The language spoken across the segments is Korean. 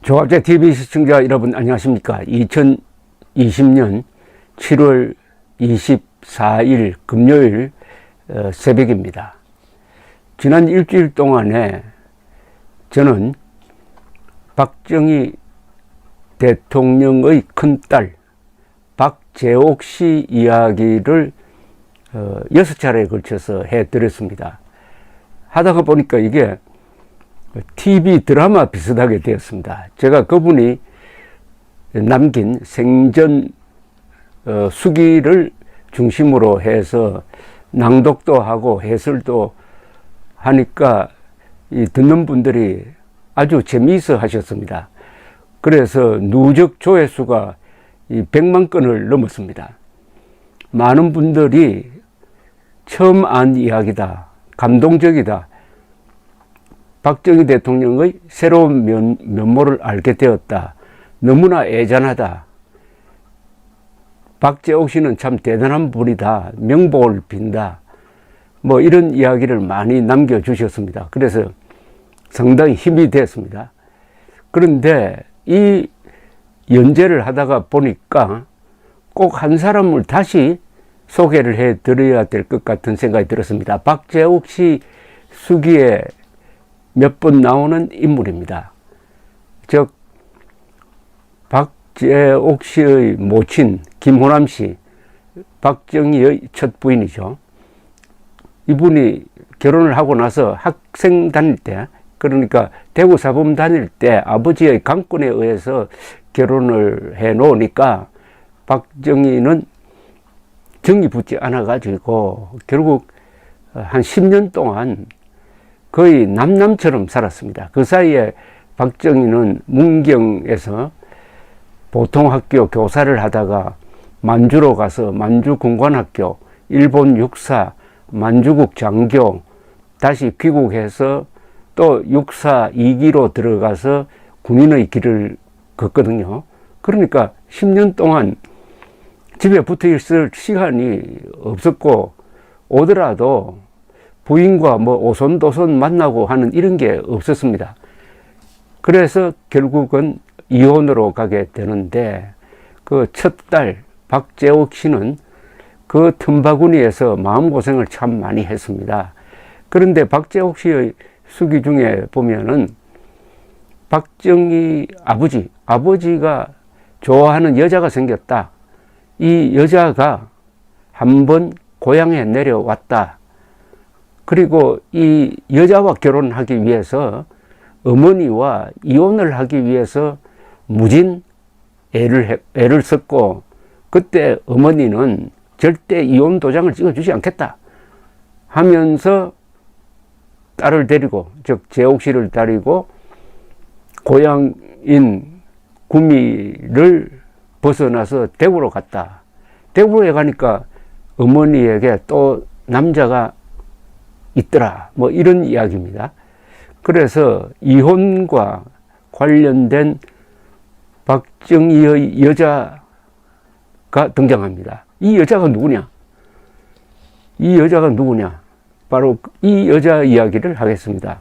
조갑제 TV 시청자 여러분 안녕하십니까. 2020년 7월 24일 금요일 새벽입니다. 지난 일주일 동안에 저는 박정희 대통령의 큰딸 박재옥 씨 이야기를 6차례에 걸쳐서 해드렸습니다. 하다가 보니까 이게 TV 드라마 비슷하게 되었습니다. 제가 그분이 남긴 생전 수기를 중심으로 해서 낭독도 하고 해설도 하니까 이 듣는 분들이 아주 재미있어 하셨습니다. 그래서 누적 조회수가 100만 건을 넘었습니다. 많은 분들이 처음 안 이야기다, 감동적이다, 박정희 대통령의 새로운 면모를 알게 되었다, 너무나 애잔하다, 박재옥 씨는 참 대단한 분이다, 명복을 빈다, 뭐 이런 이야기를 많이 남겨주셨습니다. 그래서 상당히 힘이 됐습니다. 그런데 이 연재를 하다가 보니까 꼭 한 사람을 다시 소개를 해 드려야 될 것 같은 생각이 들었습니다. 박재옥 씨 수기에 몇 번 나오는 인물입니다. 즉 박재옥 씨의 모친 김호남 씨, 박정희의 첫 부인이죠. 이분이 결혼을 하고 나서 학생 다닐 때, 그러니까 대구 사범 다닐 때 아버지의 강권에 의해서 결혼을 해 놓으니까 박정희는 정이 붙지 않아 가지고 결국 한 10년 동안 거의 남남처럼 살았습니다. 그 사이에 박정희는 문경에서 보통학교 교사를 하다가 만주로 가서 만주군관학교, 일본 육사, 만주국 장교, 다시 귀국해서 또 육사 2기로 들어가서 군인의 길을 걷거든요. 그러니까 10년 동안 집에 붙어 있을 시간이 없었고, 오더라도 부인과 뭐 오손도손 만나고 하는 이런 게 없었습니다. 그래서 결국은 이혼으로 가게 되는데, 그 첫 딸 박재옥 씨는 그 틈바구니에서 마음고생을 참 많이 했습니다. 그런데 박재옥 씨의 수기 중에 보면은 박정희 아버지가 좋아하는 여자가 생겼다, 이 여자가 한번 고향에 내려왔다, 그리고 이 여자와 결혼하기 위해서 어머니와 이혼을 하기 위해서 무진 애를 썼고, 그때 어머니는 절대 이혼 도장을 찍어주지 않겠다 하면서 딸을 데리고, 즉 재옥 씨를 데리고 고향인 구미를 벗어나서 대구로 갔다. 대구에 가니까 어머니에게 또 남자가 있더라, 뭐 이런 이야기입니다. 그래서 이혼과 관련된 박정희의 여자가 등장합니다. 이 여자가 누구냐? 바로 이 여자 이야기를 하겠습니다.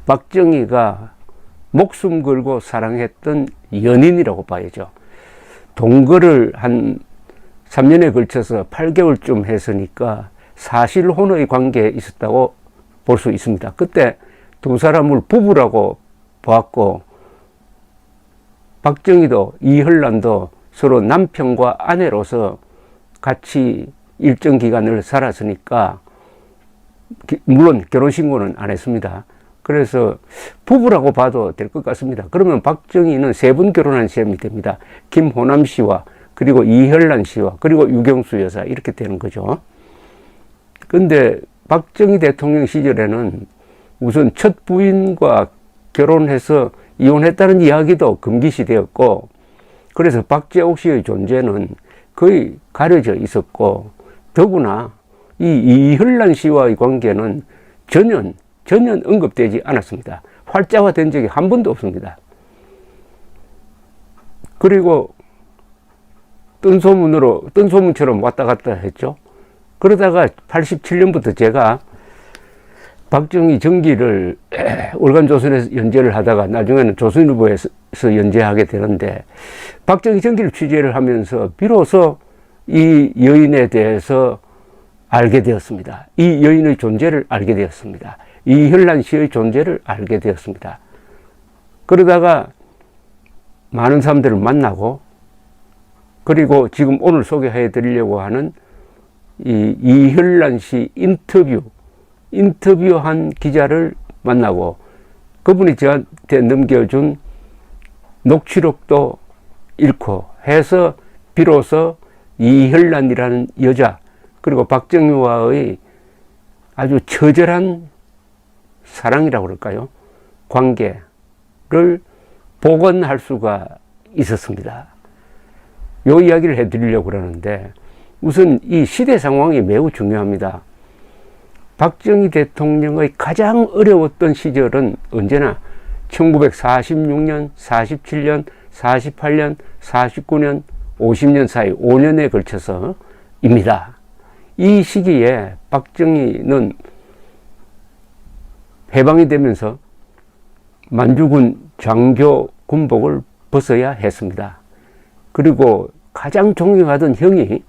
박정희가 목숨 걸고 사랑했던 연인이라고 봐야죠. 동거를 한 3년에 걸쳐서 8개월쯤 했으니까 사실혼의 관계에 있었다고 볼 수 있습니다. 그때 두 사람을 부부라고 보았고, 박정희도 이혈란도 서로 남편과 아내로서 같이 일정 기간을 살았으니까, 물론 결혼신고는 안 했습니다. 그래서 부부라고 봐도 될 것 같습니다. 그러면 박정희는 3분 결혼한 셈이 됩니다. 김호남 씨와, 그리고 이혈란 씨와, 그리고 유경수 여사, 이렇게 되는 거죠. 근데 박정희 대통령 시절에는 우선 첫 부인과 결혼해서 이혼했다는 이야기도 금기시되었고, 그래서 박재옥 씨의 존재는 거의 가려져 있었고, 더구나 이 이혈란 씨와의 관계는 전혀 언급되지 않았습니다. 활자화된 적이 한 번도 없습니다. 그리고 뜬소문처럼 왔다 갔다 했죠. 그러다가 87년부터 제가 박정희 전기를 월간조선에서 연재를 하다가 나중에는 조선일보에서 연재하게 되는데, 박정희 전기를 취재를 하면서 비로소 이 여인에 대해서 알게 되었습니다. 이 여인의 존재를 알게 되었습니다. 이혈란 씨의 존재를 알게 되었습니다. 그러다가 많은 사람들을 만나고, 그리고 지금 오늘 소개해 드리려고 하는 이혈란 씨 인터뷰한 기자를 만나고, 그분이 저한테 넘겨준 녹취록도 읽고 해서 비로소 이혈란이라는 여자, 그리고 박정희와의 아주 처절한 사랑이라고 그럴까요? 관계를 복원할 수가 있었습니다. 요 이야기를 해드리려고 그러는데, 우선 이 시대 상황이 매우 중요합니다. 박정희 대통령의 가장 어려웠던 시절은 언제나 1946년, 47년, 48년, 49년, 50년 사이 5년에 걸쳐서입니다. 이 시기에 박정희는 해방이 되면서 만주군 장교 군복을 벗어야 했습니다. 그리고 가장 존경하던 형이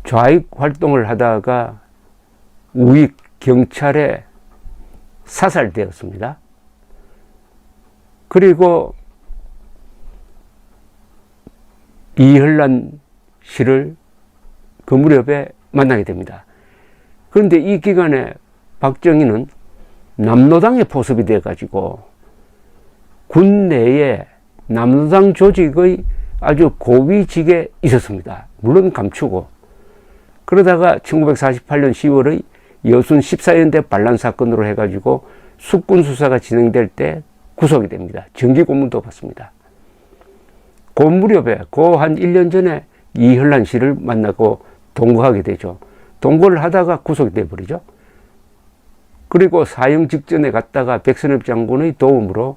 좌익 활동을 하다가 우익 경찰에 사살되었습니다. 그리고 이혈란 씨를 그 무렵에 만나게 됩니다. 그런데 이 기간에 박정희는 남로당에 포섭이 돼가지고 군 내에 남로당 조직의 아주 고위직에 있었습니다. 물론 감추고. 그러다가 1948년 10월의 여순 14연대 반란 사건으로 해가지고 숙군 수사가 진행될 때 구속이 됩니다. 정기 고문도 받습니다. 그 무렵에 한 1년 전에 이혈란 씨를 만나고 동거하게 되죠. 동거를 하다가 구속이 돼버리죠. 그리고 사형 직전에 갔다가 백선엽 장군의 도움으로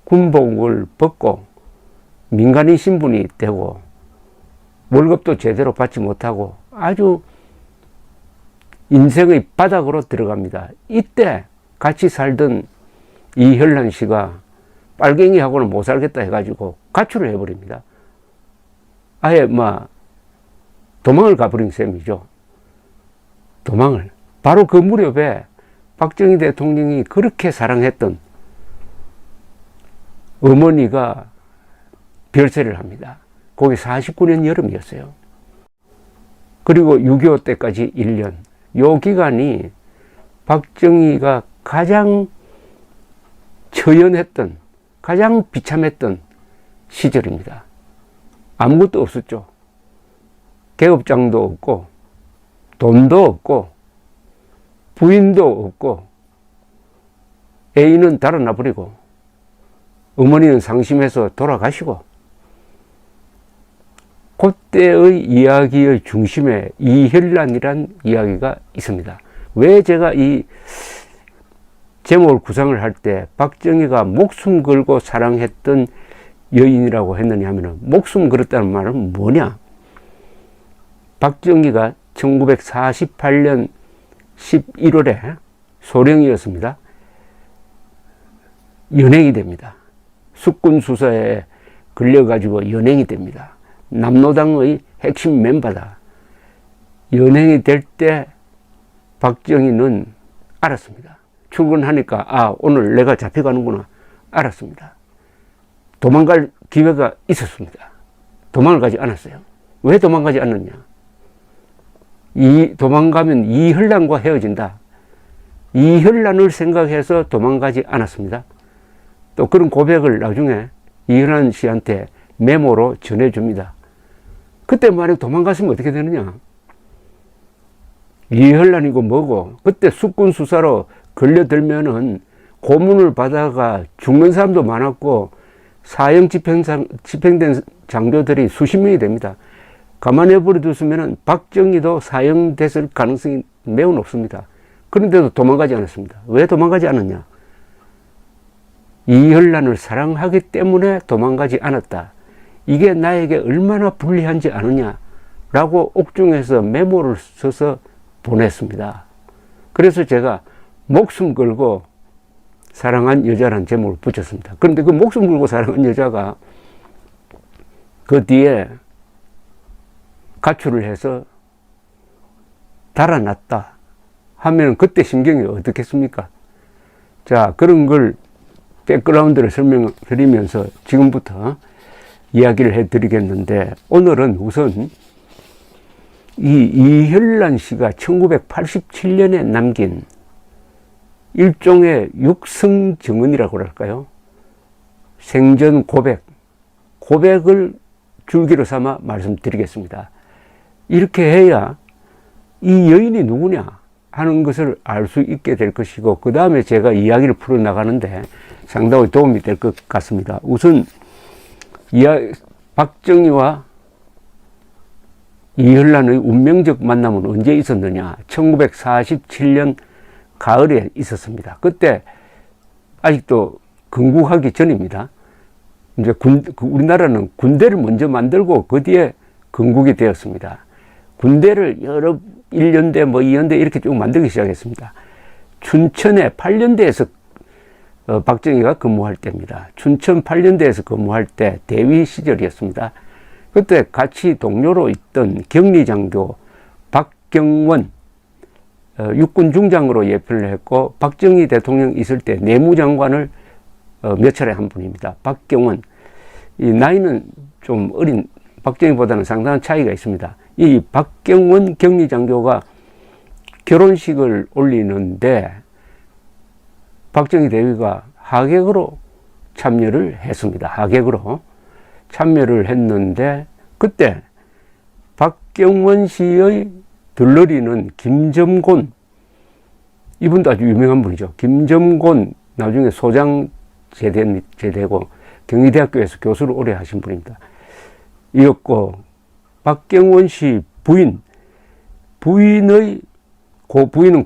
군복을 벗고 민간인 신분이 되고 월급도 제대로 받지 못하고 아주 인생의 바닥으로 들어갑니다. 이때 같이 살던 이혈란 씨가 빨갱이하고는 못 살겠다 해가지고 가출을 해버립니다. 아예 도망을 가버린 셈이죠. 도망을. 바로 그 무렵에 박정희 대통령이 그렇게 사랑했던 어머니가 별세를 합니다. 그게 49년 여름이었어요. 그리고 6.25 때까지 1년. 요 기간이 박정희가 가장 처연했던, 가장 비참했던 시절입니다. 아무것도 없었죠. 계급장도 없고, 돈도 없고, 부인도 없고, 애인은 달아나 버리고, 어머니는 상심해서 돌아가시고, 그때의 이야기의 중심에 이혈란이란 이야기가 있습니다. 왜 제가 이 제목을 구상을 할 때 박정희가 목숨 걸고 사랑했던 여인이라고 했느냐 하면, 목숨 걸었다는 말은 뭐냐? 박정희가 1948년 11월에 소령이었습니다. 연행이 됩니다. 숙군 수사에 걸려가지고 연행이 됩니다. 남로당의 핵심 멤버다. 연행이 될 때 박정희는 알았습니다. 출근하니까 오늘 내가 잡혀가는구나 알았습니다. 도망갈 기회가 있었습니다. 도망을 가지 않았어요. 왜 도망가지 않느냐? 도망가면 이혈란과 헤어진다. 이혈란을 생각해서 도망가지 않았습니다. 또 그런 고백을 나중에 이혈란 씨한테 메모로 전해줍니다. 그때 만약 도망갔으면 어떻게 되느냐? 이혈란이고 뭐고, 그때 숙군 수사로 걸려들면은 고문을 받아가 죽는 사람도 많았고, 사형 집행된 장교들이 수십 명이 됩니다. 가만히 내버려뒀으면 박정희도 사형됐을 가능성이 매우 높습니다. 그런데도 도망가지 않았습니다. 왜 도망가지 않았냐? 이혈란을 사랑하기 때문에 도망가지 않았다. 이게 나에게 얼마나 불리한지 아느냐라고 옥중에서 메모를 써서 보냈습니다. 그래서 제가 목숨 걸고 사랑한 여자라는 제목을 붙였습니다. 그런데 그 목숨 걸고 사랑한 여자가 그 뒤에 가출을 해서 달아났다 하면 그때 심경이 어떻겠습니까? 자, 그런 걸 백그라운드를 설명드리면서 지금부터 이야기를 해드리겠는데, 오늘은 우선 이 이혈란 씨가 1987년에 남긴 일종의 육성 증언이라고 할까요? 생전 고백을 줄기로 삼아 말씀드리겠습니다. 이렇게 해야 이 여인이 누구냐 하는 것을 알 수 있게 될 것이고, 그 다음에 제가 이야기를 풀어나가는데 상당히 도움이 될 것 같습니다. 우선 박정희와 이혈란의 운명적 만남은 언제 있었느냐? 1947년 가을에 있었습니다. 그때 아직도 건국하기 전입니다. 이제 우리나라는 군대를 먼저 만들고 그 뒤에 건국이 되었습니다. 군대를 여러 1년대, 2년대 이렇게 쭉 만들기 시작했습니다. 춘천에 8년대에서 박정희가 근무할 때입니다. 춘천 8년대에서 근무할 때 대위 시절이었습니다. 그때 같이 동료로 있던 격리장교 박경원 육군 중장으로 예편을 했고, 박정희 대통령 있을 때 내무장관을 몇 차례 한 분입니다. 박경원. 이 나이는 좀 어린 박정희보다는 상당한 차이가 있습니다. 이 박경원 격리장교가 결혼식을 올리는데 박정희 대위가 하객으로 참여를 했습니다. 하객으로 참여를 했는데, 그때 박경원 씨의 들러리는 김점곤, 이분도 아주 유명한 분이죠. 김점곤, 나중에 소장 제대고 경희대학교에서 교수를 오래 하신 분입니다. 이었고, 박경원 씨 부인은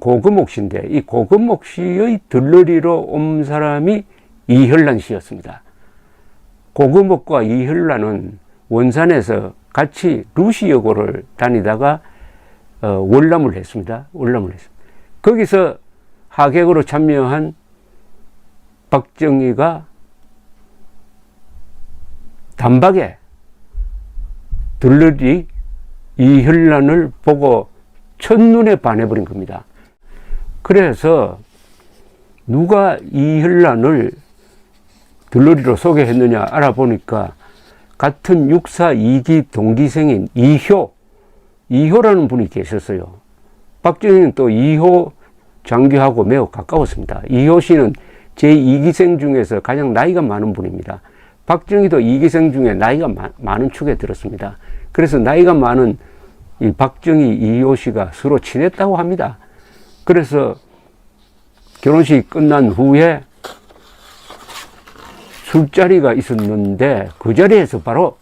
고금옥 씨인데, 이 고금옥 씨의 들러리로 온 사람이 이혈란 씨였습니다. 고금옥과 이혈란은 원산에서 같이 루시여고를 다니다가 월남을 했습니다. 거기서 하객으로 참여한 박정희가 단박에 들러리 이혈란을 보고 첫눈에 반해버린 겁니다. 그래서 누가 이혈란을 들러리로 소개했느냐 알아보니까 같은 육사 2기 동기생인 이효라는 분이 계셨어요. 박정희는 또 이효 장교하고 매우 가까웠습니다. 이효 씨는 제2기생 중에서 가장 나이가 많은 분입니다. 박정희도 2기생 중에 나이가 많은 축에 들었습니다. 그래서 나이가 많은 이 박정희, 이효 씨가 서로 친했다고 합니다. 그래서 결혼식이 끝난 후에 술자리가 있었는데, 그 자리에서 바로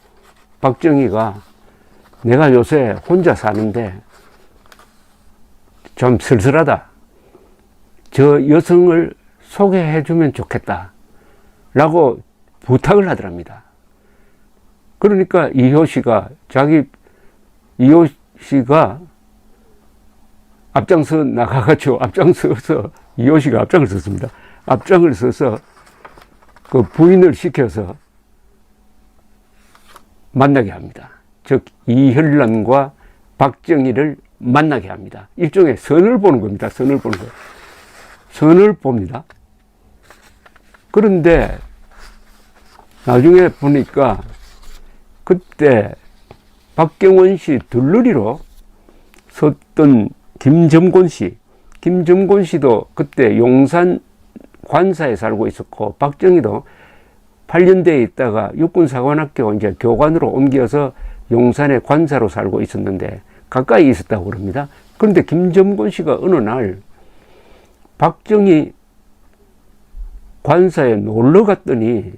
박정희가 내가 요새 혼자 사는데 좀 쓸쓸하다. 저 여성을 소개해주면 좋겠다. 라고 부탁을 하더랍니다. 그러니까 이효 씨가 앞장서 나가가지고 이효 씨가 앞장을 섰습니다. 앞장을 서서 그 부인을 시켜서 만나게 합니다. 즉 이혈란과 박정희를 만나게 합니다. 일종의 선을 보는 겁니다. 선을 봅니다. 그런데 나중에 보니까 그때 박경원 씨 들러리로 섰던 김점곤 씨도 그때 용산 관사에 살고 있었고, 박정희도 8년대에 있다가 육군사관학교 이제 교관으로 옮겨서 용산의 관사로 살고 있었는데 가까이 있었다고 그럽니다. 그런데 김점곤 씨가 어느 날 박정희 관사에 놀러 갔더니,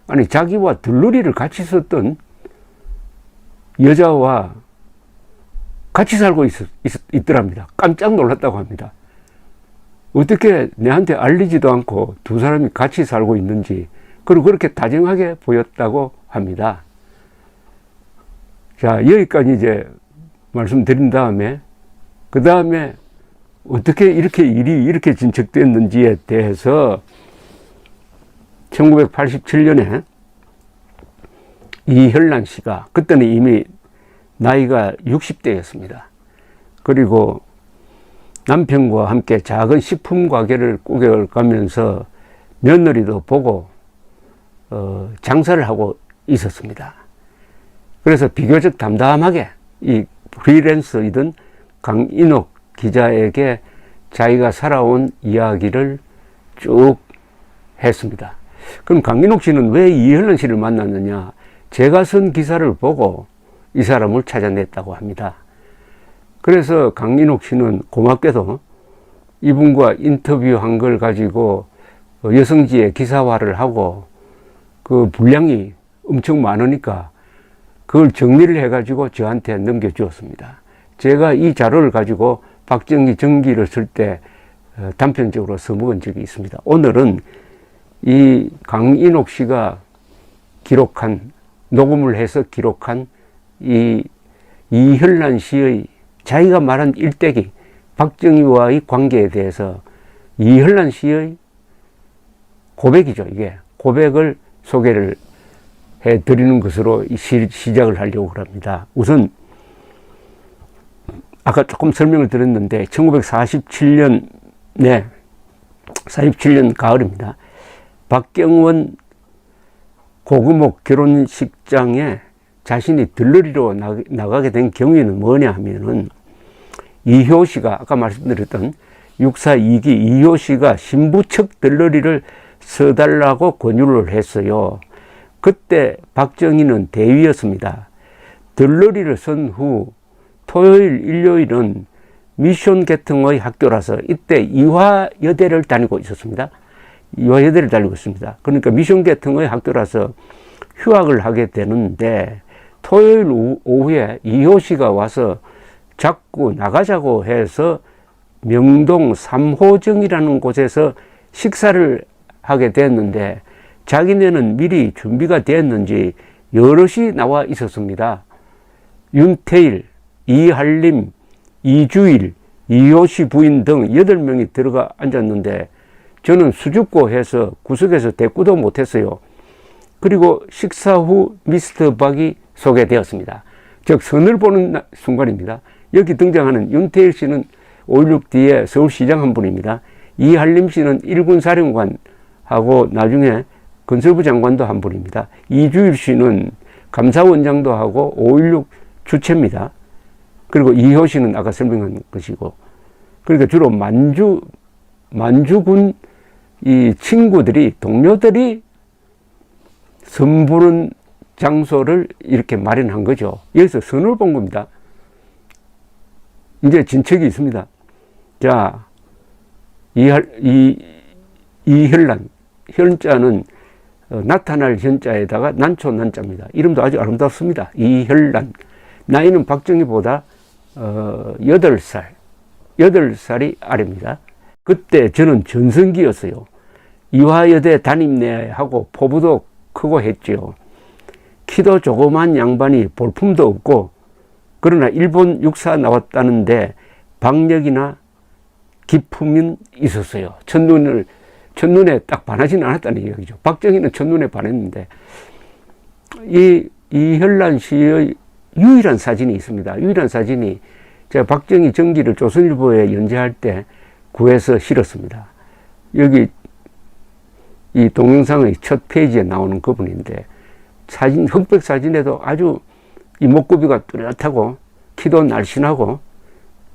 아니 자기와 들러리를 같이 썼던 여자와 같이 살고 있더랍니다. 깜짝 놀랐다고 합니다. 어떻게 내한테 알리지도 않고 두 사람이 같이 살고 있는지, 그리고 그렇게 다정하게 보였다고 합니다. 자, 여기까지 이제 말씀드린 다음에, 그 다음에 어떻게 이렇게 일이 이렇게 진척됐는지에 대해서 1987년에 이혈란 씨가, 그때는 이미 나이가 60대였습니다. 그리고 남편과 함께 작은 식품 가게를 꾸겨가면서 며느리도 보고 장사를 하고 있었습니다. 그래서 비교적 담담하게 이 프리랜서이던 강인옥 기자에게 자기가 살아온 이야기를 쭉 했습니다. 그럼 강인옥 씨는 왜 이혈란 씨를 만났느냐? 제가 쓴 기사를 보고 이 사람을 찾아냈다고 합니다. 그래서 강인옥 씨는 고맙게도 이분과 인터뷰한 걸 가지고 여성지에 기사화를 하고 그 분량이 엄청 많으니까 그걸 정리를 해가지고 저한테 넘겨주었습니다. 제가 이 자료를 가지고 박정희 전기를 쓸 때 단편적으로 써먹은 적이 있습니다. 오늘은 이 강인옥 씨가 기록한, 녹음을 해서 기록한 이 이혈란 씨의 자기가 말한 일대기, 박정희와의 관계에 대해서 이혈란 씨의 고백이죠. 이게 고백을 소개를 해드리는 것으로 시작을 하려고 합니다. 우선 아까 조금 설명을 드렸는데 1947년 47년 가을입니다. 박경원 고금옥 결혼식장에 자신이 들러리로 나가게 된 경위는 뭐냐 하면은 이효 씨가, 아까 말씀드렸던 육사 2기 이효 씨가 신부 측 들러리를 써달라고 권유를 했어요. 그때 박정희는 대위였습니다. 들러리를 쓴 후 토요일, 일요일은 미션 계통의 학교라서 이때 이화여대를 다니고 있었습니다. 이화여대를 다니고 있습니다. 그러니까 미션 계통의 학교라서 휴학을 하게 되는데 토요일 오후에 이효 씨가 와서 자꾸 나가자고 해서 명동 삼호정이라는 곳에서 식사를 하게 됐는데 자기네는 미리 준비가 됐는지 여럿이 나와 있었습니다. 윤태일, 이한림, 이주일, 이효씨 부인 등 8명이 들어가 앉았는데 저는 수줍고해서 구석에서 대꾸도 못했어요. 그리고 식사 후 미스터 박이 소개되었습니다. 즉 선을 보는 순간입니다. 여기 등장하는 윤태일 씨는 5.16 뒤에 서울시장 한 분입니다. 이한림 씨는 일군 사령관하고 나중에 건설부 장관도 한 분입니다. 이주일 씨는 감사원장도 하고 5.16 주체입니다. 그리고 이효 씨는 아까 설명한 것이고, 그러니까 주로 만주군 이 친구들이, 동료들이 선보는 장소를 이렇게 마련한 거죠. 여기서 선을 본 겁니다. 이제 진척이 있습니다. 자, 이혈란, 현자는 나타날 현자에다가 난초 난자입니다. 이름도 아주 아름답습니다. 이혈란. 나이는 박정희보다 8살이 아래입니다. 그때 저는 전성기였어요. 이화여대 담임내 하고 포부도 크고 했죠. 키도 조그만 양반이 볼품도 없고, 그러나 일본 육사 나왔다는데 박력이나 기품은 있었어요. 첫눈에 딱 반하지는 않았다는 이야기죠. 박정희는 첫눈에 반했는데, 이혈란 씨의 유일한 사진이 있습니다. 유일한 사진이 제가 박정희 전기를 조선일보에 연재할 때 구해서 실었습니다. 여기 이 동영상의 첫 페이지에 나오는 그분인데, 사진, 흑백 사진에도 아주 이 목구비가 뚜렷하고 키도 날씬하고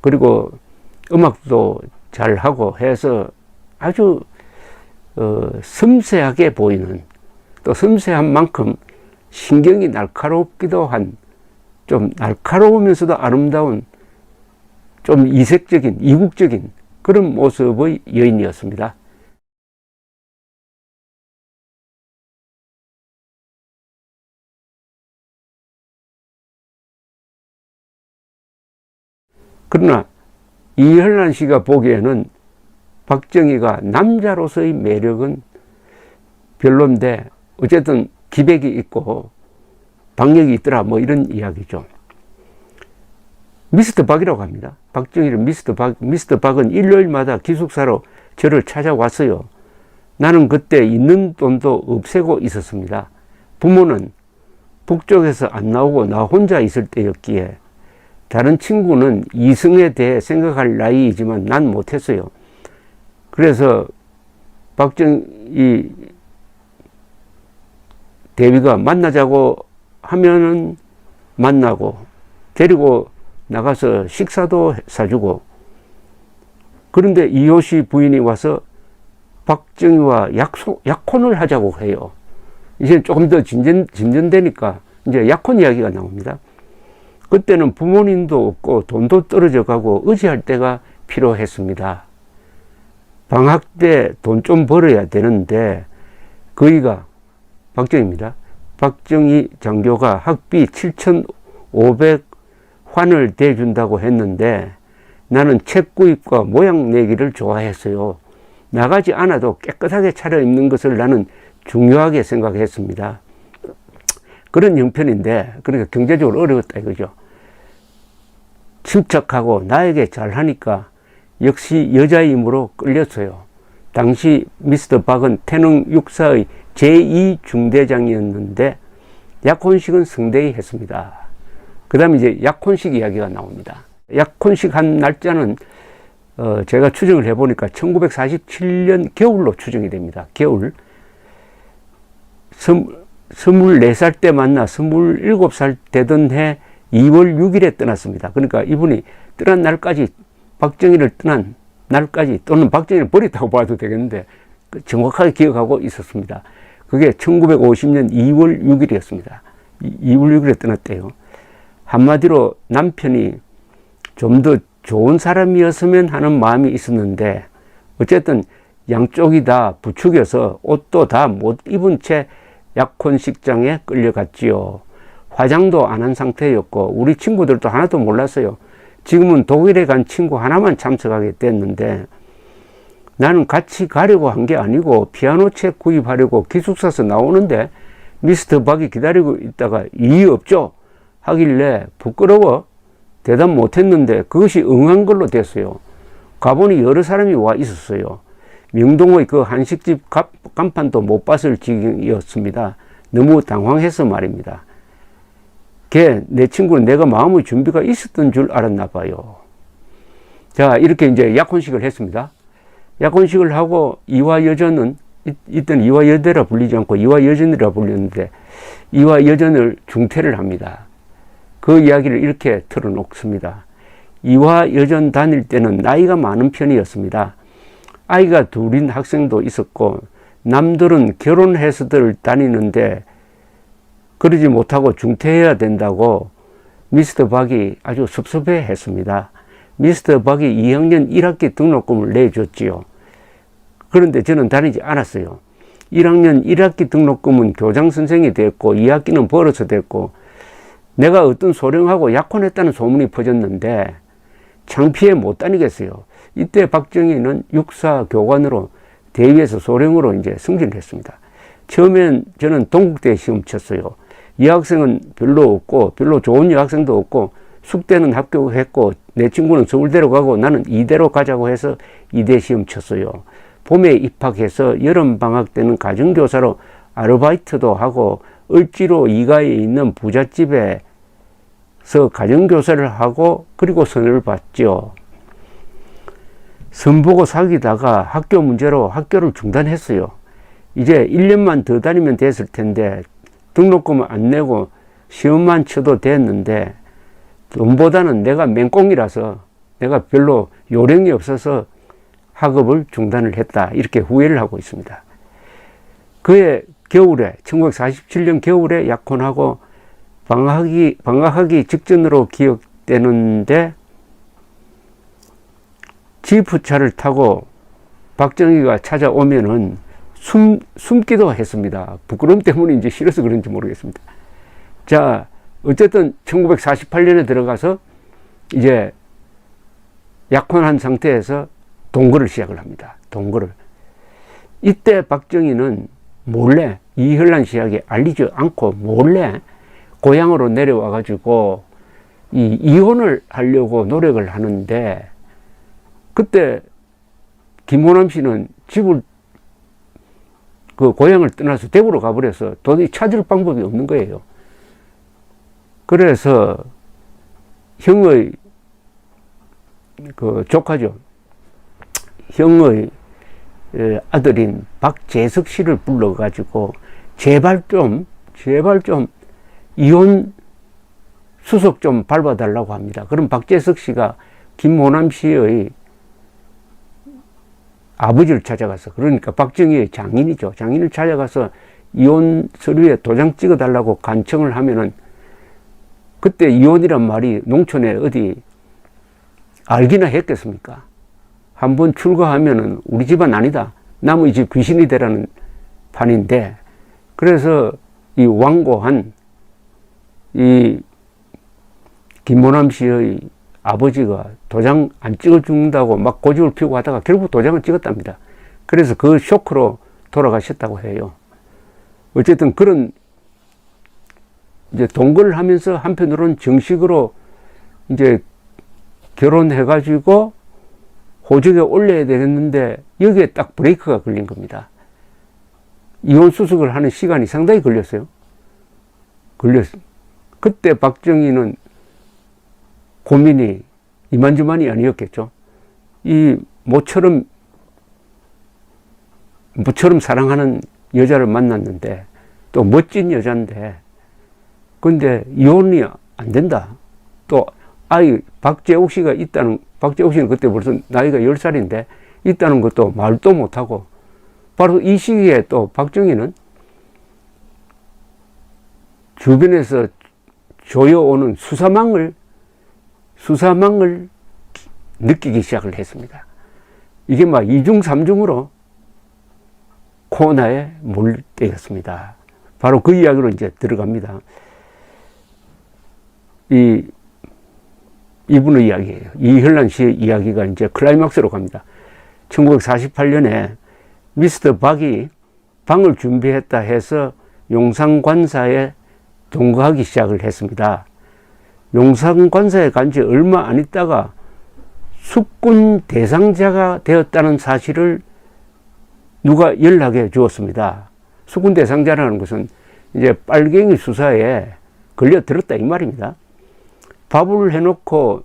그리고 음악도 잘하고 해서 아주 섬세하게 보이는, 또 섬세한 만큼 신경이 날카롭기도 한, 좀 날카로우면서도 아름다운, 좀 이색적인, 이국적인 그런 모습의 여인이었습니다. 그러나 이혈란 씨가 보기에는 박정희가 남자로서의 매력은 별론데 어쨌든 기백이 있고 박력이 있더라, 뭐 이런 이야기죠. 미스터 박이라고 합니다. 박정희를 미스터 박. 미스터 박은 일요일마다 기숙사로 저를 찾아왔어요. 나는 그때 있는 돈도 없애고 있었습니다. 부모는 북쪽에서 안 나오고 나 혼자 있을 때였기에 다른 친구는 이승에 대해 생각할 나이이지만 난 못했어요. 그래서 박정희 대위가 만나자고 하면은 만나고 데리고 나가서 식사도 사주고, 그런데 이효시 부인이 와서 박정희와 약혼을 하자고 해요. 이제 조금 더 진전되니까 이제 약혼 이야기가 나옵니다. 그때는 부모님도 없고 돈도 떨어져 가고 의지할 때가 필요했습니다. 방학 때 돈 좀 벌어야 되는데 그이가 박정희입니다. 박정희 장교가 학비 7,500환을 대준다고 했는데 나는 책 구입과 모양 내기를 좋아했어요. 나가지 않아도 깨끗하게 차려입는 것을 나는 중요하게 생각했습니다. 그런 형편인데, 그러니까 경제적으로 어려웠다 이거죠. 침착하고 나에게 잘하니까 역시 여자이므로 끌렸어요. 당시 미스터 박은 태능 육사의 제2중대장이었는데 약혼식은 성대히 했습니다. 그 다음에 이제 약혼식 이야기가 나옵니다. 약혼식 한 날짜는 제가 추정을 해보니까 1947년 겨울로 추정이 됩니다. 겨울. 24살 때 만나 27살 되던 해 2월 6일에 떠났습니다. 그러니까 이분이 떠난 날까지, 박정희를 떠난 날까지, 또는 박정희를 버렸다고 봐도 되겠는데 정확하게 기억하고 있었습니다. 그게 1950년 2월 6일이었습니다. 2월 6일에 떠났대요. 한마디로 남편이 좀 더 좋은 사람이었으면 하는 마음이 있었는데 어쨌든 양쪽이 다 부추겨서 옷도 다 못 입은 채 약혼식장에 끌려갔지요. 화장도 안 한 상태였고 우리 친구들도 하나도 몰랐어요. 지금은 독일에 간 친구 하나만 참석하게 됐는데 나는 같이 가려고 한 게 아니고 피아노 책 구입하려고 기숙사에서 나오는데 미스터 박이 기다리고 있다가 이유 없죠 하길래 부끄러워 대답 못했는데 그것이 응한 걸로 됐어요. 가보니 여러 사람이 와 있었어요. 명동의 그 한식집 간판도 못 봤을 지경이었습니다. 너무 당황해서 말입니다. 내 친구는 내가 마음의 준비가 있었던 줄 알았나 봐요. 자, 이렇게 이제 약혼식을 했습니다. 약혼식을 하고 이화여전은 이때는 이화여대라 불리지 않고 이화여전이라 불렸는데 이화여전을 중퇴를 합니다. 그 이야기를 이렇게 털어놓습니다. 이화여전 다닐 때는 나이가 많은 편이었습니다. 아이가 둘인 학생도 있었고 남들은 결혼해서들 다니는데 그러지 못하고 중퇴해야 된다고 미스터 박이 아주 섭섭해 했습니다. 미스터 박이 2학년 1학기 등록금을 내줬지요. 그런데 저는 다니지 않았어요. 1학년 1학기 등록금은 교장선생이 됐고 2학기는 벌어서 됐고 내가 어떤 소령하고 약혼했다는 소문이 퍼졌는데 창피해 못 다니겠어요. 이때 박정희는 육사 교관으로 대위에서 소령으로 이제 승진을 했습니다. 처음엔 저는 동국대에 시험 쳤어요. 여학생은 별로 없고 별로 좋은 여학생도 없고 숙대는 합격했고 내 친구는 서울대로 가고 나는 이대로 가자고 해서 이대 시험 쳤어요. 봄에 입학해서 여름방학 때는 가정교사로 아르바이트도 하고 을지로 이가에 있는 부잣집에서 가정교사를 하고 그리고 선을 봤죠. 선보고 사귀다가 학교 문제로 학교를 중단했어요. 이제 1년만 더 다니면 됐을 텐데 등록금을 안 내고 시험만 쳐도 됐는데 돈보다는 내가 맹꽁이라서 내가 별로 요령이 없어서 학업을 중단을 했다. 이렇게 후회를 하고 있습니다. 그해 겨울에 1947년 겨울에 약혼하고 방학하기 직전으로 기억되는데 지프차를 타고 박정희가 찾아오면은 숨기도 했습니다. 부끄러움 때문인지 싫어서 그런지 모르겠습니다. 자, 어쨌든 1948년에 들어가서 이제 약혼한 상태에서 동거를 시작을 합니다. 동거를. 이때 박정희는 몰래 이현란 씨에게 알리지 않고 몰래 고향으로 내려와 가지고 이혼을 하려고 노력을 하는데, 그때 김호남 씨는 집을, 그 고향을 떠나서 대구로 가버려서 도저히 찾을 방법이 없는 거예요. 그래서 형의 그 조카죠. 형의 아들인 박재석 씨를 불러가지고 제발 좀 이혼 수속 좀 밟아달라고 합니다. 그럼 박재석 씨가 김호남 씨의 아버지를 찾아가서, 그러니까 박정희의 장인이죠. 장인을 찾아가서 이혼 서류에 도장 찍어달라고 간청을 하면은, 그때 이혼이란 말이 농촌에 어디 알기나 했겠습니까? 한번 출가하면은 우리 집안 아니다, 남의 집 귀신이 되라는 판인데, 그래서 이 완고한 이 김호남 씨의 아버지가 도장 안 찍어 준다고 막 고집을 피우고 하다가 결국 도장을 찍었답니다. 그래서 그 쇼크로 돌아가셨다고 해요. 어쨌든 그런 이제 동거를 하면서 한편으로는 정식으로 이제 결혼해가지고 호적에 올려야 되겠는데 여기에 딱 브레이크가 걸린 겁니다. 이혼 수속을 하는 시간이 상당히 걸렸어요. 그때 박정희는 고민이 이만저만이 아니었겠죠. 이 모처럼 사랑하는 여자를 만났는데, 또 멋진 여자인데, 근데 이혼이 안 된다. 또 박재옥 씨가 있다는, 박재옥 씨는 그때 벌써 나이가 10살인데 있다는 것도 말도 못하고, 바로 이 시기에 또 박정희는 주변에서 조여오는 수사망을 느끼기 시작을 했습니다. 이게 막 2중 3중으로 코너에 몰릴 때였습니다. 바로 그 이야기로 이제 들어갑니다. 이분의 이야기예요. 이현란 씨의 이야기가 이제 클라이막스로 갑니다. 1948년에 미스터 박이 방을 준비했다 해서 용산관사에 동거하기 시작을 했습니다. 용산관사에 간 지 얼마 안 있다가 숙군 대상자가 되었다는 사실을 누가 연락해 주었습니다. 숙군 대상자라는 것은 이제 빨갱이 수사에 걸려들었다 이 말입니다. 밥을 해놓고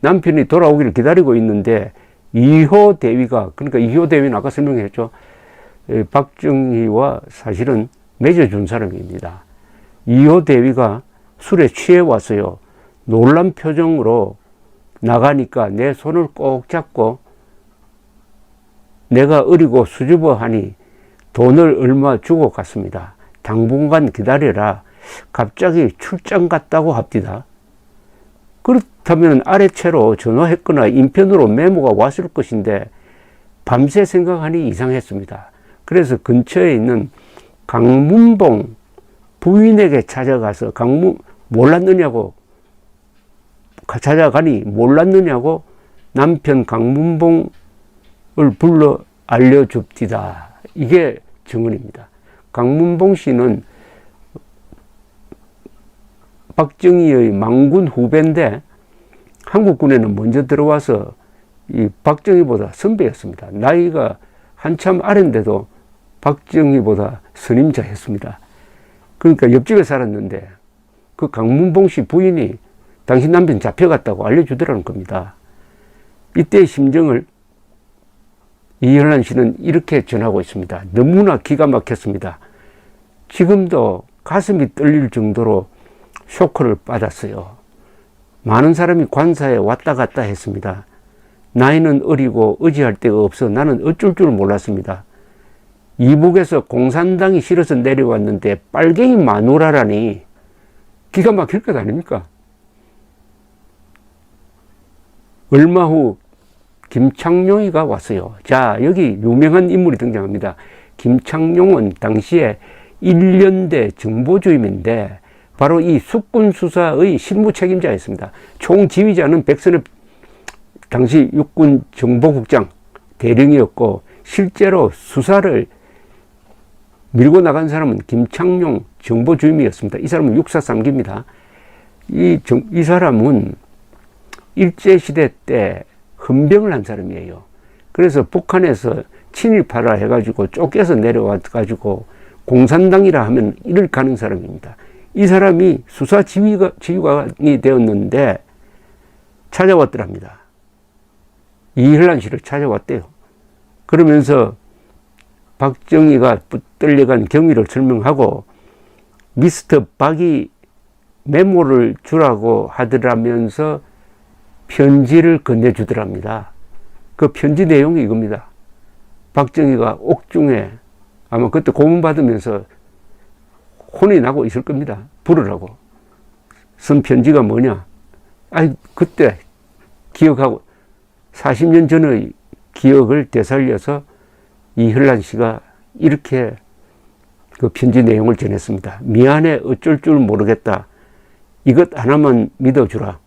남편이 돌아오기를 기다리고 있는데 이효 대위가, 그러니까 이효 대위는 아까 설명했죠. 박정희와 사실은 맺어준 사람입니다. 이효 대위가 술에 취해 왔어요. 놀란 표정으로 나가니까 내 손을 꼭 잡고 내가 어리고 수줍어하니 돈을 얼마 주고 갔습니다. 당분간 기다려라. 갑자기 출장 갔다고 합디다. 그렇다면 아래채로 전화했거나 인편으로 메모가 왔을 것인데 밤새 생각하니 이상했습니다. 그래서 근처에 있는 강문봉 부인에게 찾아가서 찾아가니 몰랐느냐고 남편 강문봉을 불러 알려줍디다. 이게 증언입니다. 강문봉 씨는 박정희의 망군 후배인데 한국군에는 먼저 들어와서 이 박정희보다 선배였습니다. 나이가 한참 아래인데도 박정희보다 선임자였습니다. 그러니까 옆집에 살았는데 그 강문봉 씨 부인이 당신 남편 잡혀갔다고 알려주더라는 겁니다. 이때의 심정을 이현란 씨는 이렇게 전하고 있습니다. 너무나 기가 막혔습니다. 지금도 가슴이 떨릴 정도로 쇼크를 받았어요. 많은 사람이 관사에 왔다 갔다 했습니다. 나이는 어리고 의지할 데가 없어 나는 어쩔 줄 몰랐습니다. 이북에서 공산당이 싫어서 내려왔는데 빨갱이 마누라라니 기가 막힐 것 아닙니까? 얼마 후 김창룡이가 왔어요. 자, 여기 유명한 인물이 등장합니다. 김창룡은 당시에 1년대 정보주임인데 바로 이 숙군 수사의 실무 책임자였습니다. 총지휘자는 백선엽 당시 육군 정보국장 대령이었고 실제로 수사를 밀고 나간 사람은 김창룡 정보주임이었습니다. 이 사람은 육사 3기입니다. 이 사람은 일제시대 때 헌병을 한 사람이에요. 그래서 북한에서 친일파라 해가지고 쫓겨서 내려와가지고 공산당이라 하면 이를 가는 사람입니다. 이 사람이 수사 지휘관이 되었는데 찾아왔더랍니다. 이현란 씨를 찾아왔대요. 그러면서 박정희가 붙들려간 경위를 설명하고 미스터 박이 메모를 주라고 하더라면서 편지를 건네주더랍니다. 그 편지 내용이 이겁니다. 박정희가 옥중에 아마 그때 고문 받으면서 혼이 나고 있을 겁니다. 부르라고. 쓴 편지가 뭐냐? 그때 기억하고 40년 전의 기억을 되살려서 이현란 씨가 이렇게 그 편지 내용을 전했습니다. 미안해, 어쩔 줄 모르겠다. 이것 하나만 믿어주라.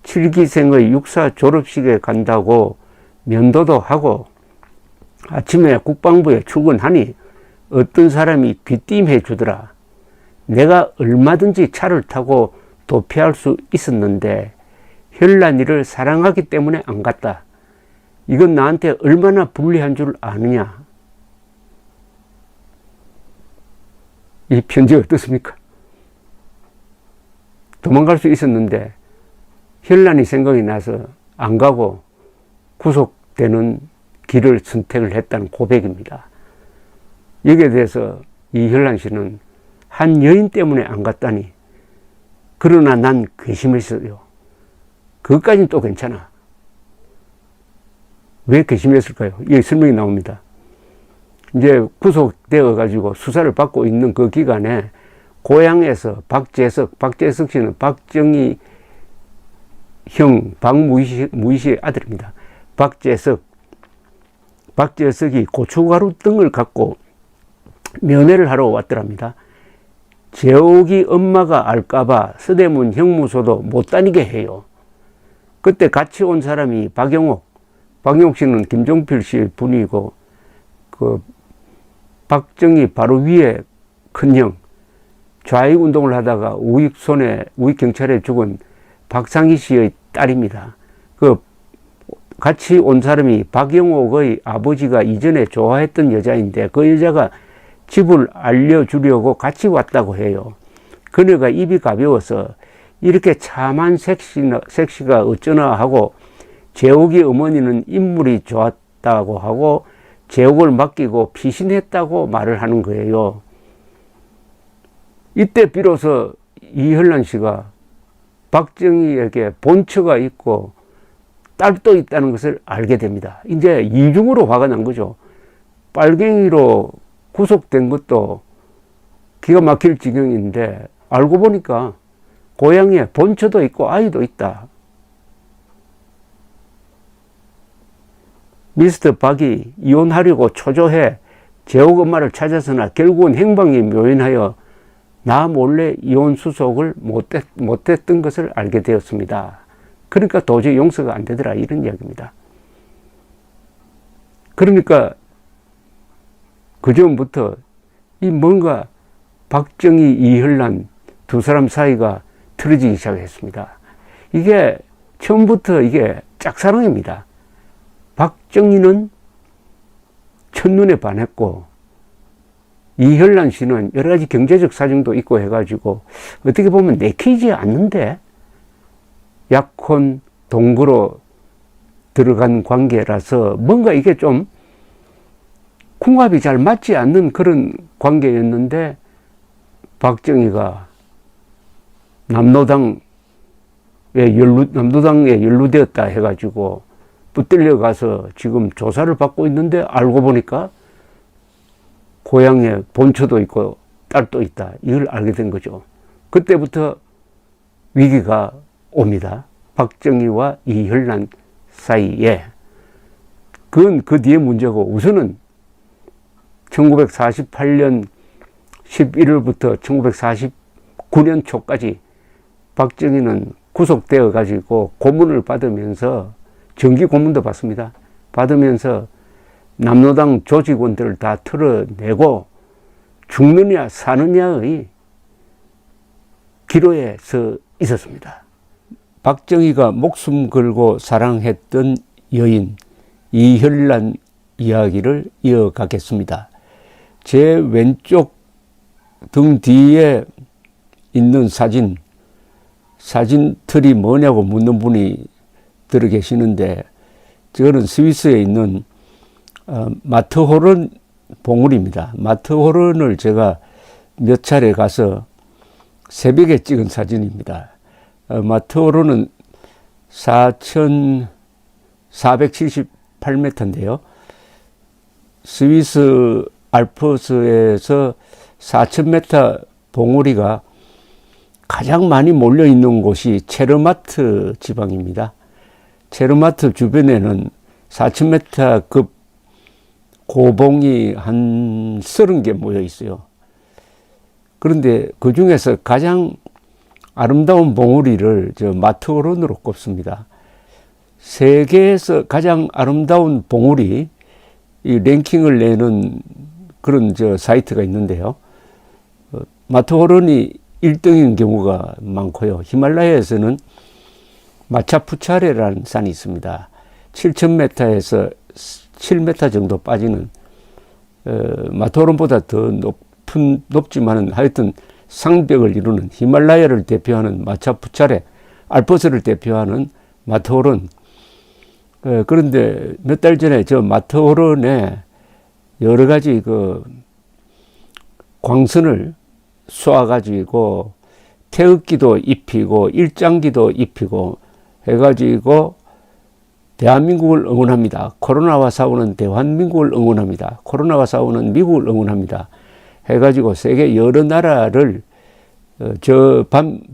7기생의 육사 졸업식에 간다고 면도도 하고 아침에 국방부에 출근하니 어떤 사람이 귀띔해 주더라. 내가 얼마든지 차를 타고 도피할 수 있었는데 현란이를 사랑하기 때문에 안 갔다. 이건 나한테 얼마나 불리한 줄 아느냐. 이 편지 어떻습니까? 도망갈 수 있었는데 현란이 생각이 나서 안 가고 구속되는 길을 선택을 했다는 고백입니다. 여기에 대해서 이현란 씨는 한 여인 때문에 안 갔다니. 그러나 난 괘씸했어요. 그것까지는 또 괜찮아. 왜 괘씸했을까요? 여기 설명이 나옵니다. 이제 구속되어 가지고 수사를 받고 있는 그 기간에 고향에서 박재석 씨는 박정희 형 박무희 씨의 아들입니다. 박재석이 고춧가루 등을 갖고 면회를 하러 왔더랍니다. 재옥이 엄마가 알까봐 서대문 형무소도 못 다니게 해요. 그때 같이 온 사람이 박용옥 씨는 김종필 씨 분이고 그 박정희 바로 위에 큰형, 좌익 운동을 하다가 우익 경찰에 죽은 박상희 씨의 딸입니다. 그 같이 온 사람이 박용옥의 아버지가 이전에 좋아했던 여자인데 그 여자가 집을 알려주려고 같이 왔다고 해요. 그녀가 입이 가벼워서 이렇게 참한 색시가 어쩌나 하고 재옥이 어머니는 인물이 좋았다고 하고 재옥을 맡기고 피신했다고 말을 하는 거예요. 이때 비로소 이현란 씨가 박정희에게 본처가 있고 딸도 있다는 것을 알게 됩니다. 이제 이중으로 화가 난 거죠. 빨갱이로 구속된 것도 기가 막힐 지경인데 알고 보니까 고향에 본처도 있고 아이도 있다. 미스터 박이 이혼하려고 초조해 재옥 엄마를 찾아서나 결국은 행방이 묘연하여 나 몰래 이혼 수속을 못했던 것을 알게 되었습니다. 그러니까 도저히 용서가 안 되더라 이런 이야기입니다. 그러니까 그 전부터 이 뭔가 박정희, 이현란 두 사람 사이가 틀어지기 시작했습니다. 이게 처음부터 이게 짝사랑입니다. 박정희는 첫눈에 반했고 이현란 씨는 여러 가지 경제적 사정도 있고 해가지고 어떻게 보면 내키지 않는데 약혼 동거로 들어간 관계라서 뭔가 이게 좀 궁합이 잘 맞지 않는 그런 관계였는데 박정희가 남노당에 연루되었다 해가지고 붙들려 가서 지금 조사를 받고 있는데 알고 보니까 고향에 본처도 있고 딸도 있다. 이걸 알게 된 거죠. 그때부터 위기가 옵니다. 박정희와 이현란 사이에. 그건 그 뒤에 문제고 우선은 1948년 11월부터 1949년 초까지 박정희는 구속되어 가지고 고문을 받으면서 정기 고문도 받습니다. 받으면서 남노당 조직원들을 다 털어내고 죽느냐 사느냐의 기로에 서 있었습니다. 박정희가 목숨 걸고 사랑했던 여인 이혈란 이야기를 이어가겠습니다. 제 왼쪽 등 뒤에 있는 사진틀이 뭐냐고 묻는 분이 들어 계시는데, 저거는 스위스에 있는 마트호른 봉우리입니다. 마트호른을 제가 몇 차례 가서 새벽에 찍은 사진입니다. 마트호른은 4,478m인데요. 스위스 알프스에서 4,000m 봉우리가 가장 많이 몰려 있는 곳이 체르마트 지방입니다. 체르마트 주변에는 4,000m급 고봉이 한 30개 모여 있어요. 그런데 그 중에서 가장 아름다운 봉우리를 저 마트호른으로 꼽습니다. 세계에서 가장 아름다운 봉우리 이 랭킹을 내는 그런 저 사이트가 있는데요. 마트호른이 1등인 경우가 많고요. 히말라야에서는 마차푸차레라는 산이 있습니다. 7,000m에서 7m 정도 빠지는 마트호른보다 더 높지만은 하여튼 상벽을 이루는 히말라야를 대표하는 마차푸차레, 알프스를 대표하는 마트호른. 그런데 몇 달 전에 저 마트호른에 여러 가지 그 광선을 쏘아가지고 태극기도 입히고 일장기도 입히고 해가지고 대한민국을 응원합니다. 코로나와 싸우는 대한민국을 응원합니다. 코로나와 싸우는 미국을 응원합니다. 해가지고 세계 여러 나라를 저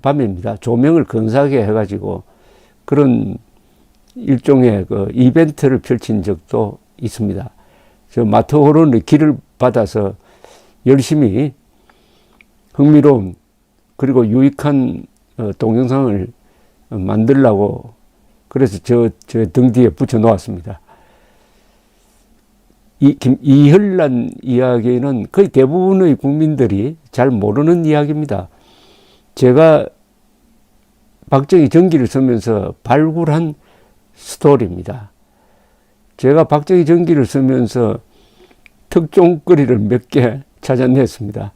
밤입니다. 조명을 근사하게 해가지고 그런 일종의 그 이벤트를 펼친 적도 있습니다. 저 마트호른의 길을 받아서 열심히 흥미로운 그리고 유익한 동영상을 만들려고 그래서 저 등 뒤에 붙여 놓았습니다. 이혈란 이야기는 거의 대부분의 국민들이 잘 모르는 이야기입니다. 제가 박정희 전기를 쓰면서 발굴한 스토리입니다. 제가 박정희 전기를 쓰면서 특종거리를 몇 개 찾아냈습니다.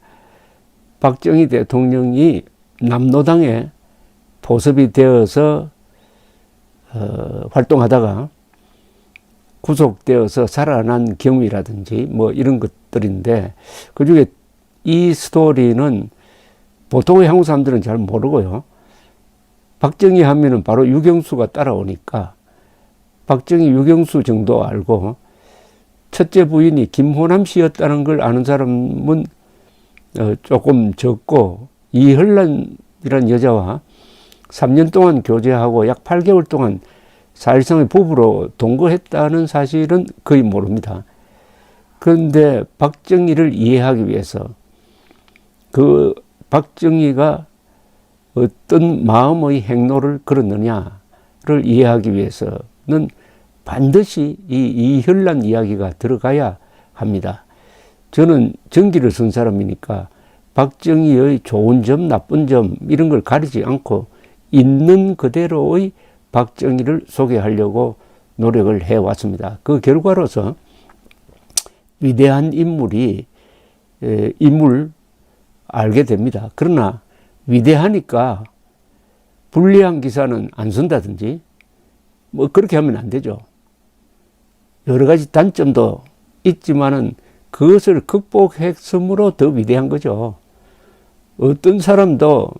박정희 대통령이 남로당에 포섭이 되어서 활동하다가 구속되어서 살아난 경위라든지 뭐 이런 것들인데, 그 중에 이 스토리는 보통의 한국 사람들은 잘 모르고요. 박정희 하면은 바로 유경수가 따라오니까 박정희 유경수 정도 알고, 첫째 부인이 김호남 씨였다는 걸 아는 사람은 조금 적고, 이혈란이라는 여자와 3년 동안 교제하고 약 8개월 동안 사실상의 부부로 동거했다는 사실은 거의 모릅니다. 그런데 박정희를 이해하기 위해서 그 박정희가 어떤 마음의 행로를 걸었느냐를 이해하기 위해서는 반드시 이 이혈란 이야기가 들어가야 합니다. 저는 전기를 쓴 사람이니까 박정희의 좋은 점, 나쁜 점 이런 걸 가리지 않고 있는 그대로의 박정희를 소개하려고 노력을 해왔습니다. 그 결과로서 위대한 인물을 알게 됩니다. 그러나 위대하니까 불리한 기사는 안 쓴다든지 뭐 그렇게 하면 안 되죠. 여러 가지 단점도 있지만은 그것을 극복했으므로 더 위대한 거죠. 어떤 사람도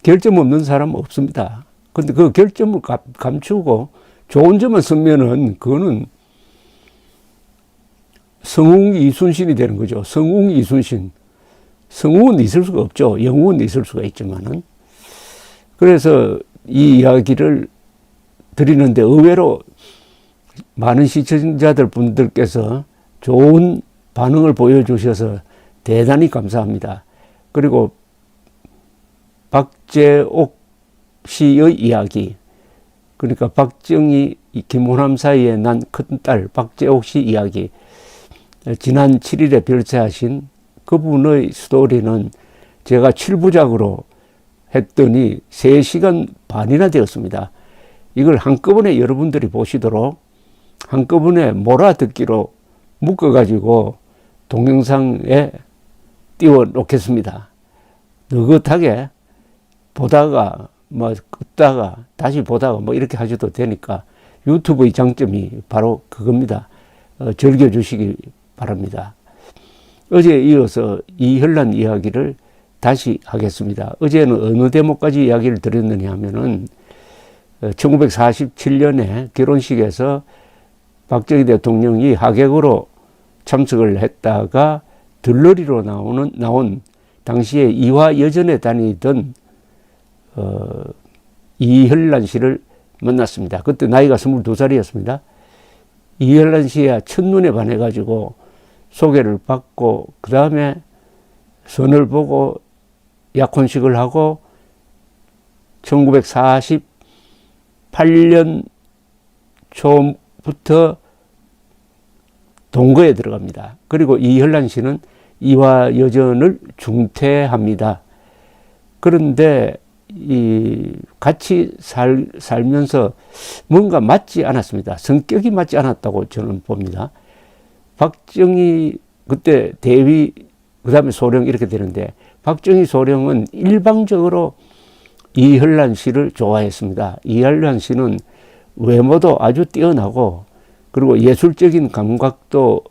결점 없는 사람 없습니다. 근데 그 결점을 감추고 좋은 점만 쓰면은 그거는 성웅이순신이 되는 거죠. 성웅이순신. 성웅은 있을 수가 없죠. 영웅은 있을 수가 있지만은. 그래서 이 이야기를 드리는데 의외로 많은 시청자들 분들께서 좋은 반응을 보여주셔서 대단히 감사합니다. 그리고 박재옥 씨의 이야기, 그러니까 박정희, 김호남 사이에 난 큰딸 박재옥 씨 이야기, 지난 7일에 별세하신 그분의 스토리는 제가 7부작으로 했더니 3시간 반이나 되었습니다. 이걸 한꺼번에 여러분들이 보시도록 한꺼번에 몰아듣기로 묶어가지고 동영상에 띄워 놓겠습니다. 느긋하게 보다가 뭐 끄다가 다시 보다가 뭐 이렇게 하셔도 되니까 유튜브의 장점이 바로 그겁니다. 즐겨주시기 바랍니다. 어제에 이어서 이혈란 이야기를 다시 하겠습니다. 어제는 어느 대목까지 이야기를 드렸느냐 하면은 1947년에 결혼식에서 박정희 대통령이 하객으로 참석을 했다가 들러리로 나온 당시에 이화여전에 다니던 이혈란 씨를 만났습니다. 그때 나이가 22살이었습니다. 이혈란 씨야 첫눈에 반해가지고 소개를 받고 그 다음에 선을 보고 약혼식을 하고 1948년 초부터 동거에 들어갑니다. 그리고 이혈란 씨는 이화여전을 중퇴합니다. 그런데 같이 살면서 뭔가 맞지 않았습니다. 성격이 맞지 않았다고 저는 봅니다. 박정희 그때 대위 그 다음에 소령 이렇게 되는데 박정희 소령은 일방적으로 이혈란 씨를 좋아했습니다. 이혈란 씨는 외모도 아주 뛰어나고 그리고 예술적인 감각도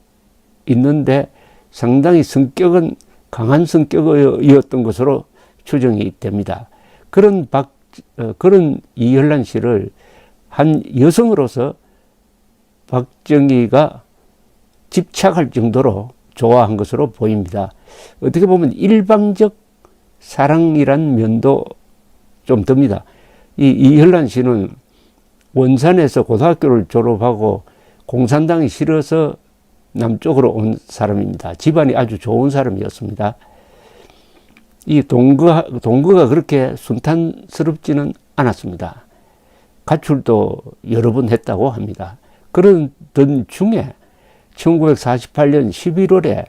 있는데 상당히 성격은 강한 성격이었던 것으로 추정이 됩니다. 그런 이혈란 씨를 한 여성으로서 박정희가 집착할 정도로 좋아한 것으로 보입니다. 어떻게 보면 일방적 사랑이란 면도 좀 듭니다. 이혈란 씨는 원산에서 고등학교를 졸업하고 공산당이 싫어서 남쪽으로 온 사람입니다. 집안이 아주 좋은 사람이었습니다. 이 동거가 그렇게 순탄스럽지는 않았습니다. 가출도 여러 번 했다고 합니다. 그러던 중에 1948년 11월에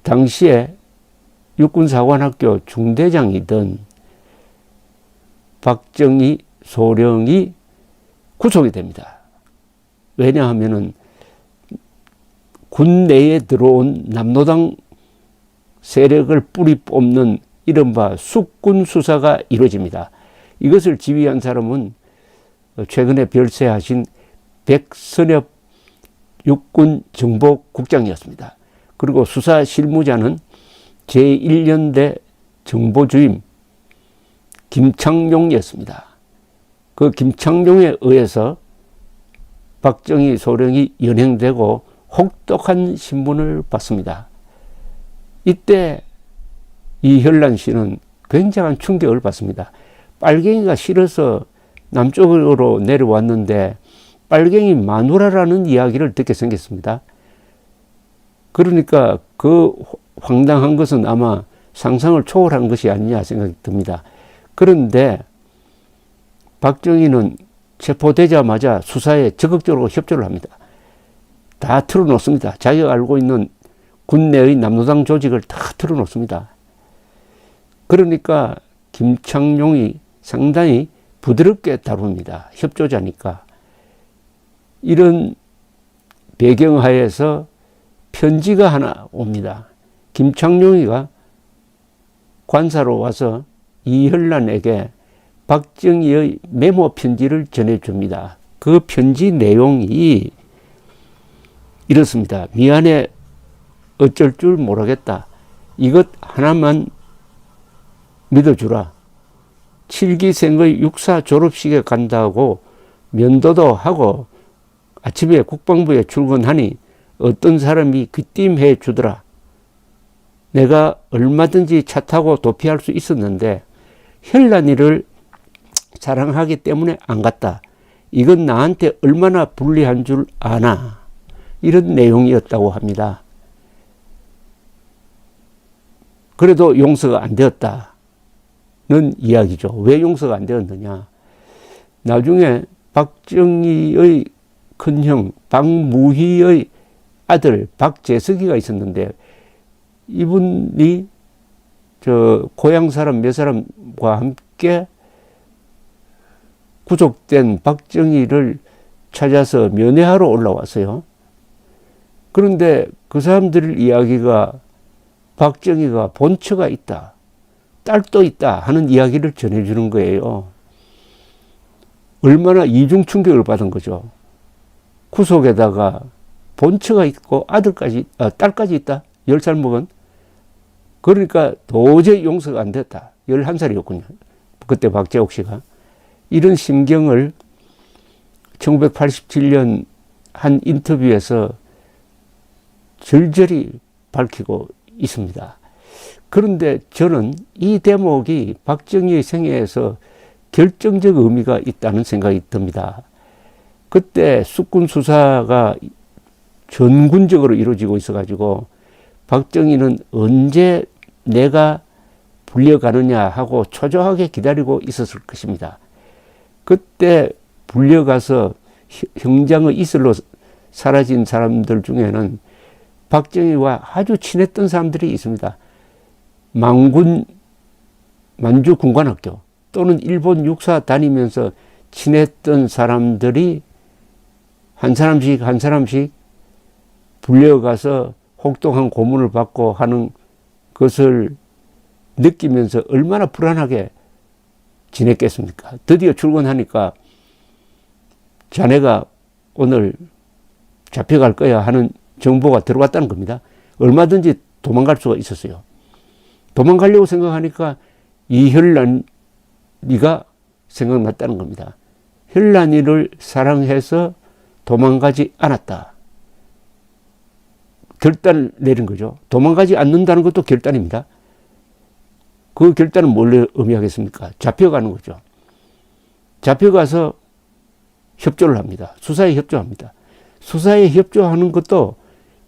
당시에 육군사관학교 중대장이던 박정희 소령이 구속이 됩니다. 왜냐하면은 군 내에 들어온 남노당 세력을 뿌리 뽑는 이른바 숙군 수사가 이루어집니다. 이것을 지휘한 사람은 최근에 별세하신 백선엽 육군 정보국장이었습니다. 그리고 수사 실무자는 제1연대 정보주임 김창룡이었습니다. 그 김창룡에 의해서 박정희 소령이 연행되고 혹독한 신문을 받습니다. 이때 이혈란 씨는 굉장한 충격을 받습니다. 빨갱이가 싫어서 남쪽으로 내려왔는데 빨갱이 마누라라는 이야기를 듣게 생겼습니다. 그러니까 그 황당한 것은 아마 상상을 초월한 것이 아니냐 생각이 듭니다. 그런데 박정희는 체포되자마자 수사에 적극적으로 협조를 합니다. 다 틀어놓습니다. 자기가 알고 있는 군내의 남노당 조직을 다 틀어놓습니다. 그러니까 김창룡이 상당히 부드럽게 다룹니다. 협조자니까. 이런 배경하에서 편지가 하나 옵니다. 김창룡이가 관사로 와서 이혈란에게 박정희의 메모 편지를 전해줍니다. 그 편지 내용이 이렇습니다. 미안해, 어쩔 줄 모르겠다. 이것 하나만 믿어주라. 7기생의 육사 졸업식에 간다고 면도도 하고 아침에 국방부에 출근하니 어떤 사람이 귀띔해 주더라. 내가 얼마든지 차 타고 도피할 수 있었는데 혈란이를 사랑하기 때문에 안 갔다. 이건 나한테 얼마나 불리한 줄 아나. 이런 내용이었다고 합니다. 그래도 용서가 안 되었다는 이야기죠. 왜 용서가 안 되었느냐. 나중에 박정희의 큰형 박무희의 아들 박재석이가 있었는데 이분이 고향 사람 몇 사람 함께 구속된 박정희를 찾아서 면회하러 올라왔어요. 그런데 그 사람들 이야기가 박정희가 본처가 있다, 딸도 있다 하는 이야기를 전해주는 거예요. 얼마나 이중 충격을 받은 거죠. 구속에다가 본처가 있고 딸까지 있다. 10살 먹은. 그러니까 도저히 용서가 안 됐다. 11살이었군요. 그때 박재옥 씨가. 이런 심경을 1987년 한 인터뷰에서 절절히 밝히고 있습니다. 그런데 저는 이 대목이 박정희의 생애에서 결정적 의미가 있다는 생각이 듭니다. 그때 숙군 수사가 전군적으로 이루어지고 있어가지고 박정희는 언제 내가 불려가느냐 하고 초조하게 기다리고 있었을 것입니다. 그때 불려가서 형장의 이슬로 사라진 사람들 중에는 박정희와 아주 친했던 사람들이 있습니다. 만주 군관학교 또는 일본 육사 다니면서 친했던 사람들이 한 사람씩 불려가서 혹독한 고문을 받고 하는 것을 느끼면서 얼마나 불안하게 지냈겠습니까? 드디어 출근하니까 자네가 오늘 잡혀갈 거야 하는 정보가 들어왔다는 겁니다. 얼마든지 도망갈 수가 있었어요. 도망가려고 생각하니까 이혈란이가 생각났다는 겁니다. 혈란이를 사랑해서 도망가지 않았다. 결단을 내린 거죠. 도망가지 않는다는 것도 결단입니다. 그 결단은 뭘 의미하겠습니까? 잡혀가는 거죠. 잡혀가서 협조를 합니다. 수사에 협조합니다. 수사에 협조하는 것도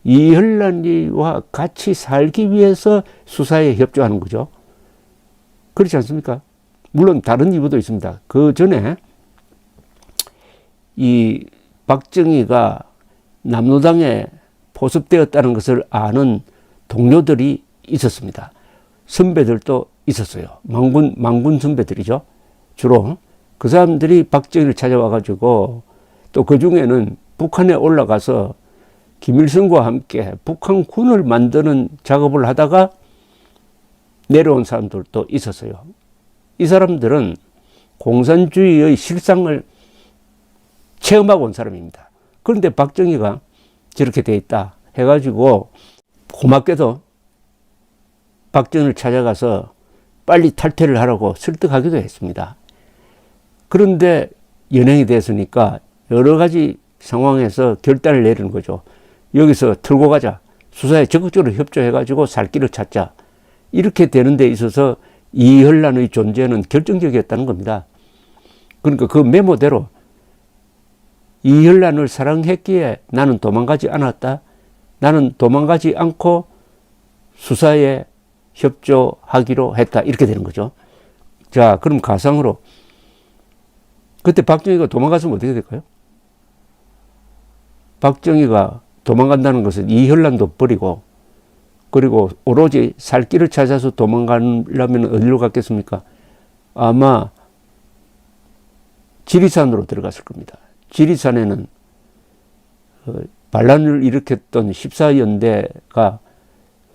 이혈란이와 같이 살기 위해서 수사에 협조하는 거죠. 그렇지 않습니까? 물론 다른 이유도 있습니다. 그 전에 이 박정희가 남로당에 포섭되었다는 것을 아는 동료들이 있었습니다. 선배들도 있었어요. 망군 선배들이죠. 주로. 그 사람들이 박정희를 찾아와가지고 또 그 중에는 북한에 올라가서 김일성과 함께 북한군을 만드는 작업을 하다가 내려온 사람들도 있었어요. 이 사람들은 공산주의의 실상을 체험하고 온 사람입니다. 그런데 박정희가 저렇게 돼 있다 해가지고 고맙게도 박정희를 찾아가서 빨리 탈퇴를 하라고 설득하기도 했습니다. 그런데 연행이 됐으니까 여러 가지 상황에서 결단을 내리는 거죠. 여기서 틀고 가자. 수사에 적극적으로 협조해가지고 살 길을 찾자. 이렇게 되는 데 있어서 이혈란의 존재는 결정적이었다는 겁니다. 그러니까 그 메모대로 이혈란을 사랑했기에 나는 도망가지 않았다. 나는 도망가지 않고 수사에 협조하기로 했다. 이렇게 되는 거죠. 자, 그럼 가상으로 그때 박정희가 도망갔으면 어떻게 될까요? 박정희가 도망간다는 것은 이혈란도 버리고 그리고 오로지 살 길을 찾아서 도망가려면 어디로 갔겠습니까? 아마 지리산으로 들어갔을 겁니다. 지리산에는 반란을 일으켰던 14연대가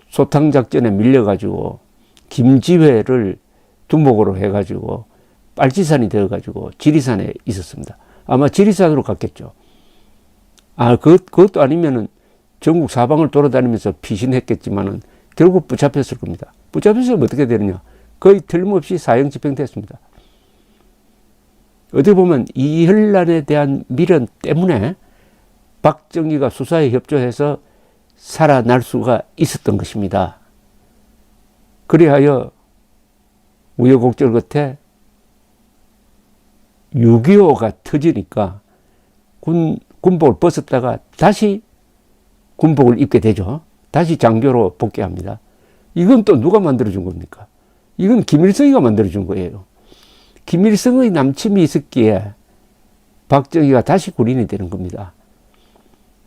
소탕작전에 밀려가지고 김지회를 두목으로 해가지고 빨치산이 되어가지고 지리산에 있었습니다. 아마 지리산으로 갔겠죠. 그것도 아니면은 전국 사방을 돌아다니면서 피신했겠지만은 결국 붙잡혔을 겁니다. 붙잡혔으면 어떻게 되느냐? 거의 틀림없이 사형 집행됐습니다. 어떻게 보면 이혈란에 대한 미련 때문에 박정희가 수사에 협조해서 살아날 수가 있었던 것입니다. 그리하여 우여곡절 끝에 6.25가 터지니까 군복을 벗었다가 다시 군복을 입게 되죠. 다시 장교로 복귀합니다. 이건 또 누가 만들어준 겁니까? 이건 김일성이가 만들어준 거예요. 김일성의 남침이 있었기에 박정희가 다시 군인이 되는 겁니다.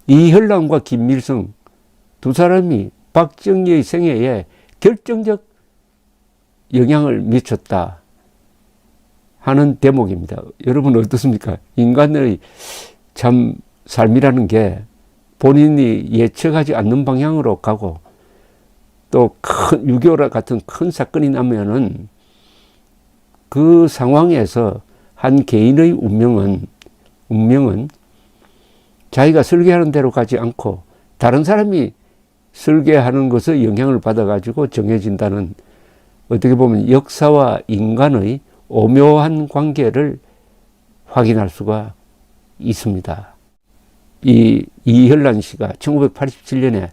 이혈란과 김일성 두 사람이 박정희의 생애에 결정적 영향을 미쳤다. 하는 대목입니다. 여러분 어떻습니까? 인간의 참 삶이라는 게 본인이 예측하지 않는 방향으로 가고 또 큰 6.25 같은 큰 사건이 나면은 그 상황에서 한 개인의 운명은 자기가 설계하는 대로 가지 않고 다른 사람이 설계하는 것에 영향을 받아가지고 정해진다는, 어떻게 보면 역사와 인간의 오묘한 관계를 확인할 수가 있습니다. 이 이혈란 씨가 1987년에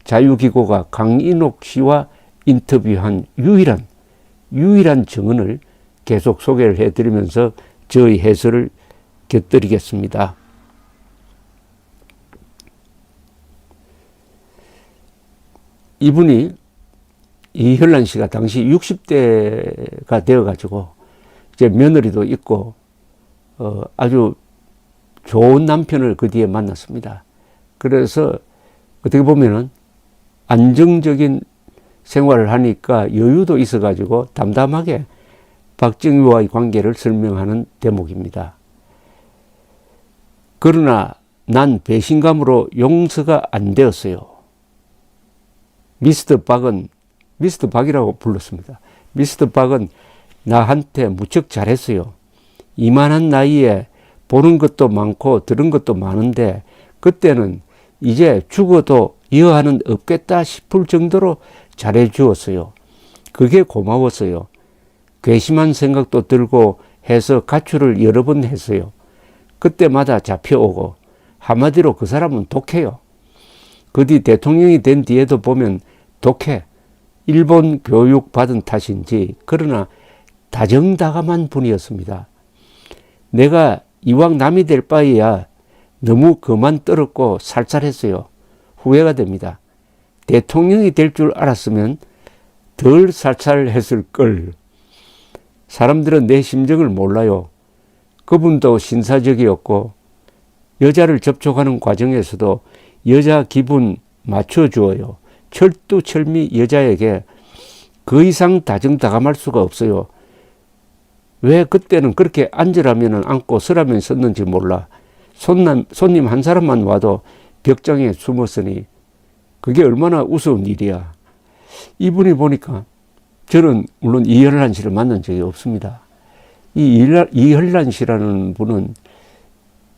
자유기고가 강인옥 씨와 인터뷰한 유일한 증언을 계속 소개를 해드리면서 저의 해설을 곁들이겠습니다. 이분이, 이혈란 씨가 당시 60대가 되어가지고 이제 며느리도 있고 아주 좋은 남편을 그 뒤에 만났습니다. 그래서 어떻게 보면은 안정적인 생활을 하니까 여유도 있어가지고 담담하게 박정희와의 관계를 설명하는 대목입니다. 그러나 난 배신감으로 용서가 안 되었어요. 미스터 박이라고 불렀습니다. 미스터 박은 나한테 무척 잘했어요. 이만한 나이에 보는 것도 많고 들은 것도 많은데 그때는 이제 죽어도 이어하는 없겠다 싶을 정도로 잘해 주었어요. 그게 고마웠어요. 괘씸한 생각도 들고 해서 가출을 여러 번 했어요. 그때마다 잡혀오고, 한마디로 그 사람은 독해요. 그 뒤 대통령이 된 뒤에도 보면 독해. 일본 교육 받은 탓인지 그러나 다정다감한 분이었습니다. 내가 이왕 남이 될 바에야 너무 그만 떨었고 살살했어요. 후회가 됩니다. 대통령이 될 줄 알았으면 덜 살살했을 걸. 사람들은 내 심정을 몰라요. 그분도 신사적이었고 여자를 접촉하는 과정에서도 여자 기분 맞춰주어요. 철두철미 여자에게 그 이상 다정다감할 수가 없어요. 왜 그때는 그렇게 앉으라면 앉고 서라면 섰는지 몰라. 손님 한 사람만 와도 벽장에 숨었으니 그게 얼마나 우스운 일이야. 이분이 보니까, 저는 물론 이혈란 씨를 만난 적이 없습니다. 이혈란 씨라는 분은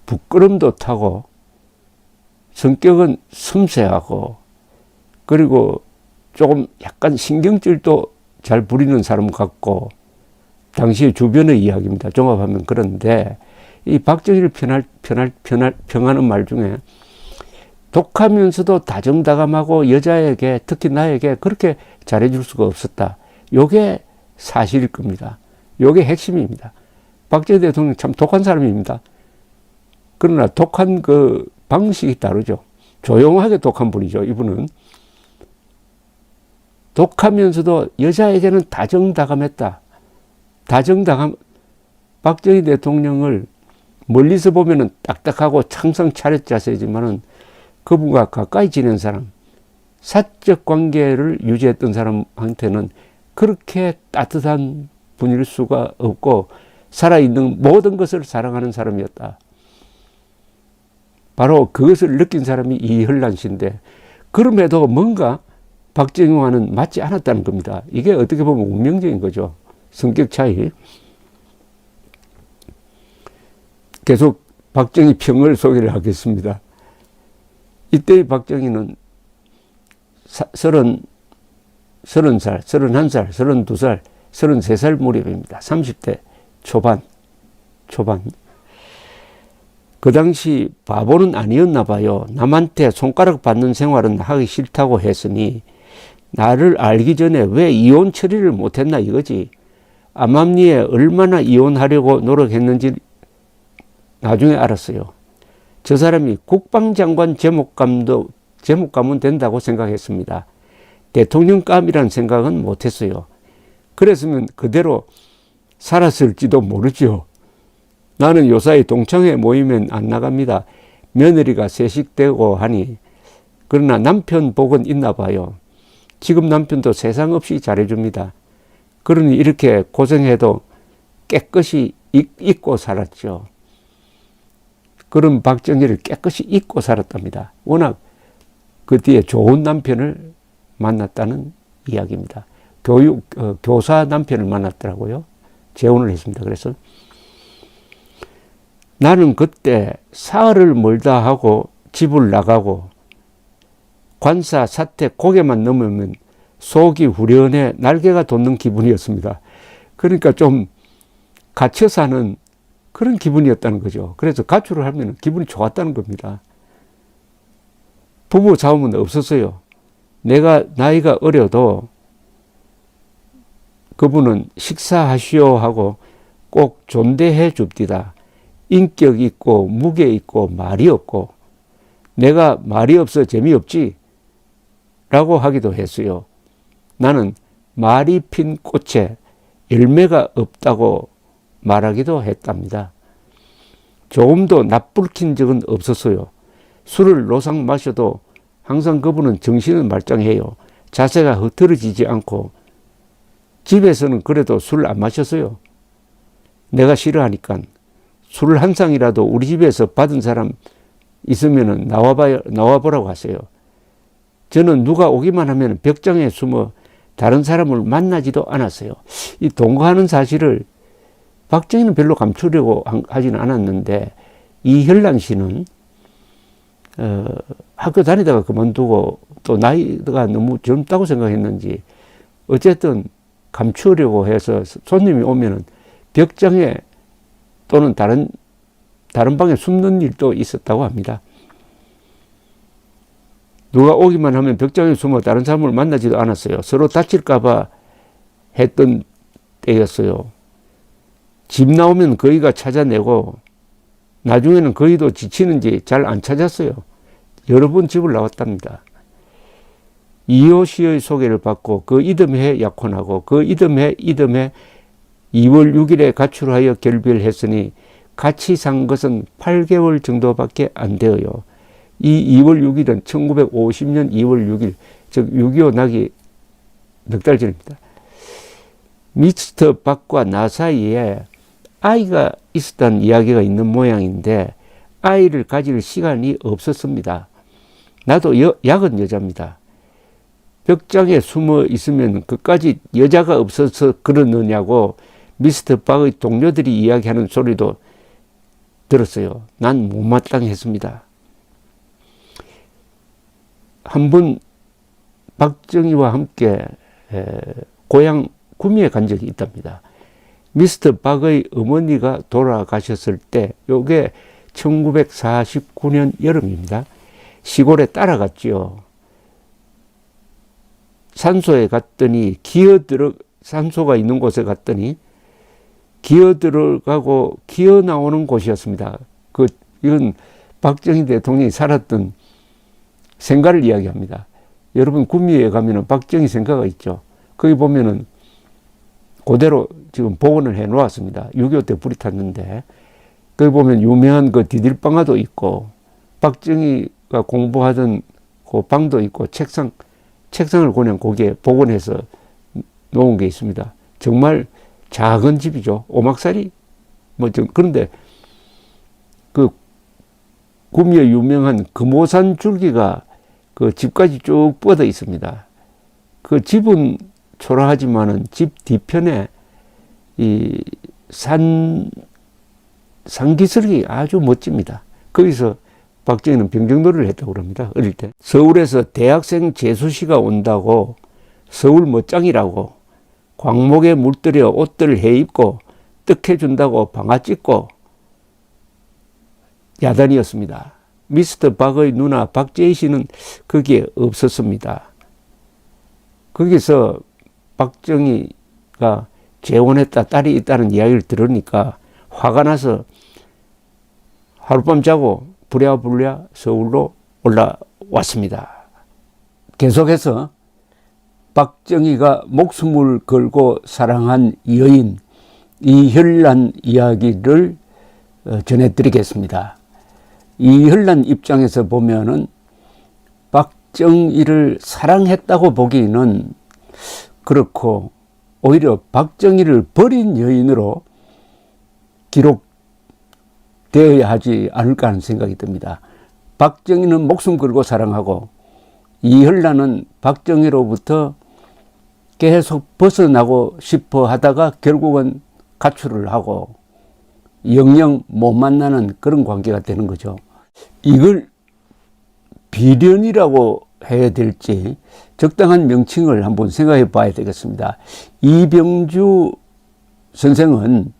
부끄럼도 타고 성격은 섬세하고 그리고 조금 약간 신경질도 잘 부리는 사람 같고, 당시 주변의 이야기입니다. 종합하면. 그런데 이 박정희를 평하는 말 중에 독하면서도 다정다감하고 여자에게, 특히 나에게 그렇게 잘해줄 수가 없었다. 요게 사실일 겁니다. 요게 핵심입니다. 박정희 대통령 참 독한 사람입니다. 그러나 독한 그 방식이 다르죠. 조용하게 독한 분이죠. 이분은 독하면서도 여자에게는 다정다감했다. 박정희 대통령을 멀리서 보면은 딱딱하고 창성 차렷 자세지만은 그분과 가까이 지낸 사람, 사적 관계를 유지했던 사람한테는 그렇게 따뜻한 분일 수가 없고 살아있는 모든 것을 사랑하는 사람이었다. 바로 그것을 느낀 사람이 이혈란 씨인데, 그럼에도 뭔가 박정희와는 맞지 않았다는 겁니다. 이게 어떻게 보면 운명적인 거죠. 성격 차이. 계속 박정희 평을 소개를 하겠습니다. 이때의 박정희는 30살, 31살, 32살, 33살 무렵입니다. 30대 초반. 그 당시 바보는 아니었나 봐요. 남한테 손가락 받는 생활은 하기 싫다고 했으니 나를 알기 전에 왜 이혼 처리를 못했나 이거지. 암암리에 얼마나 이혼하려고 노력했는지 나중에 알았어요. 저 사람이 국방장관 제목감은 된다고 생각했습니다. 대통령감이라는 생각은 못했어요. 그랬으면 그대로 살았을지도 모르죠. 나는 요사이 동창회 모이면 안 나갑니다. 며느리가 세식되고 하니. 그러나 남편 복은 있나 봐요. 지금 남편도 세상 없이 잘해줍니다. 그러니 이렇게 고생해도 깨끗이 잊고 살았죠. 그런 박정희를 깨끗이 잊고 살았답니다. 워낙 그 뒤에 좋은 남편을 만났다는 이야기입니다. 교사 남편을 만났더라고요. 재혼을 했습니다. 그래서 나는 그때 사흘을 멀다 하고 집을 나가고 관사 사택 고개만 넘으면 속이 후련해 날개가 돋는 기분이었습니다. 그러니까 좀 갇혀 사는 그런 기분이었다는 거죠. 그래서 가출을 하면 기분이 좋았다는 겁니다. 부부 싸움은 없었어요. 내가 나이가 어려도 그분은 식사하시오 하고 꼭 존대해 줍디다. 인격 있고 무게 있고 말이 없고 내가 말이 없어 재미없지? 라고 하기도 했어요. 나는 말이 핀 꽃에 열매가 없다고 말하기도 했답니다. 조금도 낯불킨 적은 없었어요. 술을 노상 마셔도 항상 그분은 정신은 말짱해요. 자세가 흐트러지지 않고 집에서는 그래도 술을 안 마셨어요. 내가 싫어하니까 술 한 상이라도 우리 집에서 받은 사람 있으면 나와보라고 하세요. 저는 누가 오기만 하면 벽장에 숨어 다른 사람을 만나지도 않았어요. 이 동거하는 사실을 박정희는 별로 감추려고 하지는 않았는데 이혈란 씨는 학교 다니다가 그만두고 또 나이가 너무 젊다고 생각했는지 어쨌든 감추려고 해서 손님이 오면은 벽장에 또는 다른 방에 숨는 일도 있었다고 합니다. 누가 오기만 하면 벽장에 숨어 다른 사람을 만나지도 않았어요. 서로 다칠까봐 했던 때였어요. 집 나오면 거의가 찾아내고 나중에는 거의도 지치는지 잘 안 찾았어요. 여러 번 집을 나왔답니다. 이호 씨의 소개를 받고 그 이듬해 약혼하고 그 이듬해 2월 6일에 가출하여 결별을 했으니 같이 산 것은 8개월 정도밖에 안 되어요. 이 2월 6일은 1950년 2월 6일, 즉 6.25 나기 넉 달 전입니다. 미스터 박과 나 사이에 아이가 있었다는 이야기가 있는 모양인데 아이를 가질 시간이 없었습니다. 나도 야근 여자입니다. 벽장에 숨어 있으면 그까지 여자가 없어서 그러느냐고 미스터 박의 동료들이 이야기하는 소리도 들었어요. 난 못마땅했습니다. 한번 박정희와 함께 고향 구미에 간 적이 있답니다. 미스터 박의 어머니가 돌아가셨을 때 요게 1949년 여름입니다. 시골에 따라갔지요. 산소에 갔더니 산소가 있는 곳에 갔더니 기어 들어가고 기어 나오는 곳이었습니다. 이건 박정희 대통령이 살았던 생가를 이야기합니다. 여러분 구미에 가면은 박정희 생가가 있죠. 거기 보면은 그대로 지금 복원을 해 놓았습니다. 6.25 때 불이 탔는데 거기 보면 유명한 그 디딜방아도 있고 박정희가 공부하던 그 방도 있고 책상을 그냥 거기에 복원해서 놓은 게 있습니다. 정말 작은 집이죠. 오막살이 그런데 그 구미에 유명한 금오산 줄기가 그 집까지 쭉 뻗어 있습니다. 그 집은 초라하지만은 집 뒤편에 이 산기슭이 아주 멋집니다. 거기서 박정희는 병정놀이를 했다고 그럽니다. 어릴 때. 서울에서 대학생 재수씨가 온다고 서울 멋장이라고 광목에 물들여 옷들을 해입고 떡해준다고 방아 찍고 야단이었습니다. 미스터 박의 누나 박재희 씨는 거기에 없었습니다. 거기서 박정희가 재혼했다, 딸이 있다는 이야기를 들으니까 화가 나서 하룻밤 자고 부랴부랴 서울로 올라왔습니다. 계속해서 박정희가 목숨을 걸고 사랑한 여인 이혈란 이야기를 전해드리겠습니다. 이혈란 입장에서 보면은 박정희를 사랑했다고 보기는 그렇고 오히려 박정희를 버린 여인으로 기록되어야 하지 않을까 하는 생각이 듭니다. 박정희는 목숨 걸고 사랑하고 이혈란은 박정희로부터 계속 벗어나고 싶어 하다가 결국은 가출을 하고 영영 못 만나는 그런 관계가 되는 거죠. 이걸 비련이라고 해야 될지 적당한 명칭을 한번 생각해 봐야 되겠습니다. 이병주 선생은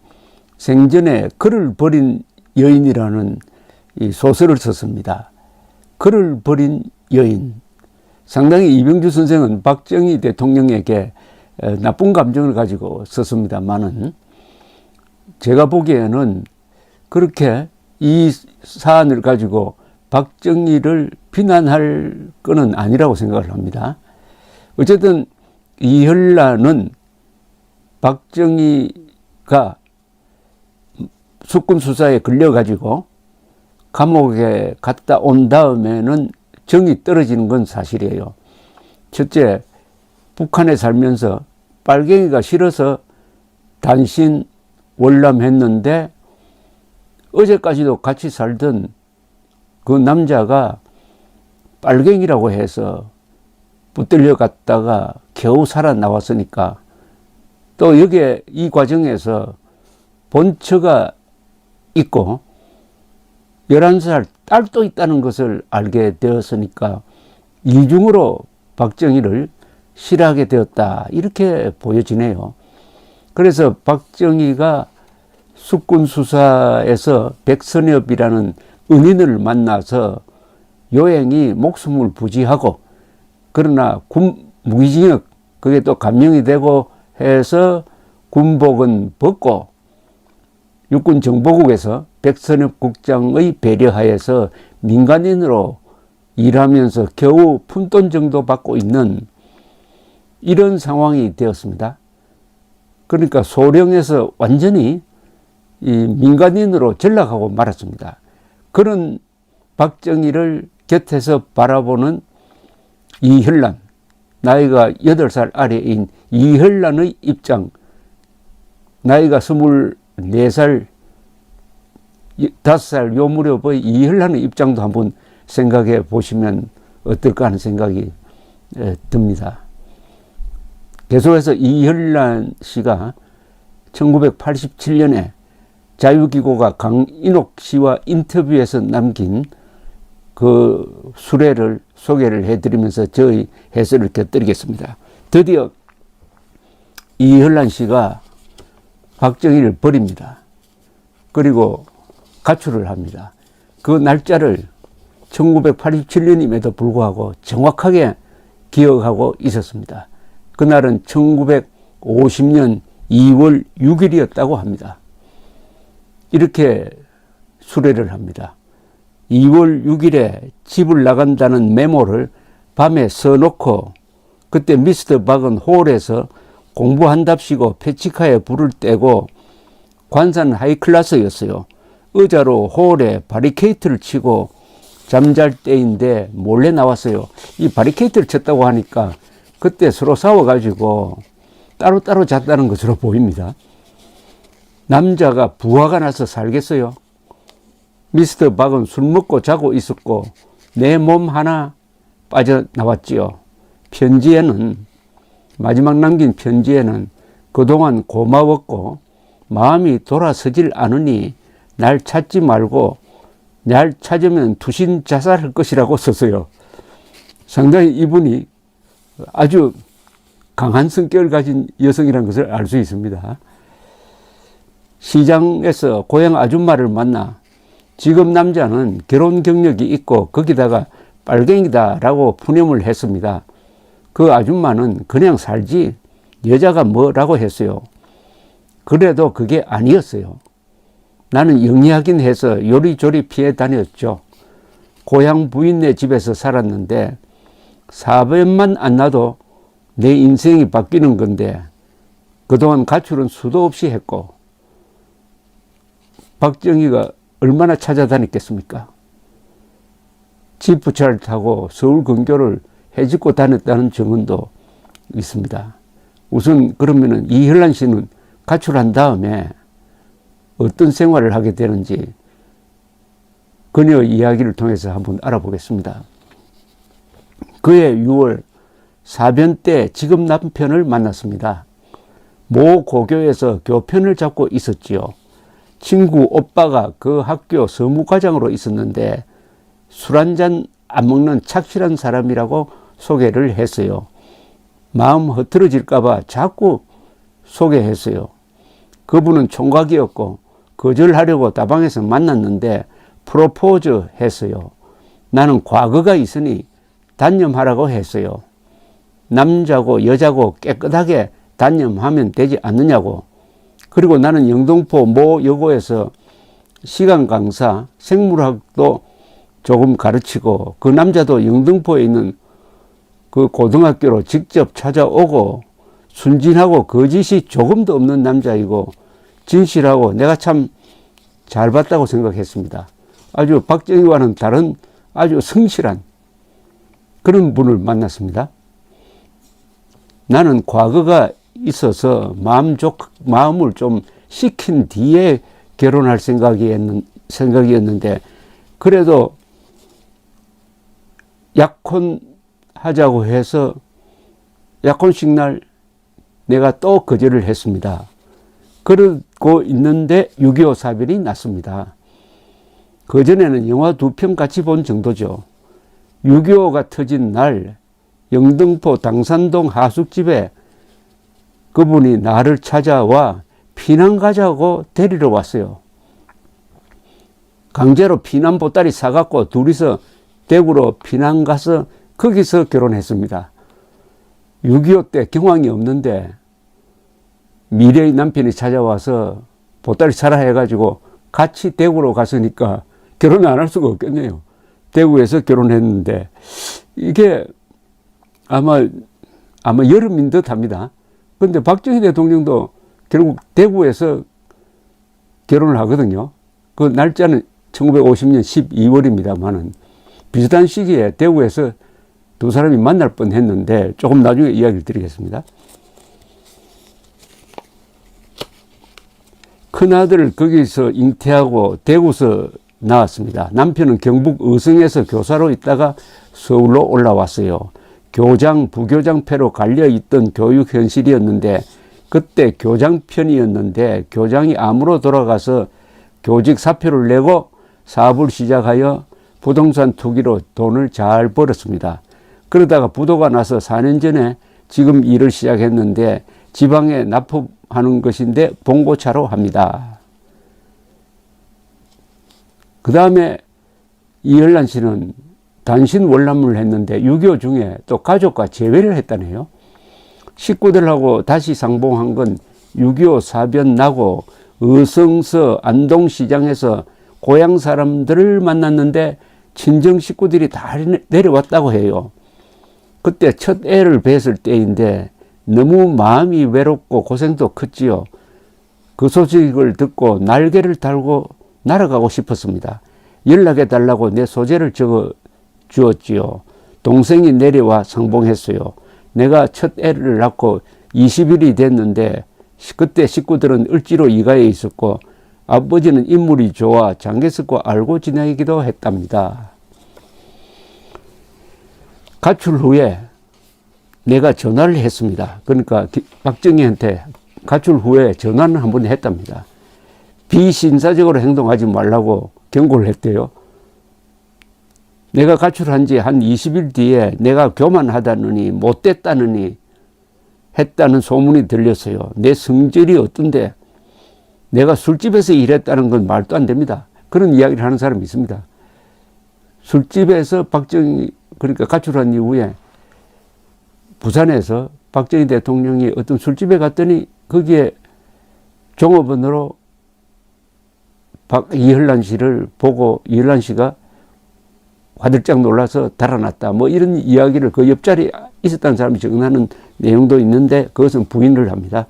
생전에 그를 버린 여인이라는 이 소설을 썼습니다. 그를 버린 여인. 상당히 이병주 선생은 박정희 대통령에게 나쁜 감정을 가지고 썼습니다만은 제가 보기에는 그렇게 이 사안을 가지고 박정희를 비난할 것은 아니라고 생각을 합니다. 어쨌든 이혈란은 박정희가 수군 수사에 걸려가지고 감옥에 갔다 온 다음에는 정이 떨어지는 건 사실이에요. 첫째, 북한에 살면서 빨갱이가 싫어서 단신 월남했는데 어제까지도 같이 살던 그 남자가 빨갱이라고 해서 붙들려 갔다가 겨우 살아나왔으니까 또 여기에 이 과정에서 본처가 있고 11살 딸도 있다는 것을 알게 되었으니까 이중으로 박정희를 싫어하게 되었다 이렇게 보여지네요. 그래서 박정희가 숙군 수사에서 백선엽이라는 은인을 만나서 요행이 목숨을 부지하고 그러나 군 무기징역 그게 또 감형이 되고 해서 군복은 벗고 육군 정보국에서 백선엽 국장의 배려하에서 민간인으로 일하면서 겨우 푼돈 정도 받고 있는 이런 상황이 되었습니다. 그러니까 소령에서 완전히 이 민간인으로 전락하고 말았습니다. 그런 박정희를 곁에서 바라보는 이혈란, 나이가 8살 아래인 이혈란의 입장, 나이가 24살, 5살 요 무렵의 이혈란의 입장도 한번 생각해 보시면 어떨까 하는 생각이 듭니다. 계속해서 이혈란 씨가 1987년에 자유기고가 강인옥 씨와 인터뷰에서 남긴 그 수레를 소개를 해드리면서 저희 해설을 곁들이겠습니다. 드디어 이혈란 씨가 박정희를 버립니다. 그리고 가출을 합니다. 그 날짜를 1987년임에도 불구하고 정확하게 기억하고 있었습니다. 그날은 1950년 2월 6일이었다고 합니다. 이렇게 수레를 합니다. 2월 6일에 집을 나간다는 메모를 밤에 써놓고 그때 미스터 박은 홀에서 공부한답시고 패치카에 불을 떼고 관산 하이클래스였어요. 의자로 홀에 바리케이트를 치고 잠잘 때인데 몰래 나왔어요. 이 바리케이트를 쳤다고 하니까 그때 서로 싸워가지고 따로따로 잤다는 것으로 보입니다. 남자가 부하가 나서 살겠어요? 미스터 박은 술 먹고 자고 있었고 내 몸 하나 빠져나왔지요. 편지에는 마지막 남긴 편지에는 그동안 고마웠고 마음이 돌아서질 않으니 날 찾지 말고 날 찾으면 투신 자살할 것이라고 썼어요. 상당히 이분이 아주 강한 성격을 가진 여성이라는 것을 알 수 있습니다. 시장에서 고향 아줌마를 만나 지금 남자는 결혼 경력이 있고 거기다가 빨갱이다라고 푸념을 했습니다. 그 아줌마는 그냥 살지 여자가 뭐라고 했어요. 그래도 그게 아니었어요. 나는 영리하긴 해서 요리조리 피해 다녔죠. 고향 부인네 집에서 살았는데 사변만 안 나도 내 인생이 바뀌는 건데 그동안 가출은 수도 없이 했고 박정희가 얼마나 찾아다녔겠습니까? 지프차를 타고 서울 근교를 헤집고 다녔다는 증언도 있습니다. 우선 그러면은 이혈란 씨는 가출한 다음에 어떤 생활을 하게 되는지 그녀 이야기를 통해서 한번 알아보겠습니다. 그해 6월 사변 때 지금 남편을 만났습니다. 모 고교에서 교편을 잡고 있었지요. 친구 오빠가 그 학교 서무과장으로 있었는데 술 한잔 안 먹는 착실한 사람이라고 소개를 했어요. 마음 흐트러질까봐 자꾸 소개했어요. 그분은 총각이었고 거절하려고 다방에서 만났는데 프로포즈 했어요. 나는 과거가 있으니 단념하라고 했어요. 남자고 여자고 깨끗하게 단념하면 되지 않느냐고. 그리고 나는 영등포 모 여고에서 시간 강사, 생물학도 조금 가르치고 그 남자도 영등포에 있는 그 고등학교로 직접 찾아오고 순진하고 거짓이 조금도 없는 남자이고 진실하고 내가 참 잘 봤다고 생각했습니다. 아주 박정희와는 다른 아주 성실한 그런 분을 만났습니다. 나는 과거가 있어서 마음을 좀 식힌 뒤에 결혼할 생각이었는데 그래도 약혼하자고 해서 약혼식 날 내가 또 거절을 했습니다. 그러고 있는데 6.25 사변이 났습니다. 그전에는 영화 2편 같이 본 정도죠. 6.25가 터진 날 영등포 당산동 하숙집에 그분이 나를 찾아와 피난 가자고 데리러 왔어요. 강제로 피난 보따리 사갖고 둘이서 대구로 피난 가서 거기서 결혼했습니다. 6.25 때 경황이 없는데 미래의 남편이 찾아와서 보따리 사라 해가지고 같이 대구로 갔으니까 결혼 안 할 수가 없겠네요. 대구에서 결혼했는데 이게 아마 여름인 듯 합니다. 그런데 박정희 대통령도 결국 대구에서 결혼을 하거든요. 그 날짜는 1950년 12월입니다만은 비슷한 시기에 대구에서 두 사람이 만날 뻔 했는데 조금 나중에 이야기를 드리겠습니다. 큰아들을 거기서 잉태하고 대구서 나왔습니다. 남편은 경북 의성에서 교사로 있다가 서울로 올라왔어요. 교장, 부교장패로 갈려있던 교육 현실이었는데 그때 교장 편이었는데 교장이 암으로 돌아가서 교직 사표를 내고 사업을 시작하여 부동산 투기로 돈을 잘 벌었습니다. 그러다가 부도가 나서 4년 전에 지금 일을 시작했는데 지방에 납품하는 것인데 봉고차로 합니다. 그 다음에 이열란 씨는 단신 월남을 했는데 6.25 중에 또 가족과 재회를 했다네요. 식구들하고 다시 상봉한 건 6.25 사변 나고 의성서 안동시장에서 고향 사람들을 만났는데 친정 식구들이 다 내려왔다고 해요. 그때 첫 애를 뵀을 때인데 너무 마음이 외롭고 고생도 컸지요. 그 소식을 듣고 날개를 달고 날아가고 싶었습니다. 연락해 달라고 내 소재를 적어 주었지요. 동생이 내려와 상봉했어요. 내가 첫 애를 낳고 20일이 됐는데 그때 식구들은 을지로 이가에 있었고 아버지는 인물이 좋아 장개석과 알고 지내기도 했답니다. 가출 후에 내가 전화를 했습니다. 그러니까 박정희한테 가출 후에 전화를 한 번 했답니다. 비신사적으로 행동하지 말라고 경고를 했대요. 내가 가출한 지 한 20일 뒤에 내가 교만하다느니 못됐다느니 했다는 소문이 들렸어요. 내 성질이 어떤데 내가 술집에서 일했다는 건 말도 안 됩니다. 그런 이야기를 하는 사람이 있습니다. 술집에서 박정희 그러니까 가출한 이후에 부산에서 박정희 대통령이 어떤 술집에 갔더니 거기에 종업원으로 이열란 씨를 보고 이열란 씨가 화들짝 놀라서 달아났다. 뭐 이런 이야기를 그 옆자리에 있었다는 사람이 증언하는 내용도 있는데 그것은 부인을 합니다.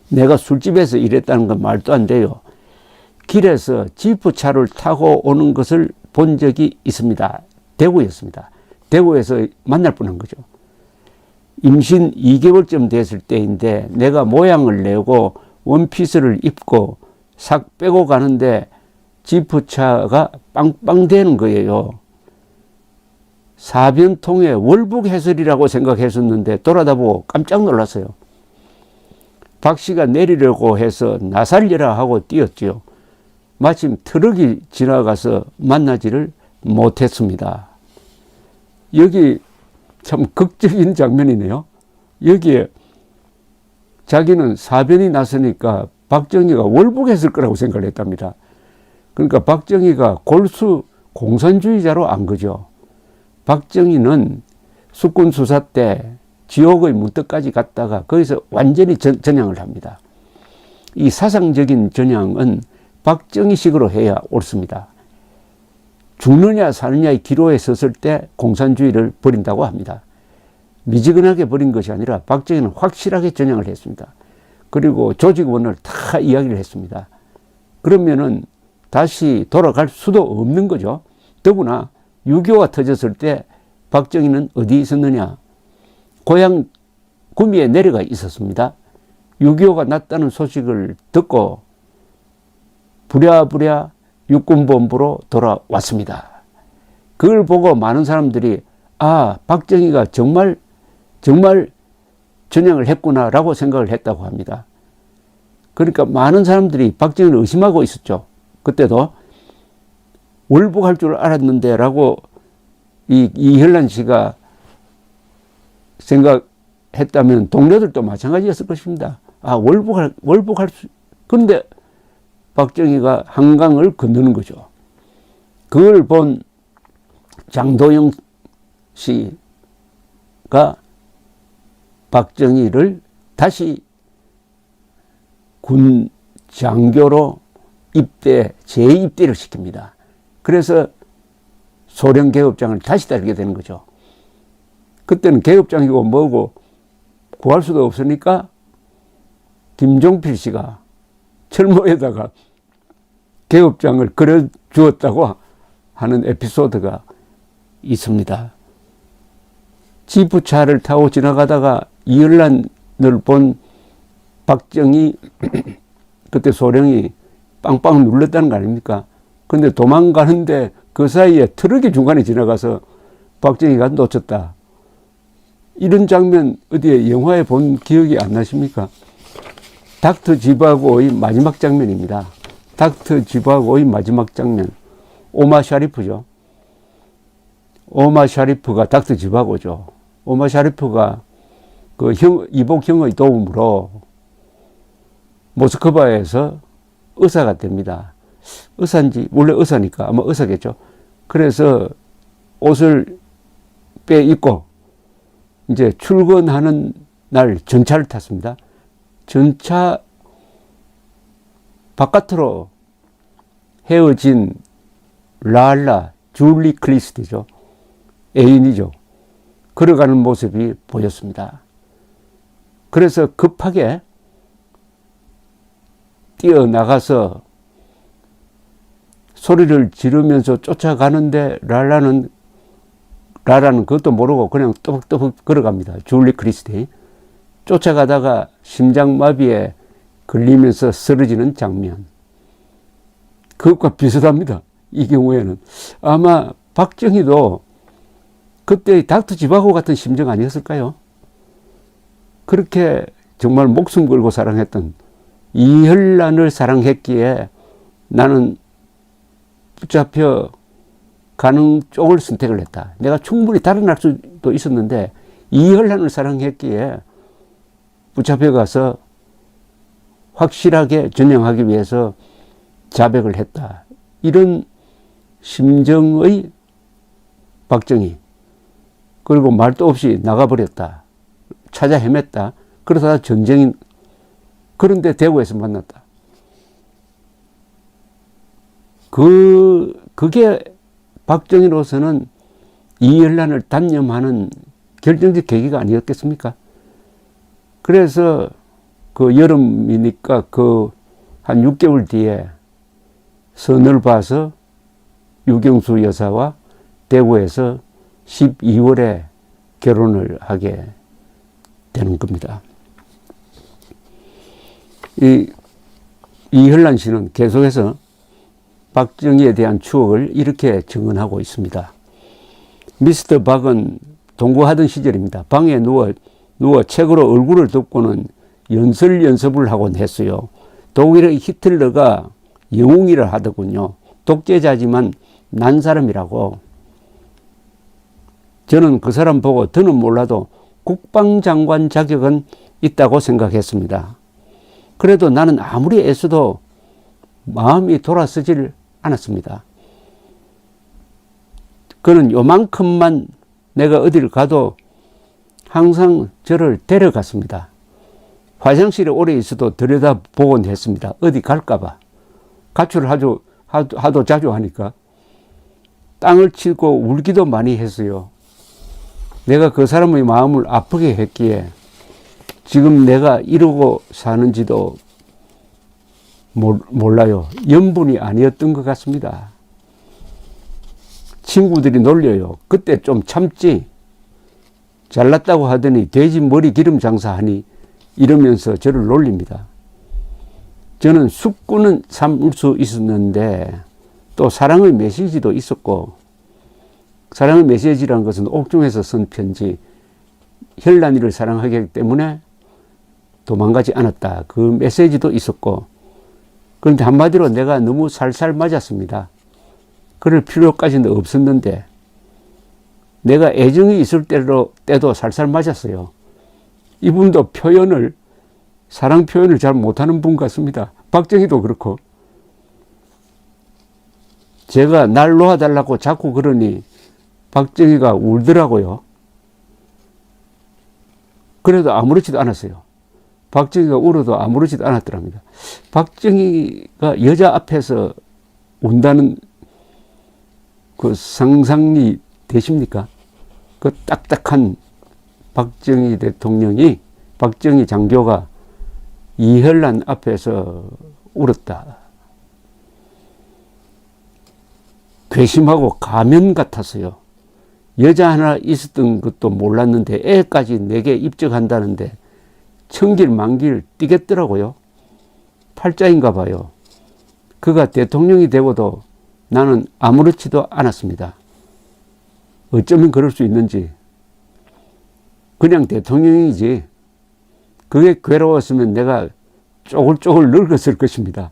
내가 술집에서 일했다는 건 말도 안 돼요. 길에서 지프차를 타고 오는 것을 본 적이 있습니다. 대구였습니다. 대구에서 만날 뻔한 거죠. 임신 2개월쯤 됐을 때인데 내가 모양을 내고 원피스를 입고 싹 빼고 가는데 지프차가 빵빵 되는 거예요. 사변통의 월북 해설이라고 생각했었는데 돌아다 보고 깜짝 놀랐어요. 박 씨가 내리려고 해서 나살려라 하고 뛰었지요. 마침 트럭이 지나가서 만나지를 못했습니다. 여기 참 극적인 장면이네요. 여기에 자기는 사변이 났으니까 박정희가 월북했을 거라고 생각을 했답니다. 그러니까 박정희가 골수 공산주의자로 안 거죠. 박정희는 수군 수사 때 지옥의 문턱까지 갔다가 거기서 완전히 전향을 합니다. 이 사상적인 전향은 박정희식으로 해야 옳습니다. 죽느냐 사느냐의 기로에 섰을 때 공산주의를 버린다고 합니다. 미지근하게 버린 것이 아니라 박정희는 확실하게 전향을 했습니다. 그리고 조직원을 다 이야기를 했습니다. 그러면은 다시 돌아갈 수도 없는 거죠. 더구나 6.25가 터졌을 때 박정희는 어디 있었느냐? 고향 구미에 내려가 있었습니다. 6.25가 났다는 소식을 듣고 부랴부랴 육군본부로 돌아왔습니다. 그걸 보고 많은 사람들이 아, 박정희가 정말 전향을 했구나라고 생각을 했다고 합니다. 그러니까 많은 사람들이 박정희를 의심하고 있었죠. 그때도 월북할 줄 알았는데 라고 이현란 씨가 생각했다면 동료들도 마찬가지였을 것입니다. 아, 월북할 수, 그런데 박정희가 한강을 건너는 거죠. 그걸 본 장도영 씨가 박정희를 다시 군 장교로 재입대를 시킵니다. 그래서 소련 계급장을 다시 달게 되는 거죠. 그때는 계급장이고 뭐고 구할 수도 없으니까 김종필 씨가 철모에다가 계급장을 그려주었다고 하는 에피소드가 있습니다. 지프차를 타고 지나가다가 이열란을 본 박정희 그때 소령이 빵빵 눌렀다는 거 아닙니까? 근데 도망가는데 그 사이에 트럭이 중간에 지나가서 박정희가 놓쳤다. 이런 장면 어디에 영화에 본 기억이 안 나십니까? 닥터 지바고의 마지막 장면입니다. 닥터 지바고의 마지막 장면. 오마 샤리프죠. 오마 샤리프가 닥터 지바고죠. 오마 샤리프가 그 이복 형의 도움으로 모스크바에서 의사가 됩니다. 의사인지, 원래 의사니까 아마 의사겠죠. 그래서 옷을 빼입고 이제 출근하는 날 전차를 탔습니다. 전차 바깥으로 헤어진 랄라, 줄리 클리스트죠. 애인이죠. 걸어가는 모습이 보였습니다. 그래서 급하게 뛰어나가서 소리를 지르면서 쫓아가는데 랄라는 그것도 모르고 그냥 또박또박 걸어갑니다. 줄리 크리스티. 쫓아가다가 심장마비에 걸리면서 쓰러지는 장면. 그것과 비슷합니다. 이 경우에는. 아마 박정희도 그때 닥터 지바고 같은 심정 아니었을까요? 그렇게 정말 목숨 걸고 사랑했던 이현란을 사랑했기에 나는 붙잡혀 가는 쪽을 선택을 했다. 내가 충분히 달아날 수도 있었는데 이현란을 사랑했기에 붙잡혀 가서 확실하게 전향하기 위해서 자백을 했다. 이런 심정의 박정희. 그리고 말도 없이 나가버렸다. 찾아 헤맸다. 그러다가 전쟁인, 그런데 대구에서 만났다. 그게 박정희로서는 이현란을 단념하는 결정적 계기가 아니었겠습니까? 그래서 그 여름이니까 그 한 6개월 뒤에 선을 봐서 유경수 여사와 대구에서 12월에 결혼을 하게 되는 겁니다. 이현란 씨는 계속해서 박정희에 대한 추억을 이렇게 증언하고 있습니다. 미스터 박은 동거하던 시절입니다. 방에 누워 책으로 얼굴을 덮고는 연습을 하곤 했어요. 독일의 히틀러가 영웅이라 하더군요. 독재자지만 난 사람이라고. 저는 그 사람 보고 더는 몰라도 국방장관 자격은 있다고 생각했습니다. 그래도 나는 아무리 애써도 마음이 돌아서질 않았습니다. 그는 요만큼만 내가 어딜 가도 항상 저를 데려갔습니다. 화장실에 오래 있어도 들여다보곤 했습니다. 어디 갈까봐. 가출을 하도 자주 하니까. 땅을 치고 울기도 많이 했어요. 내가 그 사람의 마음을 아프게 했기에 지금 내가 이러고 사는지도 몰라요. 연분이 아니었던 것 같습니다. 친구들이 놀려요. 그때 좀 참지. 잘났다고 하더니 돼지 머리 기름 장사하니 이러면서 저를 놀립니다. 저는 숙고는 참을 수 있었는데 또 사랑의 메시지도 있었고, 사랑의 메시지라는 것은 옥중에서 쓴 편지, 현란이를 사랑하기 때문에 도망가지 않았다. 그 메시지도 있었고, 그런데 한마디로 내가 너무 살살 맞았습니다. 그럴 필요까지는 없었는데 내가 애정이 있을 때도 살살 맞았어요. 이분도 사랑 표현을 잘 못하는 분 같습니다. 박정희도 그렇고. 제가 날 놓아달라고 자꾸 그러니 박정희가 울더라고요. 그래도 아무렇지도 않았어요. 박정희가 울어도 아무렇지도 않았더랍니다. 박정희가 여자 앞에서 운다는 그 상상이 되십니까? 그 딱딱한 박정희 대통령이, 박정희 장교가 이현란 앞에서 울었다. 괘씸하고 가면 같았어요. 여자 하나 있었던 것도 몰랐는데 애까지 내게 입적한다는데 천길만길 뛰겠더라고요. 팔자인가 봐요. 그가 대통령이 되고도 나는 아무렇지도 않았습니다. 어쩌면 그럴 수 있는지. 그냥 대통령이지. 그게 괴로웠으면 내가 쪼글쪼글 늙었을 것입니다.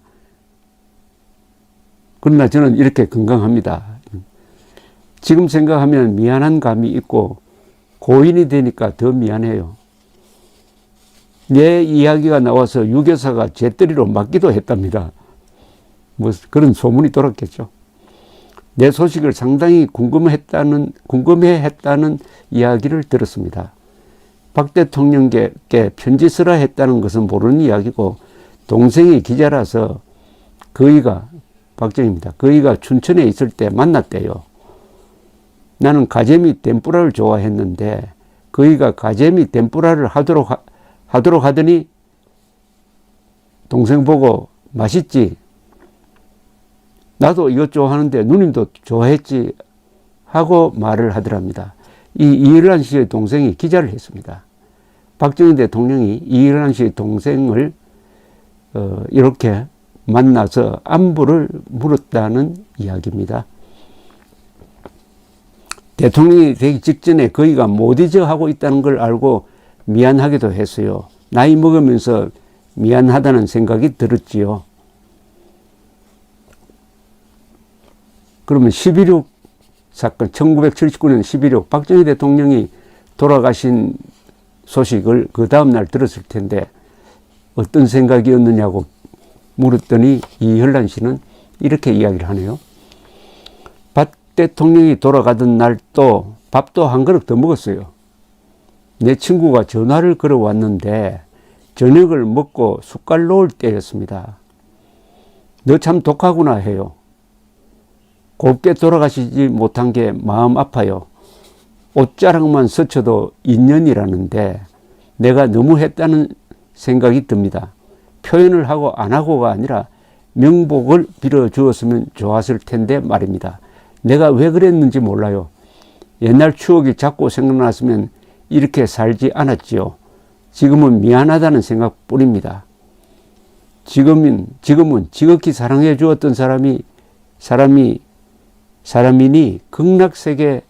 그러나 저는 이렇게 건강합니다. 지금 생각하면 미안한 감이 있고 고인이 되니까 더 미안해요. 내 이야기가 나와서 유교사가 재떨이로 맞기도 했답니다. 뭐 그런 소문이 돌았겠죠. 내 소식을 상당히 궁금해했다는 이야기를 들었습니다. 박 대통령께 편지 쓰라 했다는 것은 모르는 이야기고, 동생이 기자라서 박정희입니다. 그이가 춘천에 있을 때 만났대요. 나는 가재미 덴뿌라를 좋아했는데 그이가 가재미 덴뿌라를 하도록 하더니 동생 보고 맛있지? 나도 이것 좋아하는데 누님도 좋아했지? 하고 말을 하더랍니다. 이 이현란 씨의 동생이 기자를 했습니다. 박정희 대통령이 이현란 씨의 동생을 이렇게 만나서 안부를 물었다는 이야기입니다. 대통령이 되기 직전에 그이가 못 잊어 하고 있다는 걸 알고 미안하기도 했어요. 나이 먹으면서 미안하다는 생각이 들었지요. 그러면 11.6 사건, 1979년 11.6 박정희 대통령이 돌아가신 소식을 그 다음날 들었을 텐데 어떤 생각이었느냐고 물었더니 이현란 씨는 이렇게 이야기를 하네요. 박 대통령이 돌아가던 날도 밥도 한 그릇 더 먹었어요. 내 친구가 전화를 걸어왔는데 저녁을 먹고 숟갈 놓을 때였습니다. 너 참 독하구나 해요. 곱게 돌아가시지 못한 게 마음 아파요. 옷자락만 스쳐도 인연이라는데 내가 너무 했다는 생각이 듭니다. 표현을 하고 안 하고가 아니라 명복을 빌어주었으면 좋았을 텐데 말입니다. 내가 왜 그랬는지 몰라요. 옛날 추억이 자꾸 생각났으면 이렇게 살지 않았지요. 지금은 미안하다는 생각뿐입니다. 지금은 지극히 사랑해 주었던 사람이니 극락세계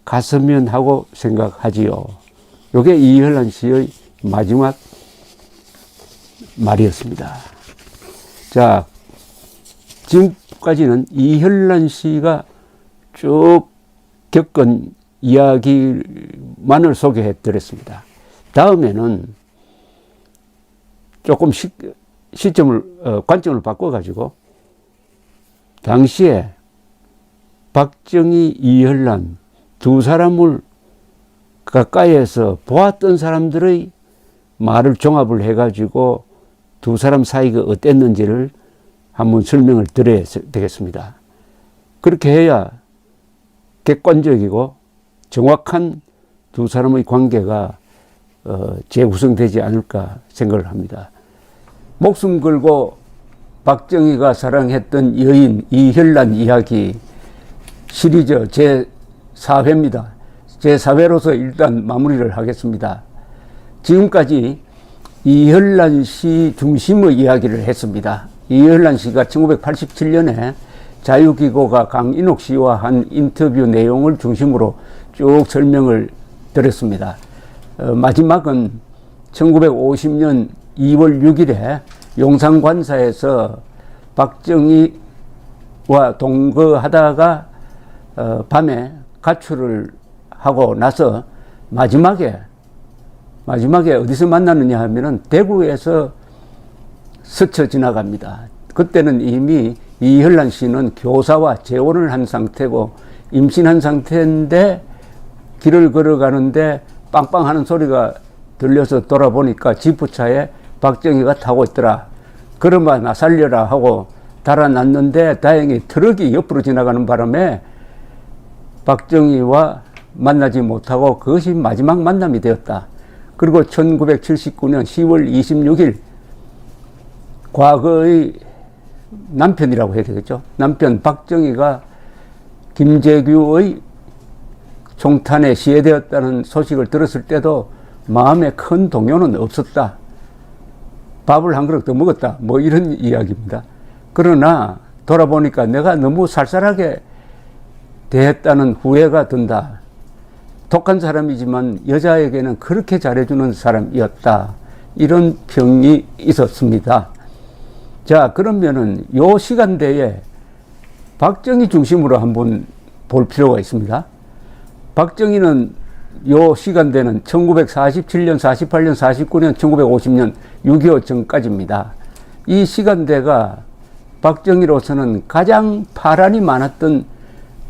갔으면 하고 생각하지요. 이게 이혈란 씨의 마지막 말이었습니다. 자, 지금까지는 이혈란 씨가 쭉 겪은 이야기만을 소개해 드렸습니다. 다음에는 조금 관점을 바꿔가지고 당시에 박정희, 이혈란 두 사람을 가까이에서 보았던 사람들의 말을 종합을 해가지고 두 사람 사이가 어땠는지를 한번 설명을 드려야 되겠습니다. 그렇게 해야 객관적이고 정확한 두 사람의 관계가 재구성되지 않을까 생각을 합니다. 목숨 걸고 박정희가 사랑했던 여인 이혈란 이야기 시리즈 제4회입니다. 제4회로서 일단 마무리를 하겠습니다. 지금까지 이혈란 씨 중심의 이야기를 했습니다. 이혈란 씨가 1987년에 자유기고가 강인옥 씨와 한 인터뷰 내용을 중심으로 쭉 설명을 드렸습니다. 마지막은 1950년 2월 6일에 용산관사에서 박정희와 동거하다가 밤에 가출을 하고 나서 마지막에 어디서 만났느냐 하면은 대구에서 스쳐 지나갑니다. 그때는 이미 이혈란 씨는 교사와 재혼을 한 상태고 임신한 상태인데 길을 걸어가는데 빵빵하는 소리가 들려서 돌아보니까 지프차에 박정희가 타고 있더라. 그러마 나 살려라 하고 달아났는데 다행히 트럭이 옆으로 지나가는 바람에 박정희와 만나지 못하고 그것이 마지막 만남이 되었다. 그리고 1979년 10월 26일 과거의 남편이라고 해야 되겠죠. 남편 박정희가 김재규의 총탄에 시해되었다는 소식을 들었을 때도 마음에 큰 동요는 없었다. 밥을 한 그릇 더 먹었다. 뭐 이런 이야기입니다. 그러나 돌아보니까 내가 너무 살살하게 대했다는 후회가 든다. 독한 사람이지만 여자에게는 그렇게 잘해주는 사람이었다. 이런 평이 있었습니다. 자, 그러면은 요 시간대에 박정희 중심으로 한번 볼 필요가 있습니다. 박정희는 요 시간대는 1947년, 48년, 49년, 1950년 6.25 전까지입니다. 이 시간대가 박정희로서는 가장 파란이 많았던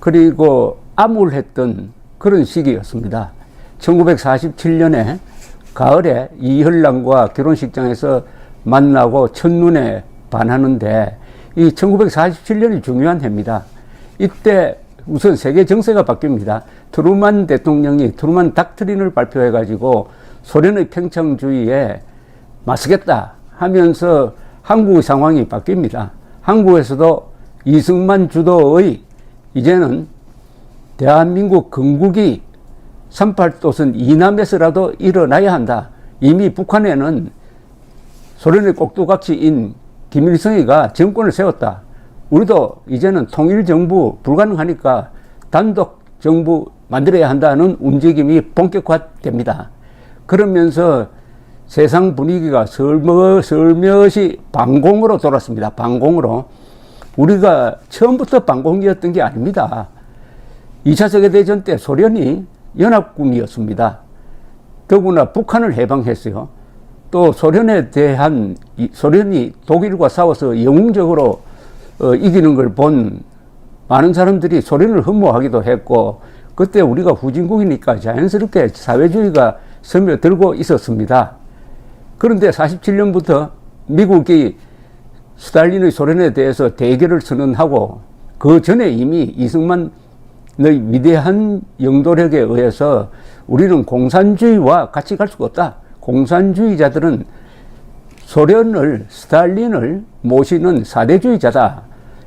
그리고 암울했던 그런 시기였습니다. 1947년에 가을에 이혈란과 결혼식장에서 만나고 첫눈에 반하는데 이 1947년이 중요한 해입니다. 이때 우선 세계 정세가 바뀝니다. 트루만 대통령이 트루만 닥트린을 발표해 가지고 소련의 평창주의에 맞서겠다 하면서 한국의 상황이 바뀝니다. 한국에서도 이승만 주도의 이제는 대한민국 건국이 38도선 이남에서라도 일어나야 한다. 이미 북한에는 소련의 꼭두각시인 김일성이가 정권을 세웠다. 우리도 이제는 통일정부 불가능하니까 단독 정부 만들어야 한다는 움직임이 본격화됩니다. 그러면서 세상 분위기가 슬며시 반공으로 돌았습니다. 반공으로. 우리가 처음부터 반공이었던 게 아닙니다. 2차 세계대전 때 소련이 연합군이었습니다. 더구나 북한을 해방했어요. 또 소련에 대한 소련이 독일과 싸워서 영웅적으로 이기는 걸 본 많은 사람들이 소련을 흠모하기도 했고 그때 우리가 후진국이니까 자연스럽게 사회주의가 스며들고 있었습니다. 그런데 47년부터 미국이 스탈린의 소련에 대해서 대결을 선언하고 그 전에 이미 이승만의 위대한 영도력에 의해서 우리는 공산주의와 같이 갈 수가 없다. 공산주의자들은 소련을 스탈린을 모시는 사대주의자다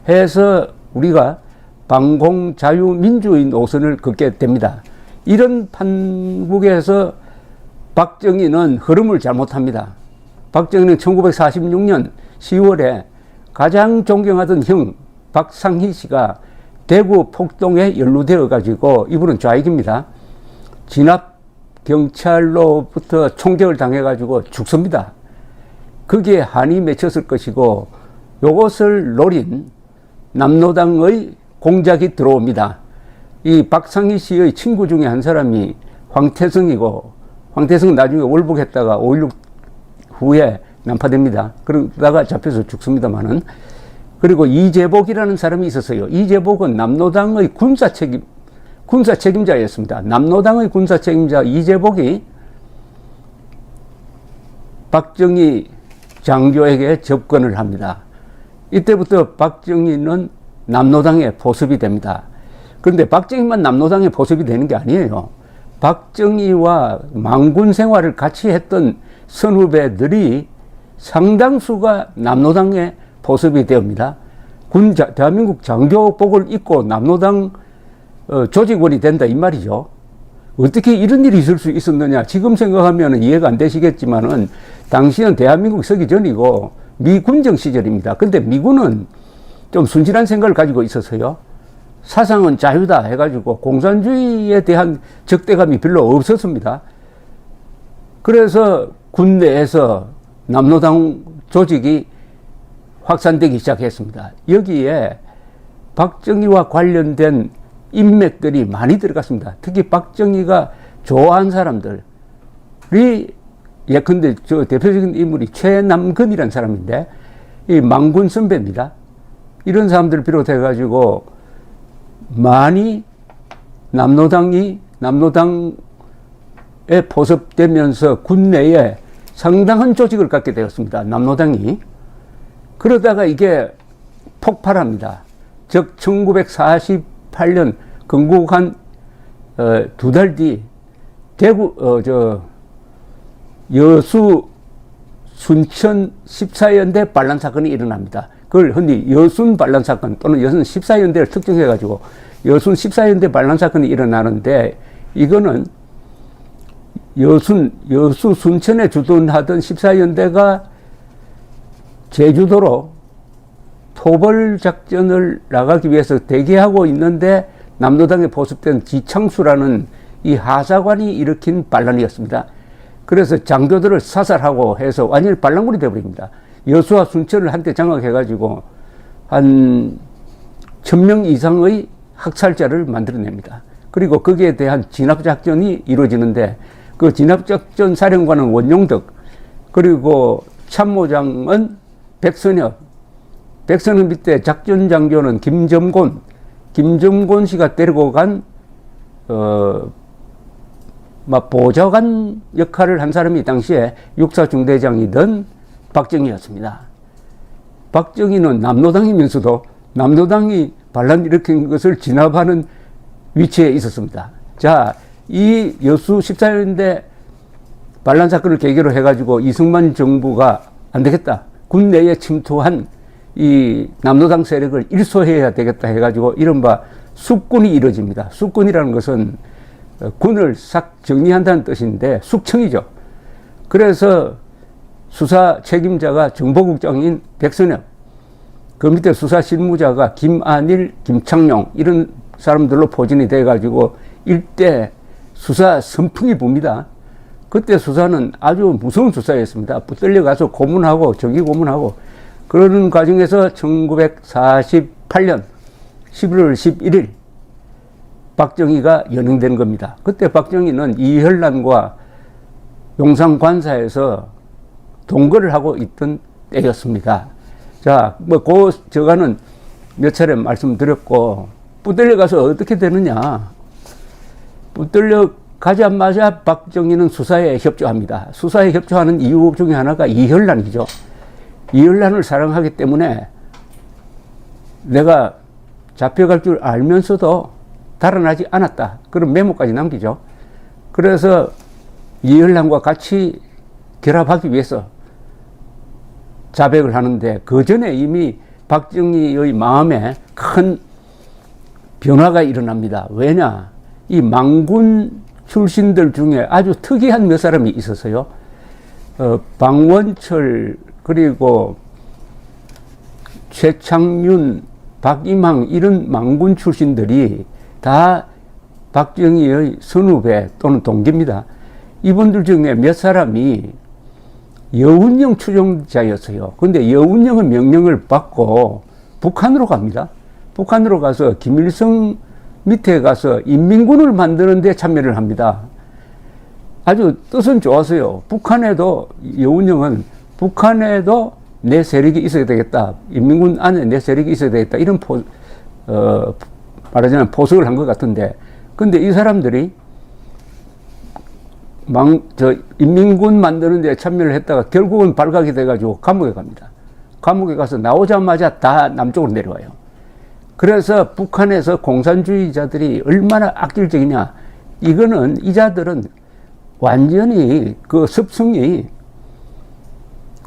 해서 우리가 반공자유민주의 노선을 걷게 됩니다. 이런 판국에서 박정희는 흐름을 잘못합니다. 박정희는 1946년 10월에 가장 존경하던 형 박상희 씨가 대구 폭동에 연루되어 가지고, 이분은 좌익입니다. 진압 경찰로부터 총격을 당해 가지고 죽습니다. 거기에 한이 맺혔을 것이고, 요것을 노린 남로당의 공작이 들어옵니다. 이 박상희 씨의 친구 중에 한 사람이 황태성이고, 황태성은 나중에 월북했다가 5.16 후에 난파됩니다. 그러다가 잡혀서 죽습니다만은. 그리고 이재복이라는 사람이 있었어요. 이재복은 남로당의 군사 책임자였습니다. 남로당의 군사 책임자 이재복이 박정희 장교에게 접근을 합니다. 이때부터 박정희는 남로당에 포섭이 됩니다. 그런데 박정희만 남로당에 포섭이 되는 게 아니에요. 박정희와 망군 생활을 같이 했던 선후배들이 상당수가 남로당에 포섭이 되옵니다. 대한민국 장교복을 입고 남로당 조직원이 된다 이 말이죠. 어떻게 이런 일이 있을 수 있었느냐, 지금 생각하면 이해가 안 되시겠지만은 당시는 대한민국 서기 전이고 미군정 시절입니다. 근데 미군은 좀 순진한 생각을 가지고 있어서요, 사상은 자유다 해가지고 공산주의에 대한 적대감이 별로 없었습니다. 그래서 군내에서 남로당 조직이 확산되기 시작했습니다. 여기에 박정희와 관련된 인맥들이 많이 들어갔습니다. 특히 박정희가 좋아하는 사람들이, 예컨대 저 대표적인 인물이 최남근이라는 사람인데, 이 망군 선배입니다. 이런 사람들을 비롯해가지고 많이 남로당에 포섭되면서 군내에 상당한 조직을 갖게 되었습니다. 남로당이. 그러다가 이게 폭발합니다. 즉 1948년 건국한 2달 뒤 대구 여수 순천 14연대 반란 사건이 일어납니다. 그걸 흔히 여순 반란 사건 또는 여순 14연대를 특정해 가지고 여순 14연대 반란 사건이 일어나는데, 이거는 여수 순천에 주둔하던 14연대가 제주도로 토벌 작전을 나가기 위해서 대기하고 있는데, 남로당에 포섭된 지창수라는 이 하사관이 일으킨 반란이었습니다. 그래서 장교들을 사살하고 해서 완전히 반란군이 되어버립니다. 여수와 순천을 한때 장악해가지고 한 1000명 이상의 학살자를 만들어냅니다. 그리고 거기에 대한 진압작전이 이루어지는데, 그 진압작전 사령관은 원용덕, 그리고 참모장은 백선엽 밑에 작전장교는 김점곤 씨가 데리고 간 보좌관 역할을 한 사람이 당시에 육사중대장이던 박정희였습니다. 박정희는 남로당이면서도 남로당이 반란 일으킨 것을 진압하는 위치에 있었습니다. 자, 이 여수 14년대 반란 사건을 계기로 해가지고 이승만 정부가 안 되겠다, 군내에 침투한 이 남로당 세력을 일소해야 되겠다 해가지고 이른바 숙군이 이루어집니다. 숙군이라는 것은 군을 싹 정리한다는 뜻인데 숙청이죠. 그래서 수사 책임자가 정보국장인 백선엽, 그 밑에 수사 실무자가 김안일, 김창룡, 이런 사람들로 포진이 돼가지고 일대 수사 선풍이 붑니다. 그때 수사는 아주 무서운 수사였습니다. 붙들려 가서 고문하고 정기 고문하고, 그러는 과정에서 1948년 11월 11일 박정희가 연행된 겁니다. 그때 박정희는 이혈란과 용산관사에서 동거를 하고 있던 때였습니다. 자, 저가는 몇 차례 말씀드렸고, 붙들려 가서 어떻게 되느냐. 붙들려 가자마자 박정희는 수사에 협조합니다. 수사에 협조하는 이유 중에 하나가 이혈란이죠. 이혈란을 사랑하기 때문에 내가 잡혀갈 줄 알면서도 달아나지 않았다, 그런 메모까지 남기죠. 그래서 이혈란과 같이 결합하기 위해서 자백을 하는데, 그 전에 이미 박정희의 마음에 큰 변화가 일어납니다. 왜냐, 이 망군 출신들 중에 아주 특이한 몇 사람이 있었어요. 방원철, 그리고 최창윤, 박임항 이런 망군 출신들이 다 박정희의 선후배 또는 동기입니다. 이분들 중에 몇 사람이 여운형 추종자였어요. 근데 여운형의 명령을 받고 북한으로 갑니다. 북한으로 가서 김일성 밑에 가서 인민군을 만드는 데 참여를 합니다. 아주 뜻은 좋았어요. 북한에도 여운형은 북한에도 내 세력이 있어야 되겠다. 인민군 안에 내 세력이 있어야 되겠다. 이런 말하자면 포석을 한 것 같은데, 근데 이 사람들이 인민군 만드는 데 참여를 했다가 결국은 발각이 돼가지고 감옥에 갑니다. 감옥에 가서 나오자마자 다 남쪽으로 내려와요. 그래서 북한에서 공산주의자들이 얼마나 악질적이냐. 이거는 이자들은 완전히 그 습성이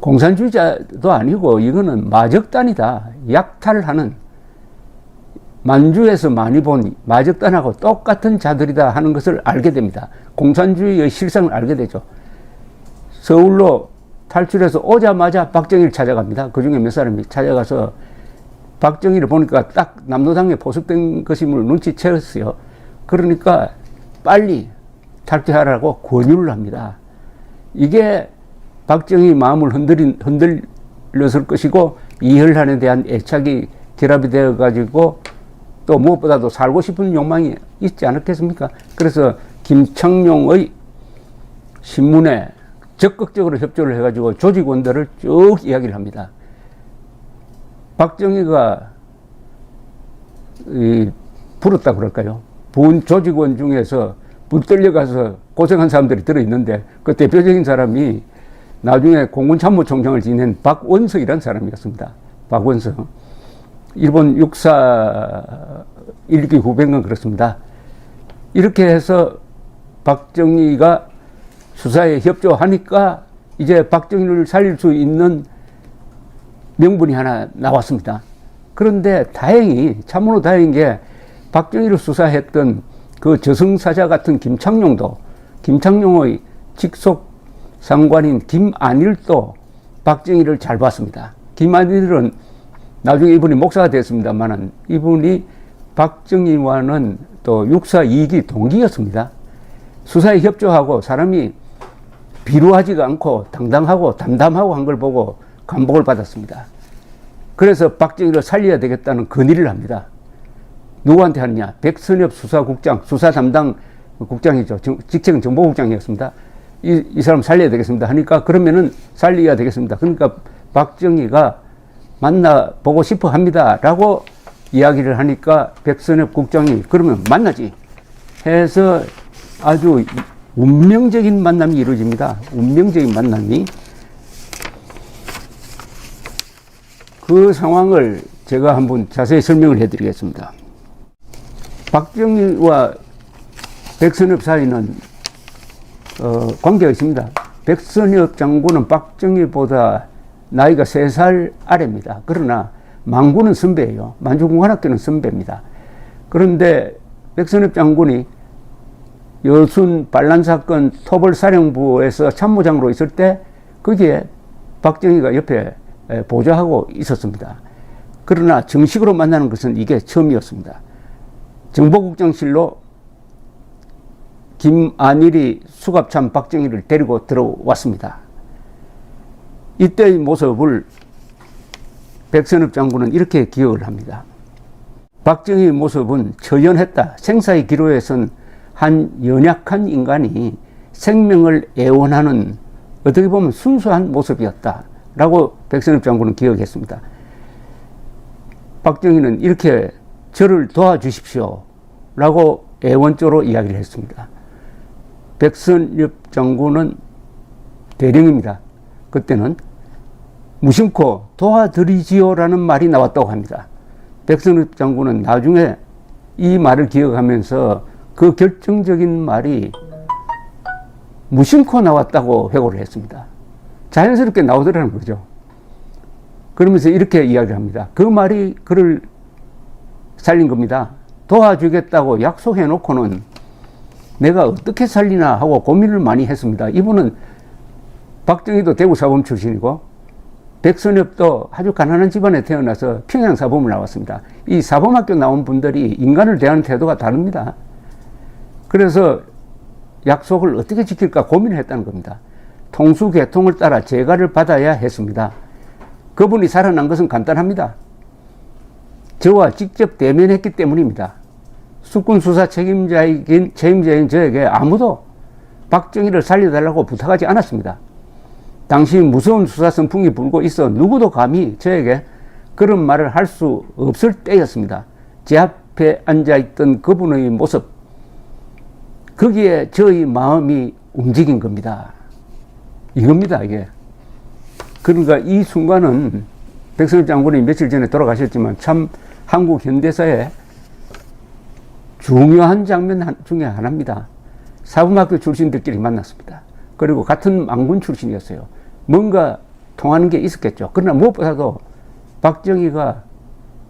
공산주의자도 아니고 이거는 마적단이다. 약탈하는, 만주에서 많이 본 마적단하고 똑같은 자들이다 하는 것을 알게 됩니다. 공산주의의 실상을 알게 되죠. 서울로 탈출해서 오자마자 박정희를 찾아갑니다. 그 중에 몇 사람이 찾아가서 박정희를 보니까 딱 남로당에 포섭된 것임을 눈치채었어요. 그러니까 빨리 탈퇴하라고 권유를 합니다. 이게 박정희 마음을 흔들렸을 것이고 이혈란에 대한 애착이 결합이 되어가지고 또 무엇보다도 살고 싶은 욕망이 있지 않았겠습니까? 그래서 김창룡의 신문에 적극적으로 협조를 해가지고 조직원들을 쭉 이야기를 합니다. 박정희가 부렸다 그럴까요? 본 조직원 중에서 붙들려가서 고생한 사람들이 들어있는데 그 대표적인 사람이 나중에 공군참모총장을 지낸 박원석이라는 사람이었습니다. 박원석. 일본 육사 1기 후배인건 그렇습니다. 이렇게 해서 박정희가 수사에 협조하니까 이제 박정희를 살릴 수 있는 명분이 하나 나왔습니다. 그런데 다행히, 참으로 다행인 게 박정희를 수사했던 그 저승사자 같은 김창룡의 직속 상관인 김안일도 박정희를 잘 봤습니다. 김안일은 나중에 이분이 목사가 됐습니다만 이분이 박정희와는 또 육사 2기 동기였습니다. 수사에 협조하고 사람이 비루하지가 않고 당당하고 담담하고 한 걸 보고 감복을 받았습니다. 그래서 박정희를 살려야 되겠다는 건의를 합니다. 누구한테 하느냐? 백선엽 수사국장, 수사 담당 국장이죠. 직책은 정보국장이었습니다. 이 사람 살려야 되겠습니다 하니까 그러면은 살려야 되겠습니다. 그러니까 박정희가 만나보고 싶어 합니다 라고 이야기를 하니까 백선엽 국장이 그러면 만나지 해서 아주 운명적인 만남이 이루어집니다. 운명적인 만남이. 그 상황을 제가 한번 자세히 설명을 해드리겠습니다. 박정희와 백선엽 사이는 관계가 있습니다. 백선엽 장군은 박정희보다 나이가 3살 아래입니다. 그러나 만군은 선배예요. 만주공관학교는 선배입니다. 그런데 백선엽 장군이 여순 반란사건 토벌사령부에서 참모장으로 있을 때 거기에 박정희가 옆에 보좌하고 있었습니다. 그러나 정식으로 만나는 것은 이게 처음이었습니다. 정보국장실로 김안일이 수갑찬 박정희를 데리고 들어왔습니다. 이때의 모습을 백선엽 장군은 이렇게 기억을 합니다. 박정희의 모습은 처연했다. 생사의 기로에 선 한 연약한 인간이 생명을 애원하는 어떻게 보면 순수한 모습이었다 라고 백선엽 장군은 기억했습니다. 박정희는 이렇게 저를 도와주십시오 라고 애원조로 이야기를 했습니다. 백선엽 장군은 대령입니다. 그때는 무심코 도와드리지요라는 말이 나왔다고 합니다. 백선엽 장군은 나중에 이 말을 기억하면서 그 결정적인 말이 무심코 나왔다고 회고를 했습니다. 자연스럽게 나오더라는 거죠. 그러면서 이렇게 이야기를 합니다. 그 말이 그를 살린 겁니다. 도와주겠다고 약속해 놓고는 내가 어떻게 살리나 하고 고민을 많이 했습니다. 이분은 박정희도 대구사범 출신이고 백선엽도 아주 가난한 집안에 태어나서 평양사범을 나왔습니다. 이 사범학교 나온 분들이 인간을 대하는 태도가 다릅니다. 그래서 약속을 어떻게 지킬까 고민을 했다는 겁니다. 통수계통을 따라 재가를 받아야 했습니다. 그분이 살아난 것은 간단합니다. 저와 직접 대면했기 때문입니다. 수군 수사 책임자인 저에게 아무도 박정희를 살려달라고 부탁하지 않았습니다. 당시 무서운 수사 선풍이 불고 있어 누구도 감히 저에게 그런 말을 할 수 없을 때였습니다. 제 앞에 앉아있던 그분의 모습, 거기에 저의 마음이 움직인 겁니다. 이겁니다, 이게. 그러니까 이 순간은 백선엽 장군이 며칠 전에 돌아가셨지만 참 한국 현대사의 중요한 장면 중에 하나입니다. 사범학교 출신들끼리 만났습니다. 그리고 같은 망군 출신이었어요. 뭔가 통하는 게 있었겠죠. 그러나 무엇보다도 박정희가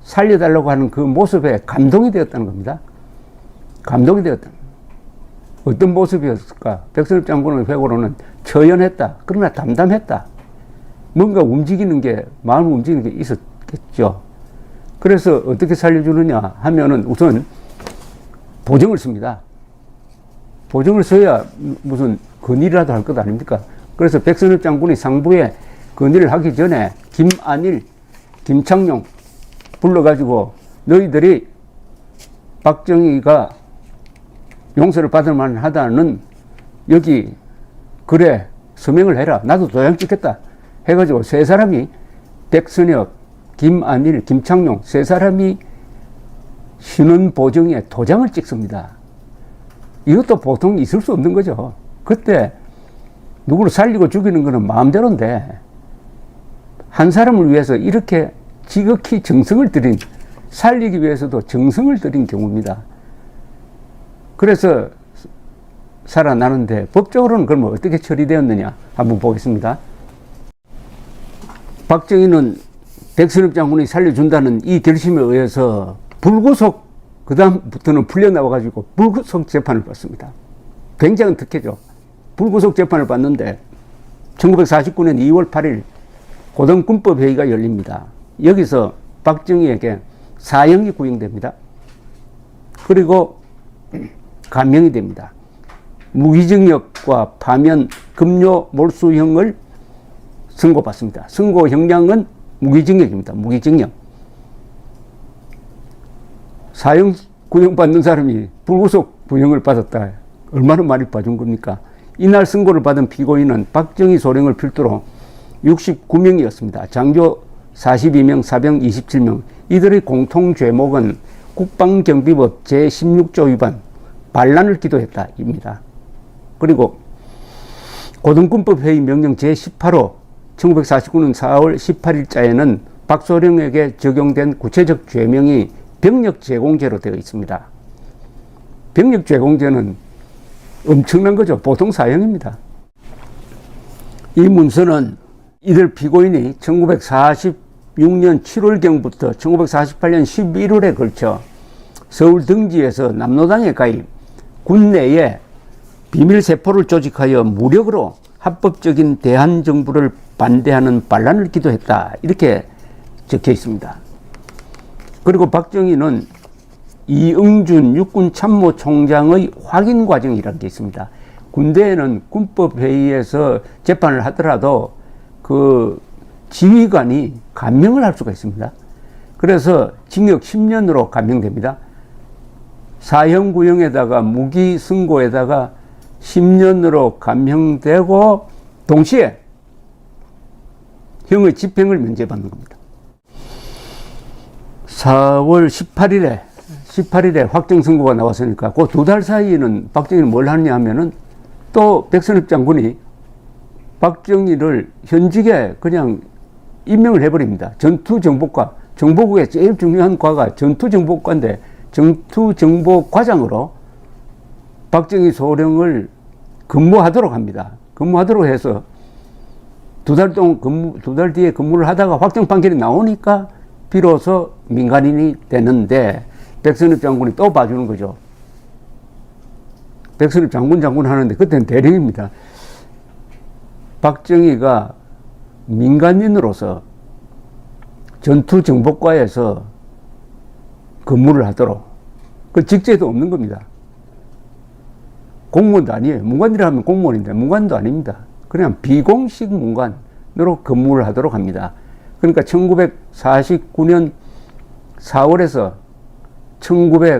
살려달라고 하는 그 모습에 감동이 되었다는 겁니다. 감동이 되었다. 어떤 모습이었을까? 백선엽 장군의 회고로는 처연했다. 그러나 담담했다. 뭔가 움직이는 게, 마음 움직이는 게 있었겠죠. 그래서 어떻게 살려주느냐 하면은 우선 보정을 씁니다. 보정을 써야 무슨 건의라도 할 것 아닙니까? 그래서 백선엽 장군이 상부에 건의를 하기 전에 김안일, 김창룡 불러가지고 너희들이 박정희가 용서를 받을 만하다는 여기 글에 서명을 해라. 나도 도장 찍겠다. 해가지고 세 사람이 백선엽, 김안일, 김창룡 세 사람이 신원 보정에 도장을 찍습니다. 이것도 보통 있을 수 없는 거죠. 그때 누구를 살리고 죽이는 것은 마음대로인데 한 사람을 위해서 이렇게 지극히 정성을 들인, 살리기 위해서도 정성을 들인 경우입니다. 그래서 살아나는데 법적으로는 그러면 어떻게 처리되었느냐 한번 보겠습니다. 박정희는 백선엽 장군이 살려준다는 이 결심에 의해서 불구속, 그 다음부터는 풀려나와가지고 불구속 재판을 받습니다. 굉장한 특혜죠. 불구속 재판을 받는데 1949년 2월 8일 고등군법회의가 열립니다. 여기서 박정희에게 사형이 구형됩니다. 그리고 감형이 됩니다. 무기징역과 파면, 급료 몰수형을 선고받습니다. 선고 형량은 무기징역입니다. 무기징역. 사형 구형받는 사람이 불구속 구형을 받았다. 얼마나 많이 봐준 겁니까? 이날 선고를 받은 피고인은 박정희 소령을 필두로 69명이었습니다. 장교 42명, 사병 27명. 이들의 공통 죄목은 국방경비법 제16조 위반, 반란을 기도했다입니다. 그리고 고등군법회의 명령 제18호 1949년 4월 18일자에는 박소령에게 적용된 구체적 죄명이 병력제공죄로 되어 있습니다. 병력제공죄는 엄청난 거죠. 보통 사형입니다. 이 문서는 이들 피고인이 1946년 7월경부터 1948년 11월에 걸쳐 서울 등지에서 남로당에 가입, 군내에 비밀세포를 조직하여 무력으로 합법적인 대한정부를 반대하는 반란을 기도했다. 이렇게 적혀 있습니다. 그리고 박정희는 이응준 육군참모총장의 확인 과정이라는 게 있습니다. 군대에는 군법회의에서 재판을 하더라도 그 지휘관이 감명을 할 수가 있습니다. 그래서 징역 10년으로 감형됩니다. 사형 구형에다가 무기 선고에다가 10년으로 감형되고 동시에 형의 집행을 면제받는 겁니다. 4월 18일에 확정 선고가 나왔으니까 그 두 달 사이에는 박정희는 뭘 하느냐 하면은 또 백선엽 장군이 박정희를 현직에 그냥 임명을 해버립니다. 전투정보과, 정보국의 제일 중요한 과가 전투정보과인데 전투정보과장으로 박정희 소령을 근무하도록 합니다. 근무하도록 해서 두 달 뒤에 근무를 하다가 확정 판결이 나오니까 비로소 민간인이 되는데 백선엽 장군이 또 봐주는 거죠. 백선엽 장군 하는데 그때는 대령입니다. 박정희가 민간인으로서 전투정보과에서 근무를 하도록, 그 직제도 없는 겁니다. 공무원도 아니에요. 문관이라 하면 공무원인데 문관도 아닙니다. 그냥 비공식 문관으로 근무를 하도록 합니다. 그러니까 1949년 4월에서 1950년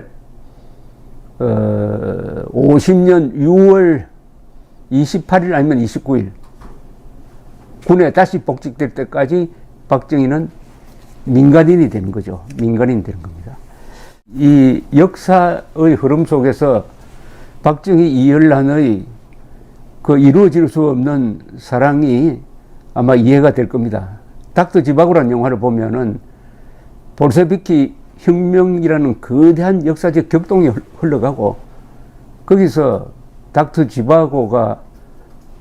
6월 28일 아니면 29일 군에 다시 복직될 때까지 박정희는 민간인이 되는 거죠. 민간인이 되는 겁니다. 이 역사의 흐름 속에서 박정희 이열란의 그 이루어질 수 없는 사랑이 아마 이해가 될 겁니다. 닥터 지바고라는 영화를 보면은 볼셰비키 혁명이라는 거대한 역사적 격동이 흘러가고, 거기서 닥터 지바고가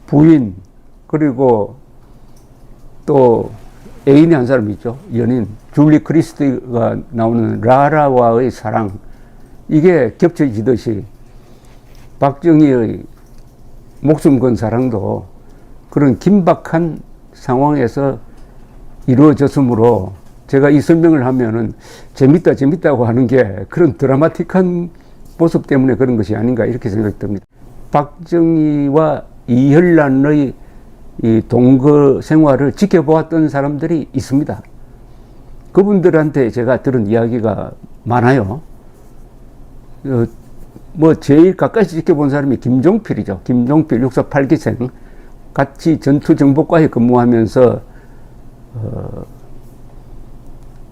부인, 그리고 또 애인이 한 사람이 있죠. 연인 줄리 크리스티가 나오는 라라와의 사랑, 이게 겹쳐지듯이 박정희의 목숨 건 사랑도 그런 긴박한 상황에서 이루어졌으므로, 제가 이 설명을 하면은 재밌다고 하는 게 그런 드라마틱한 모습 때문에 그런 것이 아닌가, 이렇게 생각이 듭니다. 박정희와 이혈란의 이 동거 생활을 지켜보았던 사람들이 있습니다. 그분들한테 제가 들은 이야기가 많아요. 뭐 제일 가까이 지켜본 사람이 김종필이죠. 김종필 68기생, 같이 전투정보과에 근무하면서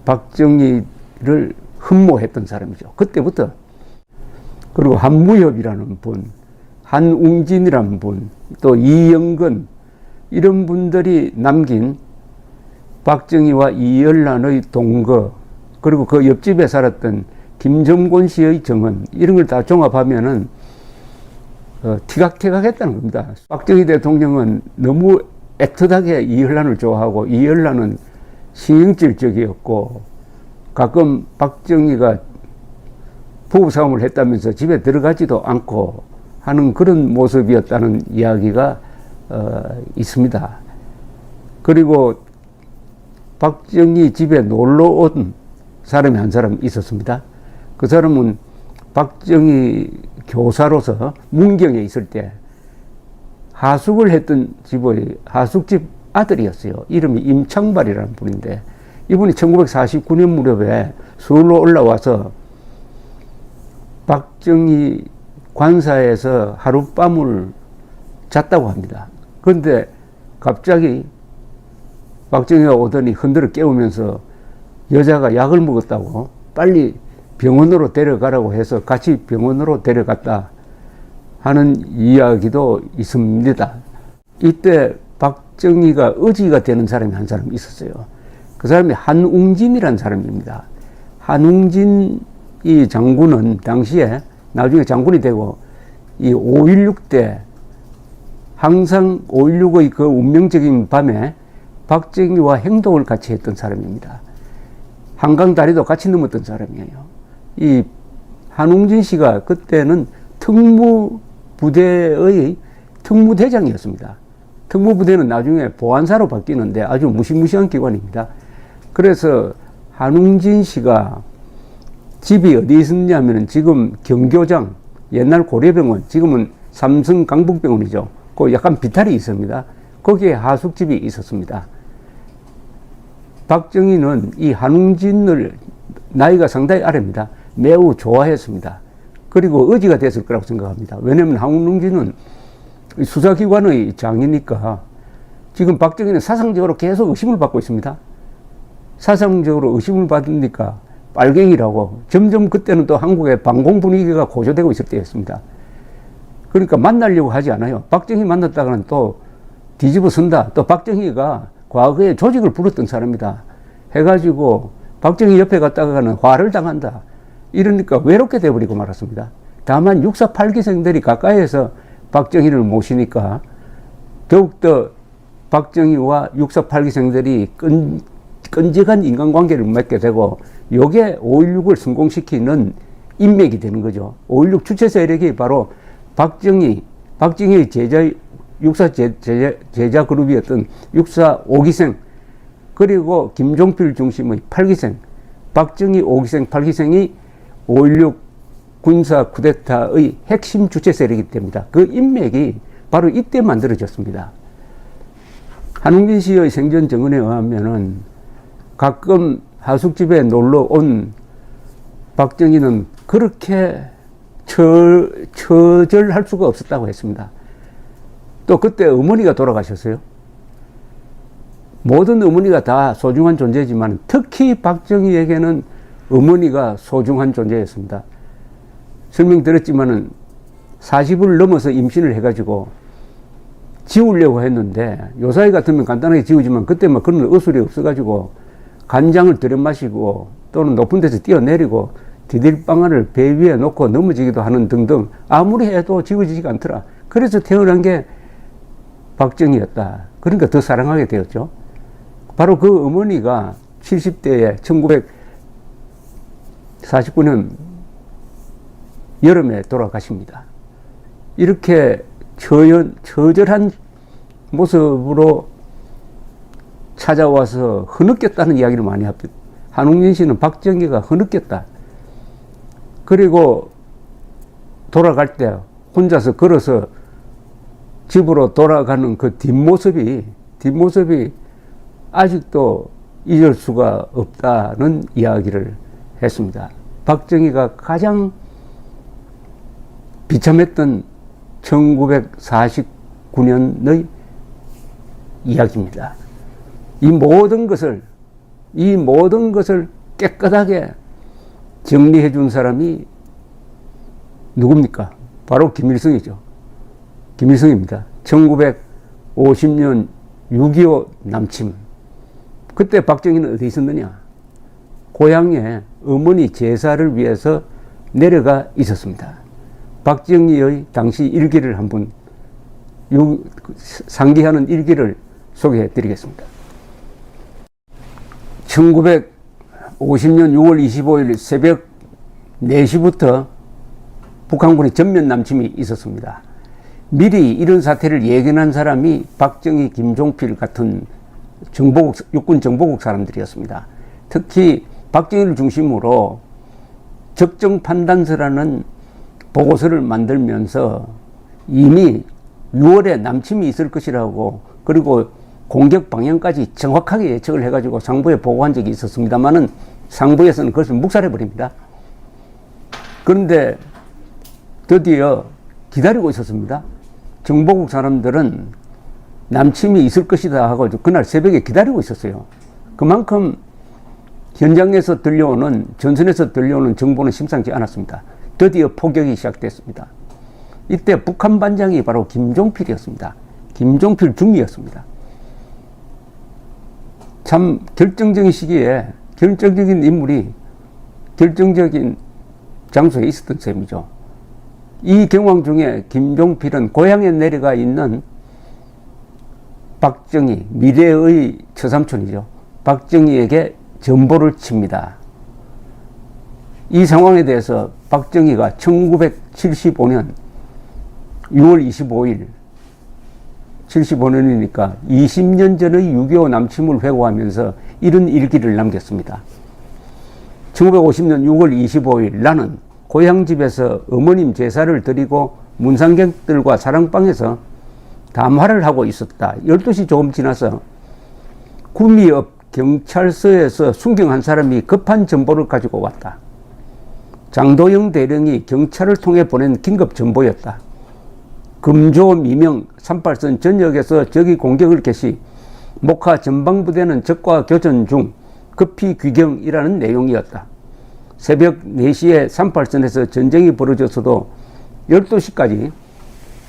박정희를 흠모했던 사람이죠. 그때부터. 그리고 한무엽이라는 분, 한웅진이라는 분, 또 이영근, 이런 분들이 남긴 박정희와 이열란의 동거, 그리고 그 옆집에 살았던 김정곤 씨의 정언, 이런 걸 다 종합하면은 티각태각했다는 겁니다. 박정희 대통령은 너무 애틋하게 이열란을 좋아하고, 이열란은 신경질적이었고, 가끔 박정희가 부부싸움을 했다면서 집에 들어가지도 않고 하는 그런 모습이었다는 이야기가 있습니다. 그리고 박정희 집에 놀러 온 사람이 한 사람 있었습니다. 그 사람은 박정희 교사로서 문경에 있을 때 하숙을 했던 집의 하숙집 아들이었어요. 이름이 임창발이라는 분인데, 이분이 1949년 무렵에 서울로 올라와서 박정희 관사에서 하룻밤을 잤다고 합니다. 그런데 갑자기 박정희가 오더니 흔들어 깨우면서 여자가 약을 먹었다고 빨리 병원으로 데려가라고 해서 같이 병원으로 데려갔다 하는 이야기도 있습니다. 이때 박정희가 의지가 되는 사람이 한 사람 있었어요. 그 사람이 한웅진이라는 사람입니다. 한웅진 이 장군은 당시에 나중에 장군이 되고, 이 5.16 때 항상 5.16의 그 운명적인 밤에 박정희와 행동을 같이 했던 사람입니다. 한강 다리도 같이 넘었던 사람이에요. 이 한웅진 씨가 그때는 특무부대의 특무대장이었습니다. 특무부대는 나중에 보안사로 바뀌는데 아주 무시무시한 기관입니다. 그래서 한웅진 씨가 집이 어디 있었냐면, 지금 경교장, 옛날 고려병원, 지금은 삼성 강북병원이죠. 그 약간 비탈이 있습니다. 거기에 하숙집이 있었습니다. 박정희는 이 한웅진을, 나이가 상당히 아래입니다, 매우 좋아했습니다. 그리고 의지가 됐을 거라고 생각합니다. 왜냐하면 한웅진은 수사기관의 장이니까 지금 박정희는 사상적으로 계속 의심을 받고 있습니다. 사상적으로 의심을 받으니까 빨갱이라고, 점점 그때는 또 한국의 반공 분위기가 고조되고 있을 때였습니다. 그러니까 만나려고 하지 않아요. 박정희 만났다가는 또 뒤집어 쓴다. 또 박정희가 과거에 조직을 부렸던 사람이다 해가지고 박정희 옆에 갔다가는 화를 당한다. 이러니까 외롭게 돼버리고 말았습니다. 다만 648기생들이 가까이에서 박정희를 모시니까 더욱더 박정희와 648기생들이 끈적한 인간관계를 맺게 되고, 요게 5.16을 성공시키는 인맥이 되는 거죠. 5.16 주체 세력이 바로 박정희의 제자의 육사 제자 그룹이었던 육사 5기생, 그리고 김종필 중심의 8기생, 박정희 5기생, 8기생이 5.16 군사 쿠데타의 핵심 주체 세력이 됩니다. 그 인맥이 바로 이때 만들어졌습니다. 한웅진 씨의 생전 증언에 의하면은 가끔 하숙집에 놀러 온 박정희는 그렇게 처절할 수가 없었다고 했습니다. 또 그때 어머니가 돌아가셨어요. 모든 어머니가 다 소중한 존재지만 특히 박정희에게는 어머니가 소중한 존재였습니다. 설명드렸지만은 40을 넘어서 임신을 해가지고 지우려고 했는데, 요사이 같으면 간단하게 지우지만 그때 막 그런 어술이 없어가지고 간장을 들여 마시고 또는 높은 데서 뛰어내리고 디딜방아를 배 위에 놓고 넘어지기도 하는 등등 아무리 해도 지워지지가 않더라. 그래서 태어난 게 박정희였다. 그러니까 더 사랑하게 되었죠. 바로 그 어머니가 70대에 1949년 여름에 돌아가십니다. 이렇게 처절한 모습으로 찾아와서 흐느꼈다는 이야기를 많이 합니다. 한웅진 씨는 박정희가 흐느꼈다. 그리고 돌아갈 때 혼자서 걸어서 집으로 돌아가는 그 뒷모습이 아직도 잊을 수가 없다는 이야기를 했습니다. 박정희가 가장 비참했던 1949년의 이야기입니다. 이 모든 것을 깨끗하게 정리해 준 사람이 누굽니까? 바로 김일성이죠. 김일성입니다. 1950년 6.25 남침. 그때 박정희는 어디 있었느냐? 고향에 어머니 제사를 위해서 내려가 있었습니다. 박정희의 당시 일기를 한번 상기하는 일기를 소개해 드리겠습니다. 1950년 6월 25일 새벽 4시부터 북한군의 전면 남침이 있었습니다. 미리 이런 사태를 예견한 사람이 박정희, 김종필 같은 육군 정보국 사람들이었습니다. 특히 박정희를 중심으로 적정 판단서라는 보고서를 만들면서 이미 6월에 남침이 있을 것이라고, 그리고 공격 방향까지 정확하게 예측을 해가지고 상부에 보고한 적이 있었습니다만은 상부에서는 그것을 묵살해버립니다. 그런데 드디어 기다리고 있었습니다. 정보국 사람들은 남침이 있을 것이다 하고 그날 새벽에 기다리고 있었어요. 그만큼 현장에서 들려오는, 전선에서 들려오는 정보는 심상치 않았습니다. 드디어 포격이 시작됐습니다. 이때 북한 반장이 바로 김종필이었습니다. 김종필 중위였습니다. 참 결정적인 시기에 결정적인 인물이 결정적인 장소에 있었던 셈이죠. 이 경황 중에 김종필은 고향에 내려가 있는 박정희, 미래의 처삼촌이죠. 박정희에게 전보를 칩니다. 이 상황에 대해서 박정희가 1975년 6월 25일, 75년이니까 20년 전의 6.25 남침을 회고하면서 이런 일기를 남겼습니다. 1950년 6월 25일 나는 고향집에서 어머님 제사를 드리고 문상객들과 사랑방에서 담화를 하고 있었다. 12시 조금 지나서 구미읍 경찰서에서 순경한 사람이 급한 정보를 가지고 왔다. 장도영 대령이 경찰을 통해 보낸 긴급 정보였다. 금조 미명 38선 전역에서 적이 공격을 개시, 목하 전방부대는 적과 교전 중 급히 귀경이라는 내용이었다. 새벽 4시에 38선에서 전쟁이 벌어졌어도 12시까지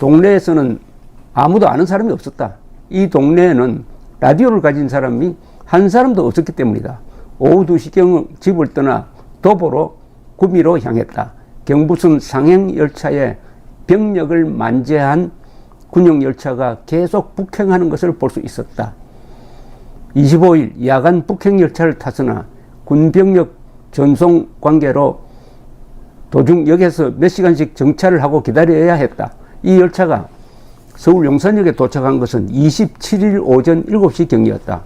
동네에서는 아무도 아는 사람이 없었다. 이 동네에는 라디오를 가진 사람이 한 사람도 없었기 때문이다. 오후 2시경 집을 떠나 도보로 구미로 향했다. 경부선 상행열차에 병력을 만재한 군용열차가 계속 북행하는 것을 볼 수 있었다. 25일 야간 북행열차를 탔으나 군병력 전송 관계로 도중 역에서 몇 시간씩 정차를 하고 기다려야 했다. 이 열차가 서울 용산역에 도착한 것은 27일 오전 7시경이었다.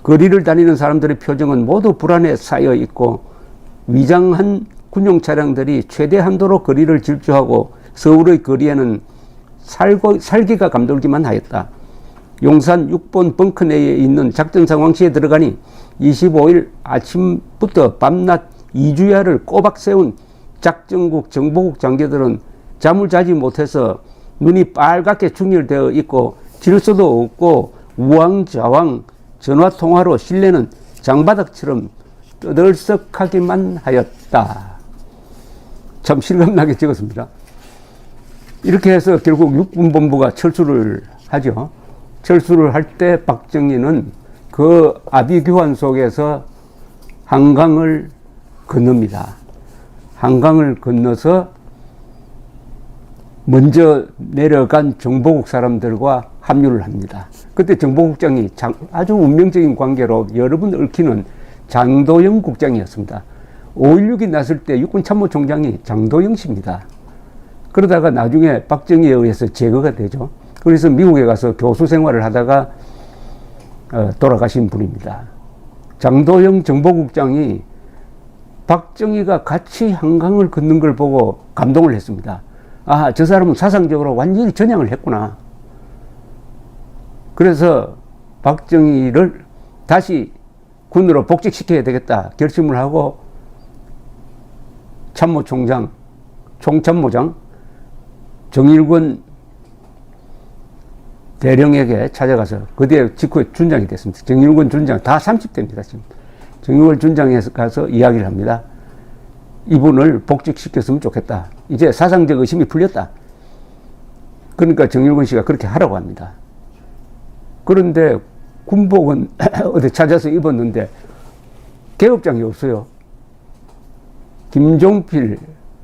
거리를 다니는 사람들의 표정은 모두 불안에 쌓여 있고 위장한 군용 차량들이 최대 한도로 거리를 질주하고 서울의 거리에는 살기가 감돌기만 하였다. 용산 6번 벙커 내에 있는 작전 상황실에 들어가니 25일 아침부터 밤낮 2주야를 꼬박 세운 작전국 정보국 장교들은 잠을 자지 못해서 눈이 빨갛게 충혈되어 있고 질서도 없고 우왕좌왕 전화통화로 실내는 장바닥처럼 떠들썩하기만 하였다. 참 실감나게 적었습니다. 이렇게 해서 결국 육군본부가 철수를 하죠. 철수를 할 때 박정희는 그 아비규환 속에서 한강을 건넙니다. 한강을 건너서 먼저 내려간 정보국 사람들과 합류를 합니다. 그때 정보국장이 아주 운명적인 관계로 여러 번 얽히는 장도영 국장이었습니다. 5.16이 났을 때 육군참모총장이 장도영 씨입니다. 그러다가 나중에 박정희에 의해서 제거가 되죠. 그래서 미국에 가서 교수 생활을 하다가 돌아가신 분입니다. 장도영 정보국장이 박정희가 같이 한강을 걷는 걸 보고 감동을 했습니다. 아, 저 사람은 사상적으로 완전히 전향을 했구나. 그래서 박정희를 다시 군으로 복직시켜야 되겠다 결심을 하고 참모총장, 총참모장 정일권 대령에게 찾아가서 그때 직후에 준장이 됐습니다. 정일권 준장 다 30대입니다. 지금 정일권 준장에서 가서 이야기를 합니다. 이분을 복직시켰으면 좋겠다. 이제 사상적 의심이 풀렸다. 그러니까 정일권 씨가 그렇게 하라고 합니다. 그런데 군복은 어디 찾아서 입었는데 계급장이 없어요. 김종필,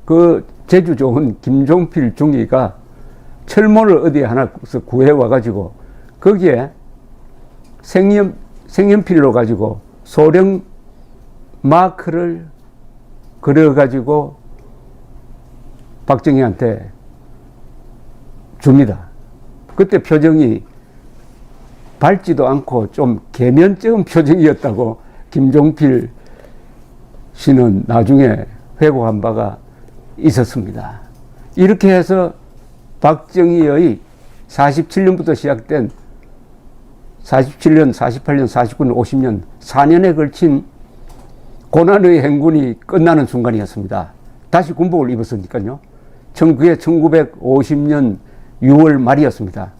그 제주 좋은 김종필 중위가 철모를 어디에 하나 구해와가지고 거기에 색연필로 가지고 소령 마크를 그려가지고 박정희한테 줍니다. 그때 표정이 밝지도 않고 좀 계면쩍은 표정이었다고 김종필 씨는 나중에 회고한 바가 있었습니다. 이렇게 해서 박정희의 47년부터 시작된 47년, 48년, 49년, 50년, 4년에 걸친 고난의 행군이 끝나는 순간이었습니다. 다시 군복을 입었으니까요. 그게 1950년 6월 말이었습니다.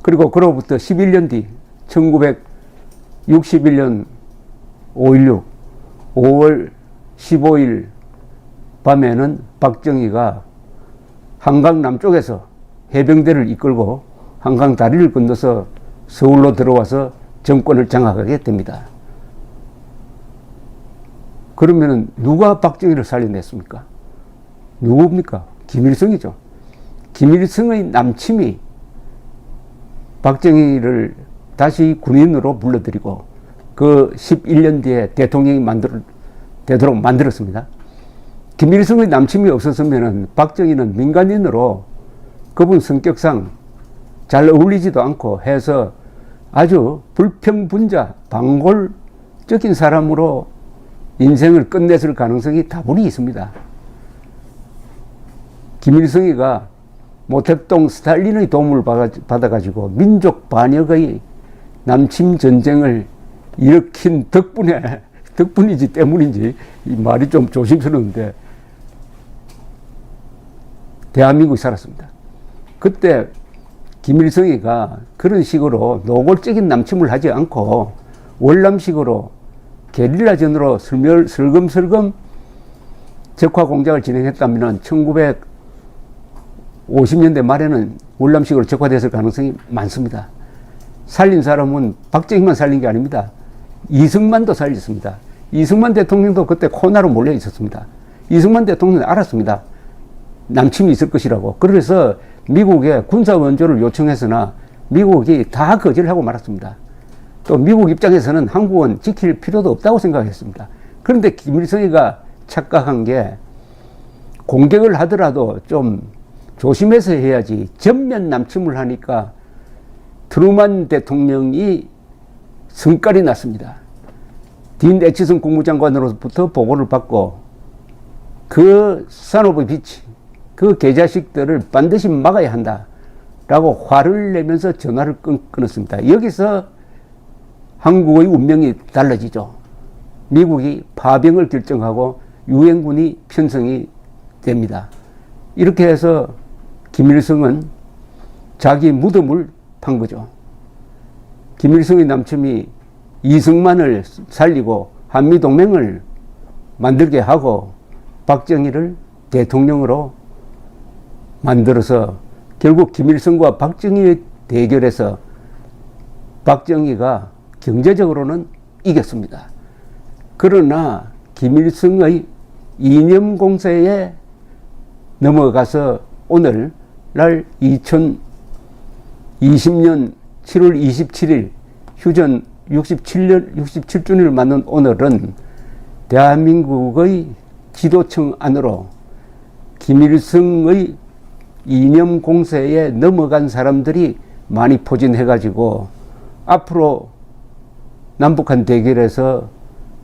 그리고 그로부터 11년 뒤 1961년 5.16 5월 15일 밤에는 박정희가 한강 남쪽에서 해병대를 이끌고 한강 다리를 건너서 서울로 들어와서 정권을 장악하게 됩니다. 그러면 누가 박정희를 살려냈습니까? 누굽니까? 김일성이죠. 김일성의 남침이 박정희를 다시 군인으로 불러들이고 그 11년 뒤에 대통령이 되도록 만들었습니다. 김일성의 남침이 없었으면 박정희는 민간인으로 그분 성격상 잘 어울리지도 않고 해서 아주 불평분자, 방골적인 사람으로 인생을 끝냈을 가능성이 다분히 있습니다. 김일성이가 모택동 스탈린의 도움을 받아가지고 민족 반역의 남침 전쟁을 일으킨 덕분이지 때문인지 이 말이 좀 조심스러운데 대한민국이 살았습니다. 그때 김일성이가 그런 식으로 노골적인 남침을 하지 않고 월남식으로 게릴라전으로 슬금슬금 적화 공작을 진행했다면 1950년대 말에는 월남식으로 적화됐을 가능성이 많습니다. 살린 사람은 박정희만 살린 게 아닙니다. 이승만도 살렸습니다. 이승만 대통령도 그때 코로나로 몰려 있었습니다. 이승만 대통령은 알았습니다. 남침이 있을 것이라고. 그래서 미국에 군사 원조를 요청했으나 미국이 다 거절하고 말았습니다. 또 미국 입장에서는 한국은 지킬 필요도 없다고 생각했습니다. 그런데 김일성이가 착각한 게 공격을 하더라도 좀 조심해서 해야지. 전면 남침을 하니까 트루만 대통령이 성깔이 났습니다. 딘 애치슨 국무장관으로부터 보고를 받고 그 산오브 비치, 그 개자식들을 반드시 막아야 한다라고 화를 내면서 전화를 끊었습니다. 여기서 한국의 운명이 달라지죠. 미국이 파병을 결정하고 유엔군이 편성이 됩니다. 이렇게 해서 김일성은 자기 무덤을 판 거죠. 김일성의 남침이 이승만을 살리고 한미동맹을 만들게 하고 박정희를 대통령으로 만들어서 결국 김일성과 박정희의 대결에서 박정희가 경제적으로는 이겼습니다. 그러나 김일성의 이념 공세에 넘어가서 오늘날 2020년 7월 27일 휴전 67주년을 맞는 오늘은 대한민국의 지도층 안으로 김일성의 이념 공세에 넘어간 사람들이 많이 포진해가지고 앞으로 남북한 대결에서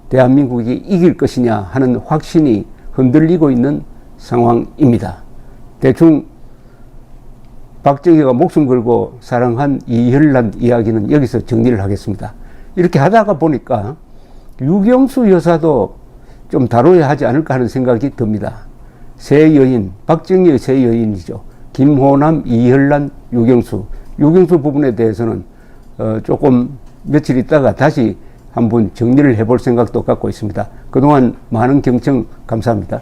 대한민국이 이길 것이냐 하는 확신이 흔들리고 있는 상황입니다. 대충 박정희가 목숨 걸고 사랑한 이혈란 이야기는 여기서 정리를 하겠습니다. 이렇게 하다가 보니까 유경수 여사도 좀 다뤄야 하지 않을까 하는 생각이 듭니다. 새 여인, 박정희의 새 여인이죠. 김호남, 이혈란, 유경수 부분에 대해서는 조금 며칠 있다가 다시 한번 정리를 해볼 생각도 갖고 있습니다. 그동안 많은 경청 감사합니다.